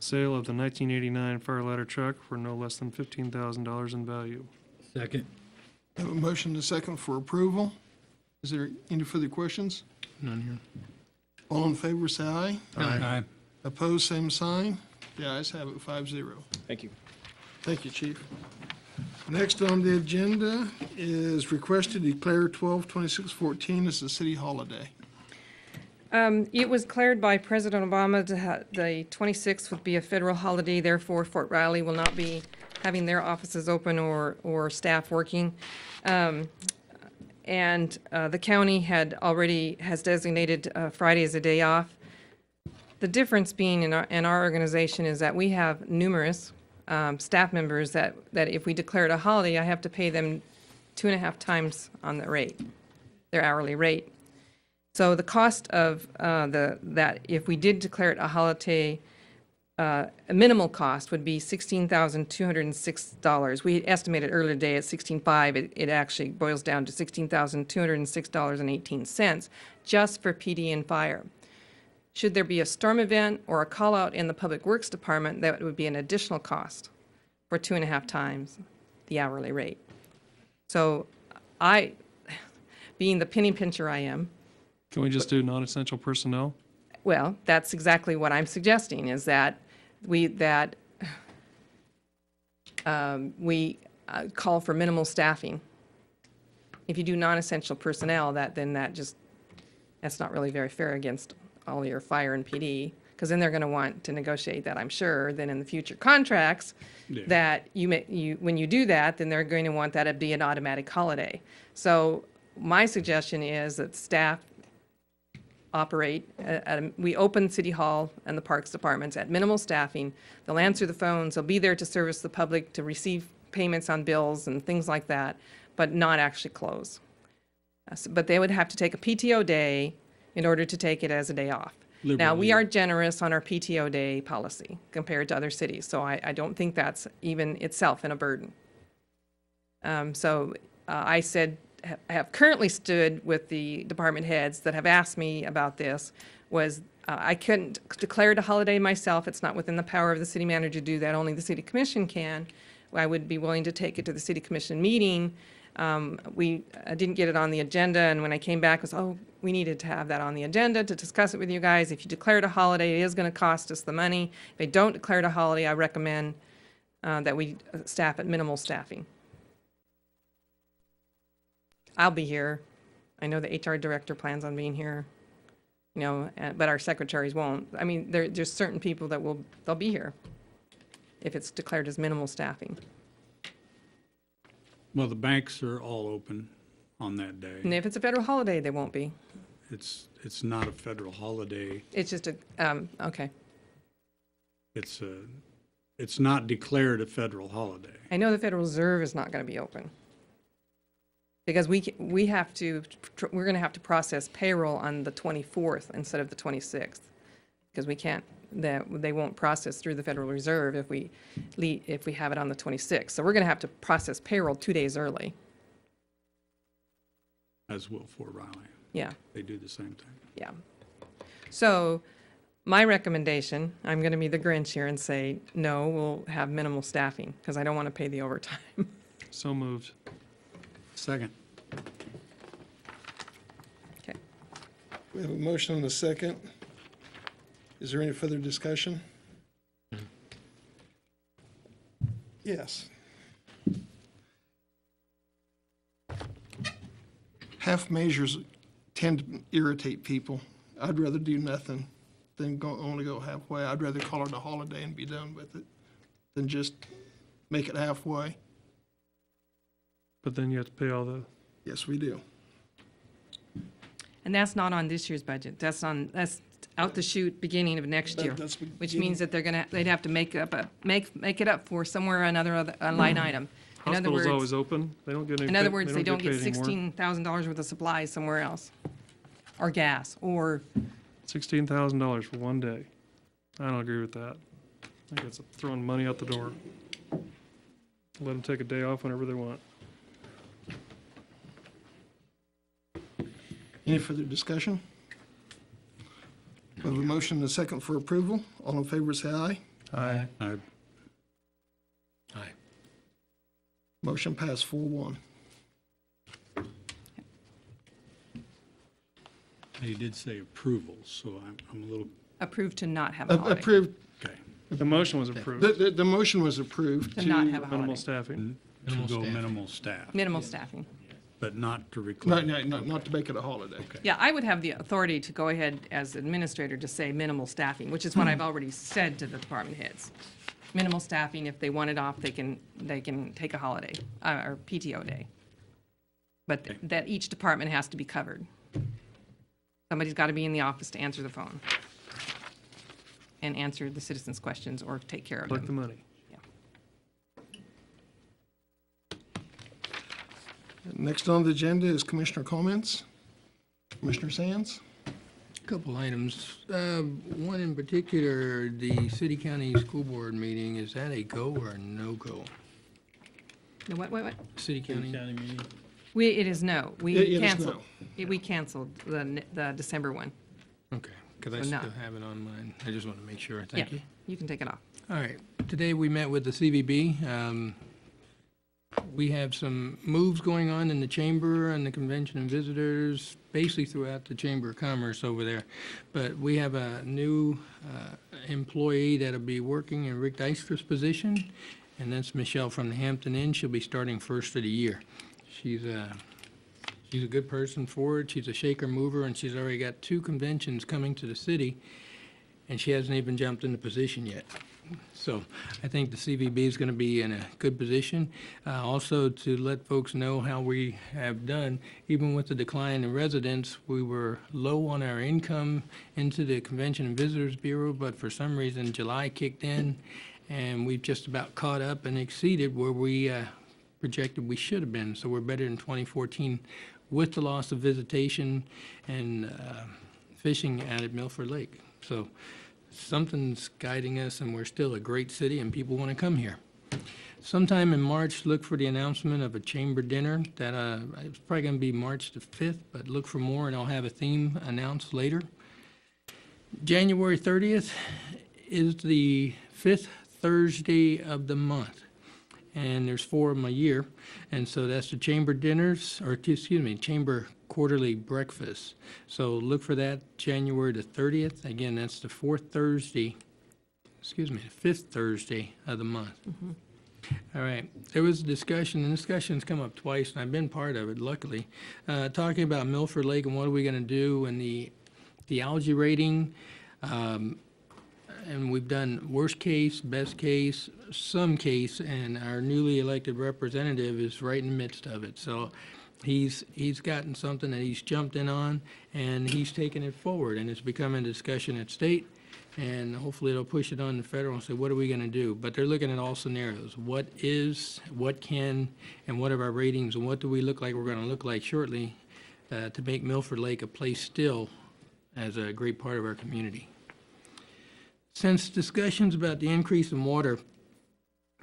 sale of the 1989 fire ladder truck for no less than $15,000 in value. Second. Have a motion and a second for approval. Is there any further questions? None here. All in favor, say aye. Aye. Opposed, same sign. The ayes have it, 5-0. Thank you. Thank you, Chief. Next on the agenda is request to declare 12/26/14 as a city holiday. It was declared by President Obama the 26th would be a federal holiday, therefore Fort Riley will not be having their offices open or staff working. And the county has designated Friday as a day off. The difference being in our organization is that we have numerous staff members that if we declare it a holiday, I have to pay them 2.5 times on the rate, their hourly rate. So the cost of that, if we did declare it a holiday, a minimal cost would be $16,206. We estimated earlier today at $16,500. It actually boils down to $16,206.18 just for PD and fire. Should there be a storm event or a call out in the Public Works Department, that would be an additional cost for 2.5 times the hourly rate. So I, being the penny pincher I am, Can we just do non-essential personnel? well, that's exactly what I'm suggesting, is that we call for minimal staffing. If you do non-essential personnel, that's not really very fair against all your fire and PD, because then they're going to want to negotiate that, I'm sure, then in the future contracts, that when you do that, then they're going to want that to be an automatic holiday. So my suggestion is that staff operate, we open City Hall and the Parks Departments at minimal staffing. They'll answer the phones, they'll be there to service the public, to receive payments on bills and things like that, but not actually close. But they would have to take a PTO day in order to take it as a day off. Now, we are generous on our PTO day policy compared to other cities, so I don't think that's even itself in a burden. I said have currently stood with the department heads that have asked me about this was I couldn't declare it a holiday myself. It's not within the power of the city manager to do that. Only the city commission can. I would be willing to take it to the city commission meeting. I didn't get it on the agenda, and when I came back, it was, oh, we needed to have that on the agenda to discuss it with you guys. If you declare it a holiday, it is going to cost us the money. If they don't declare it a holiday, I recommend that we staff at minimal staffing. I'll be here. I know the HR director plans on being here, but our secretaries won't. I mean, there's certain people that they'll be here if it's declared as minimal staffing. Well, the banks are all open on that day. And if it's a federal holiday, they won't be. It's not a federal holiday. It's just okay. It's not declared a federal holiday. I know the Federal Reserve is not going to be open because we're going to have to process payroll on the 24th instead of the 26th because they won't process through the Federal Reserve if we have it on the 26th. So we're going to have to process payroll 2 days early. As will Fort Riley. Yeah. They do the same thing. Yeah. So my recommendation, I'm going to be the Grinch here and say, no, we'll have minimal staffing because I don't want to pay the overtime. So moved. Second. Okay. We have a motion and a second. Is there any further discussion? Yes. Half measures tend to irritate people. I'd rather do nothing than only go halfway. I'd rather call it a holiday and be done with it than just make it halfway. But then you have to pay all the, Yes, we do. And that's not on this year's budget. That's out the chute beginning of next year, That's which means that they'd have to make it up for somewhere or another a line item. In other hospital's words, always open. They don't get any. in other words, they don't get paid anymore. $16,000 worth of supplies somewhere else, or gas, or $16,000 for one day. I don't agree with that. I think it's throwing money out the door. Let them take a day off whenever they want. Any further discussion? We have a motion and a second for approval. All in favor, say aye. Aye. Aye. Motion passed 4-1. They did say approval, so I'm a little, approved to not have a holiday. Approved, okay. The motion was approved. the motion was approved To not to, have a Minimal holiday. staffing. To go minimal staff, Minimal staffing. but not to not, require. not to make it a holiday. Yeah, I would have the authority to go ahead as administrator to say minimal staffing, which is what I've already said to the department heads. Minimal staffing, if they want it off, they can take a holiday, or PTO day. But that each department has to be covered. Somebody's got to be in the office to answer the phone and answer the citizens' questions or take care of Collect the them. money. Next on the agenda is commissioner comments. Commissioner Sands? Couple items. One in particular, the city-county school board meeting, is that a go or a no-go? The what? City-county? meeting. It is no. It We is canceled, we canceled the December one. Okay, because I So no. still have it on mine. I just want to make sure. Yeah, Thank you. you can take it off. All right. Today, we met with the CVB. We have some moves going on in the chamber and the convention and visitors, basically throughout the Chamber of Commerce over there. But we have a new employee that'll be working in Rick Deister's position, and that's Michelle from the Hampton Inn. She'll be starting first of the year. She's a good person for it. She's a shaker mover, and she's already got 2 conventions coming to the city, and she hasn't even jumped into position yet. So I think the CVB is going to be in a good position. Also, to let folks know how we have done, even with the decline in residents, we were low on our income into the Convention and Visitors Bureau, but for some reason, July kicked in, and we've just about caught up and exceeded where we projected we should have been. So we're better than 2014 with the loss of visitation and fishing out at Milford Lake. So something's guiding us, and we're still a great city, and people want to come here. Sometime in March, look for the announcement of a chamber dinner that, it's probably going to be March the 5th, but look for more and I'll have a theme announced later. January 30th is the 5th Thursday of the month, and there's 4 of them a year, and so that's the chamber dinners, or excuse me, chamber quarterly breakfast. So look for that January the 30th. Again, that's the 4th Thursday, excuse me, the 5th Thursday of the month. All right, there was a discussion, and discussion's come up twice, and I've been part of it, luckily, talking about Milford Lake and what are we going to do, and the algae rating, and we've done worst case, best case, some case, and our newly elected representative is right in the midst of it. So he's gotten something that he's jumped in on, and he's taken it forward, and it's becoming a discussion at state. And hopefully they'll push it on the federal and say, what are we going to do? But they're looking at all scenarios. What is, what can, and what are our ratings, and what do we look like we're going to look like shortly to make Milford Lake a place still as a great part of our community. Since discussions about the increase in water,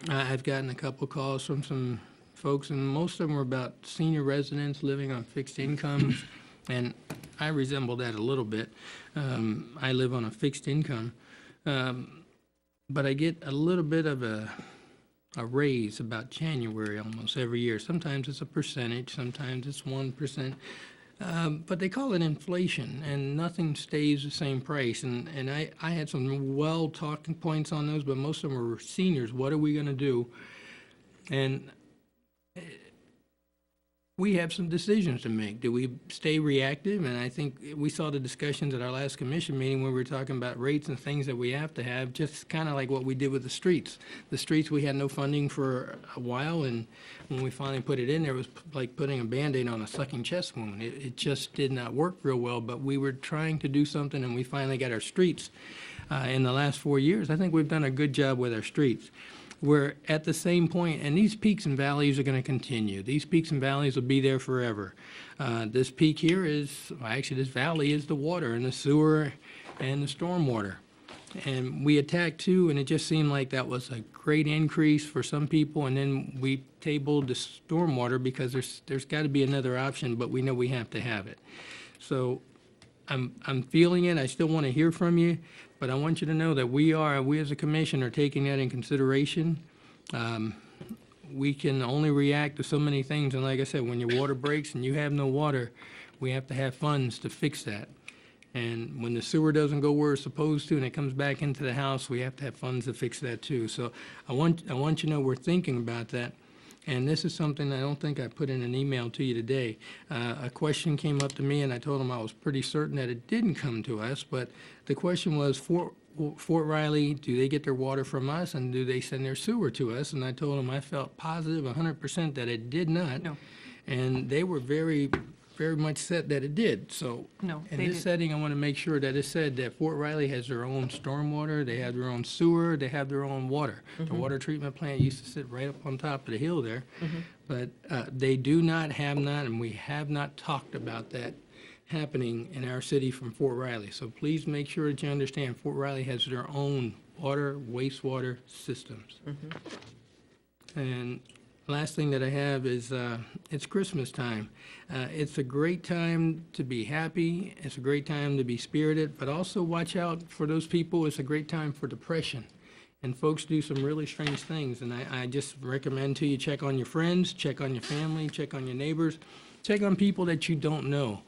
I've gotten a couple of calls from some folks, and most of them are about senior residents living on fixed incomes. And I resemble that a little bit. I live on a fixed income, but I get a little bit of a raise about January almost every year. Sometimes it's a percentage, sometimes it's 1%, but they call it inflation, and nothing stays the same price. And I had some well-talking points on those, but most of them were seniors. What are we going to do? And we have some decisions to make. Do we stay reactive? And I think we saw the discussions at our last commission meeting where we were talking about rates and things that we have to have, just kind of like what we did with the streets. The streets, we had no funding for a while, and when we finally put it in there, it was like putting a Band-Aid on a sucking chest wound. It just did not work real well, but we were trying to do something, and we finally got our streets. In the last 4 years, I think we've done a good job with our streets. We're at the same point, and these peaks and valleys are going to continue. These peaks and valleys will be there forever. This peak here is, well, actually, this valley is the water and the sewer and the stormwater. And we attacked two, and it just seemed like that was a great increase for some people, and then we tabled the stormwater because there's got to be another option, but we know we have to have it. So I'm feeling it. I still want to hear from you, but I want you to know that we as a commission are taking that in consideration. We can only react to so many things, and like I said, when your water breaks and you have no water, we have to have funds to fix that. And when the sewer doesn't go where it's supposed to and it comes back into the house, we have to have funds to fix that too. So I want you to know we're thinking about that. And this is something I don't think I put in an email to you today. A question came up to me, and I told them I was pretty certain that it didn't come to us, but the question was, Fort Riley, do they get their water from us, and do they send their sewer to us? And I told them I felt positive 100% that it did not. No. And they were very, very much set that it did. So No, in they this did- setting, I want to make sure that it said that Fort Riley has their own stormwater, they have their own sewer, they have their own water. The water treatment plant used to sit right up on top of the hill there. But they do not, have not, and we have not talked about that happening in our city from Fort Riley. So please make sure that you understand Fort Riley has their own water, wastewater systems. And last thing that I have is it's Christmas time. It's a great time to be happy. It's a great time to be spirited, but also watch out for those people. It's a great time for depression. And folks do some really strange things. And I just recommend to you check on your friends, check on your family, check on your neighbors, check on people that you don't know.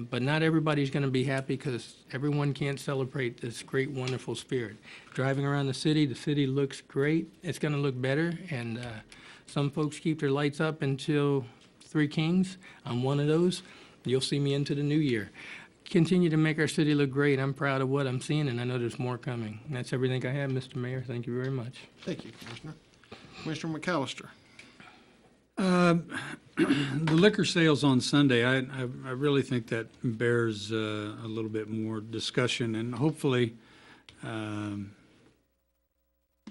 But not everybody's going to be happy because everyone can't celebrate this great, wonderful spirit. Driving around the city looks great. It's going to look better. And some folks keep their lights up until Three Kings. I'm one of those. You'll see me into the new year. Continue to make our city look great. I'm proud of what I'm seeing, and I know there's more coming. That's everything I have, Mr. Mayor. Thank you very much. Thank you, Commissioner. Commissioner McAllister. The liquor sales on Sunday, I really think that bears a little bit more discussion, and hopefully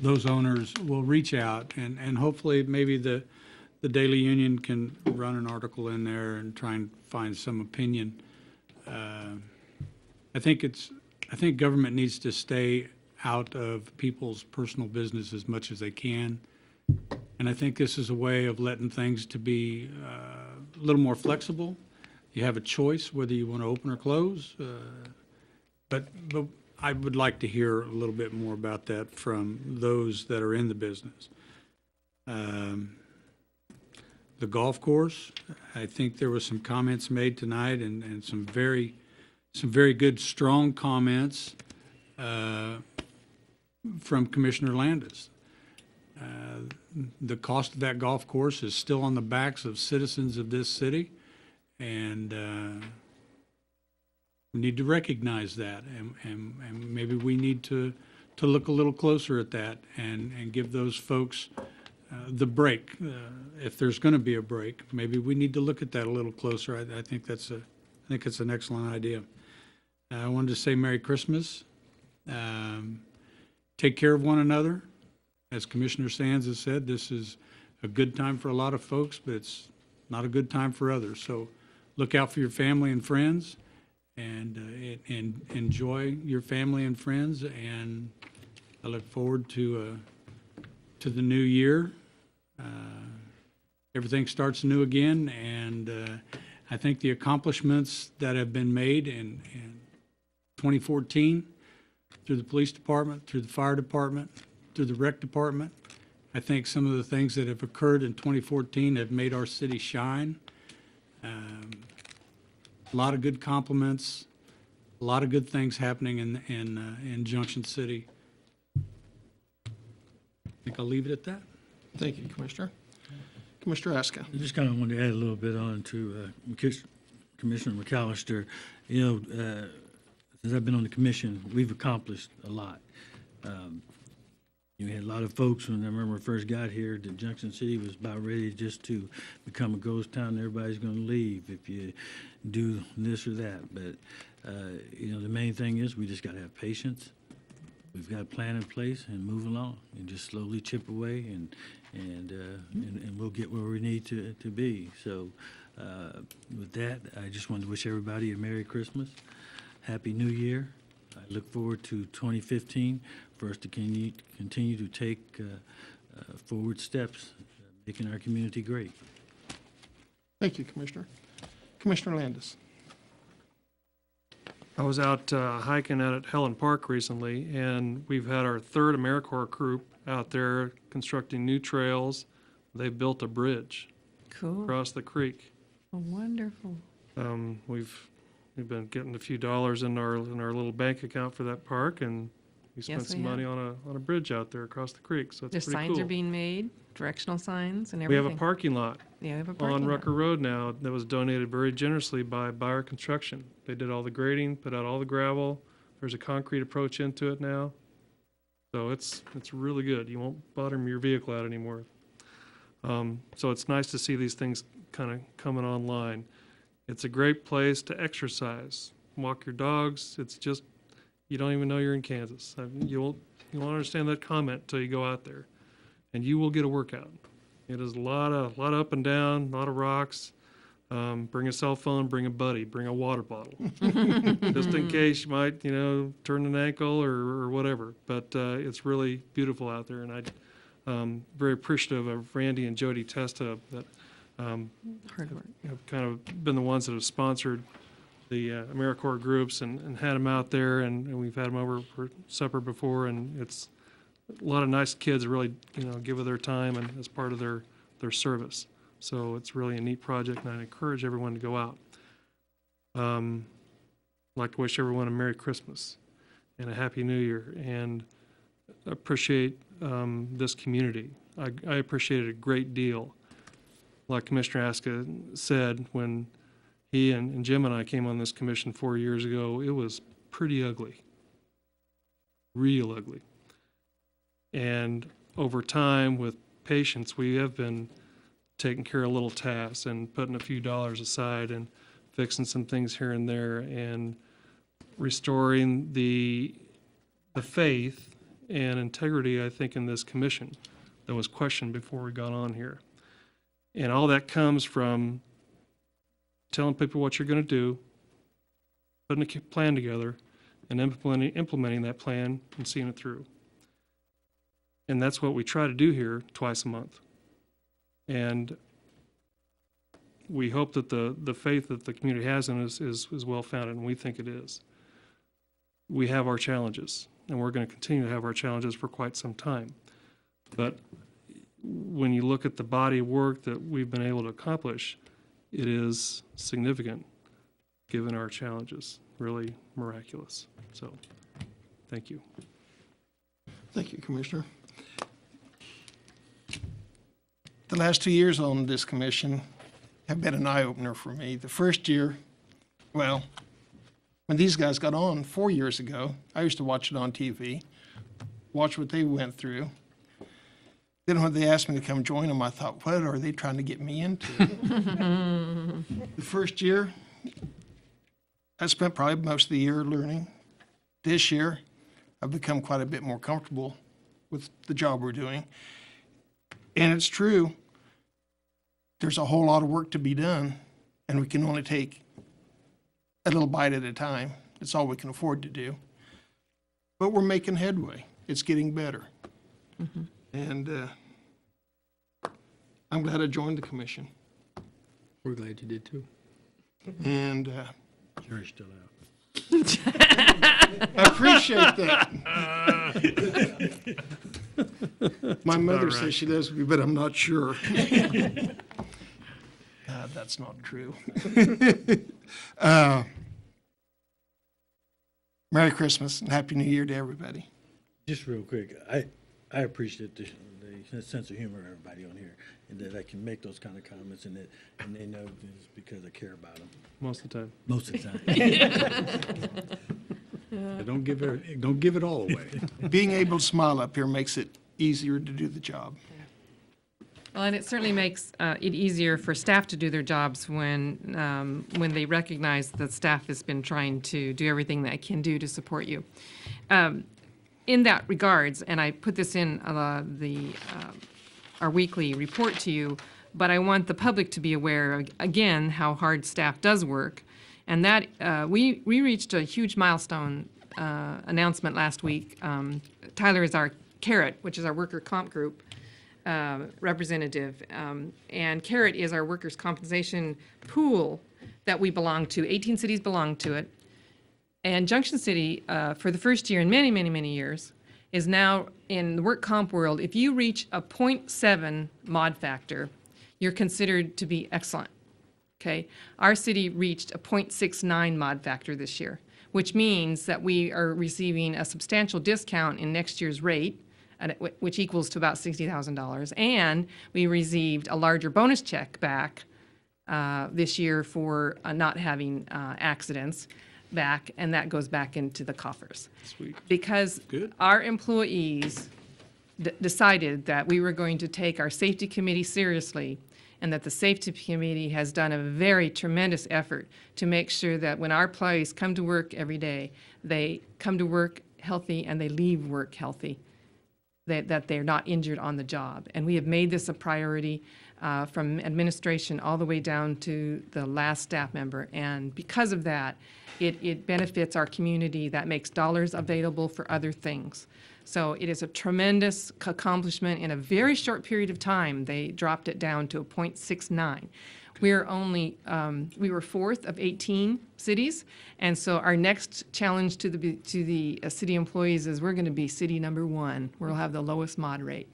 those owners will reach out, and hopefully maybe the Daily Union can run an article in there and try and find some opinion. I think government needs to stay out of people's personal business as much as they can, And I think this is a way of letting things to be a little more flexible. You have a choice whether you want to open or close. But I would like to hear a little bit more about that from those that are in the business. The golf course, I think there were some comments made tonight and some very good, strong comments from Commissioner Landis. The cost of that golf course is still on the backs of citizens of this city, and we need to recognize that, and maybe we need to look a little closer at that and give those folks the break. If there's going to be a break, maybe we need to look at that a little closer. I think it's an excellent idea. I wanted to say Merry Christmas. Take care of one another. As Commissioner Sands has said, this is a good time for a lot of folks, but it's not a good time for others. So look out for your family and friends, and enjoy your family and friends. And I look forward to the new year. Everything starts new again, and I think the accomplishments that have been made in 2014 through the police department, through the fire department, through the rec department, I think some of the things that have occurred in 2014 have made our city shine. A lot of good compliments, a lot of good things happening in Junction City. I think I'll leave it at that. Thank you, Commissioner. Commissioner Aska. I just kind of wanted to add a little bit on to Commissioner McAllister. You know, since I've been on the commission, we've accomplished a lot. We had a lot of folks when I remember I first got here that Junction City was about ready just to become a ghost town. Everybody's going to leave if you do this or that. But, you know, the main thing is we just got to have patience. We've got a plan in place and move along and just slowly chip away and we'll get where we need to be. So with that, I just wanted to wish everybody a Merry Christmas, Happy New Year. I look forward to 2015 for us to continue to take forward steps, making our community great. Thank you, Commissioner. Commissioner Landis. I was out hiking out at Helen Park recently, and we've had our third AmeriCorps group out there constructing new trails. They've built a bridge Cool. across the creek. Oh, wonderful. We've been getting a few dollars in our little bank account for that park, and we spent Yes, we some money on a bridge out there across the creek. So it's There's pretty signs cool. are being made, directional signs and We everything. have a parking lot Yeah, we have a parking on lot. Rucker Road now that was donated very generously by Buyer Construction. They did all the grading, put out all the gravel. There's a concrete approach into it now. So it's really good. You won't bottom your vehicle out anymore. So it's nice to see these things kind of coming online. It's a great place to exercise, walk your dogs. It's just, you don't even know you're in Kansas. You won't understand that comment until you go out there, and you will get a workout. It is a lot of up and down, a lot of rocks. Bring a cell phone, bring a buddy, bring a water bottle, just in case you might, turn an ankle or whatever. But it's really beautiful out there, and I'm very appreciative of Randy and Jody Testa that Hard work. have kind of been the ones that have sponsored the AmeriCorps groups and had them out there, and we've had them over for supper before, and it's a lot of nice kids that really, give of their time and as part of their service. So it's really a neat project, and I encourage everyone to go out. I'd like to wish everyone a Merry Christmas and a Happy New Year, and appreciate this community. I appreciate it a great deal. Like Commissioner Aska said, when he and Jim and I came on this commission 4 years ago, it was pretty ugly, real ugly. And over time, with patience, we have been taking care of little tasks and putting a few dollars aside and fixing some things here and there and restoring the faith and integrity, I think, in this commission that was questioned before we got on here. And all that comes from telling people what you're going to do, putting a plan together, and implementing that plan and seeing it through. And that's what we try to do here twice a month. And we hope that the faith that the community has in us is well-founded, and we think it is. We have our challenges, and we're going to continue to have our challenges for quite some time. But when you look at the body of work that we've been able to accomplish, it is significant, given our challenges, really miraculous. So, thank you. Thank you, Commissioner. The last 2 years on this commission have been an eye-opener for me. The first year, well, when these guys got on 4 years ago, I used to watch it on TV, watch what they went through. Then when they asked me to come join them, I thought, what are they trying to get me into? The first year, I spent probably most of the year learning. This year, I've become quite a bit more comfortable with the job we're doing. And it's true, there's a whole lot of work to be done, and we can only take a little bite at a time. It's all we can afford to do. But we're making headway. It's getting better. And I'm glad I joined the commission. We're glad you did too. And Jury's still out. I appreciate that. My mother about right. says she loves me, but I'm not sure. That's not true. Merry Christmas and Happy New Year to everybody. Just real quick, I appreciate the sense of humor of everybody on here, and that I can make those kind of comments, and they know it's because I care about them. Most of the time. Most of the time. Don't give it all away. Being able to smile up here makes it easier to do the job. Well, and it certainly makes it easier for staff to do their jobs when they recognize that staff has been trying to do everything that it can do to support you. In that regards, and I put this in our weekly report to you, but I want the public to be aware, again, how hard staff does work. And that we reached a huge milestone announcement last week. Tyler is our CARET, which is our worker comp group representative. And CARET is our workers' compensation pool that we belong to. 18 cities belong to it. And Junction City, for the first year in many, many, many years, is now in the work comp world. If you reach a 0.7 mod factor, you're considered to be excellent. Okay, our city reached a 0.69 mod factor this year, which means that we are receiving a substantial discount in next year's rate, which equals to about $60,000, and we received a larger bonus check back this year for not having accidents back, and that goes back into the coffers. Sweet. Because our employees decided that we were going to take our safety committee seriously, and that the safety committee has done a very tremendous effort to make sure that when our employees come to work every day, they come to work healthy and they leave work healthy, that they're not injured on the job. And we have made this a priority from administration all the way down to the last staff member. And because of that, it benefits our community. That makes dollars available for other things. So it is a tremendous accomplishment. In a very short period of time, they dropped it down to a 0.69. We're only, we were fourth of 18 cities, and so our next challenge to the city employees is we're going to be city number 1. We'll have the lowest mod rate.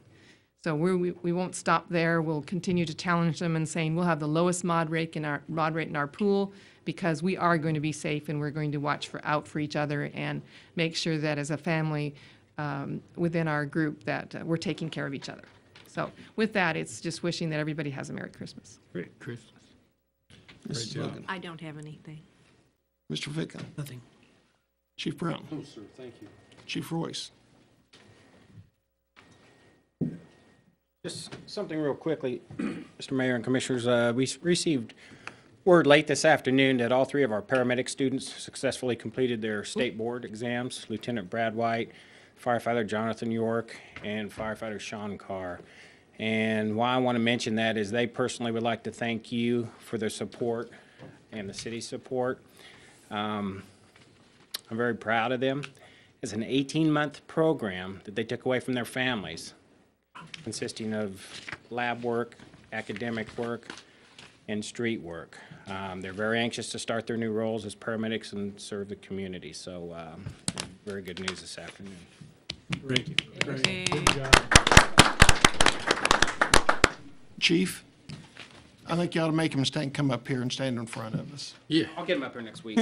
So we won't stop there. We'll continue to challenge them and saying we'll have the lowest mod rate in our pool, because we are going to be safe and we're going to watch out for each other and make sure that as a family within our group that we're taking care of each other. So with that, it's just wishing that everybody has a Merry Christmas. Great Christmas. Mrs. Logan. I don't have anything. Mr. Ficken. Nothing. Chief Brown. No, sir, thank you. Chief Royce. Just something real quickly, Mr. Mayor and Commissioners. We received word late this afternoon that all 3 of our paramedic students successfully completed their state board exams. Lieutenant Brad White, firefighter Jonathan York, and firefighter Sean Carr. And why I want to mention that is they personally would like to thank you for their support and the city's support. I'm very proud of them. It's an 18-month program that they took away from their families, consisting of lab work, academic work, and street work. They're very anxious to start their new roles as paramedics and serve the community. So very good news this afternoon. Thank you. Yay. Chief, I think you ought to make him come up here and stand in front of us. Yeah. I'll get him up here next week,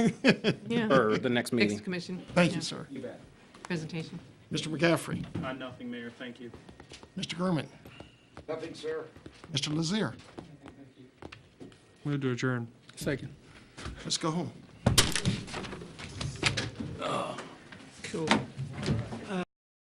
Yeah. or the next meeting. Next commission. Thank Yeah. you, sir. You bet. Presentation. Mr. McCaffrey, Nothing, Mayor, thank you. Mr. Gurman, Nothing, sir. Mr. Lazier. Move to adjourn. Second. Let's go home. Cool.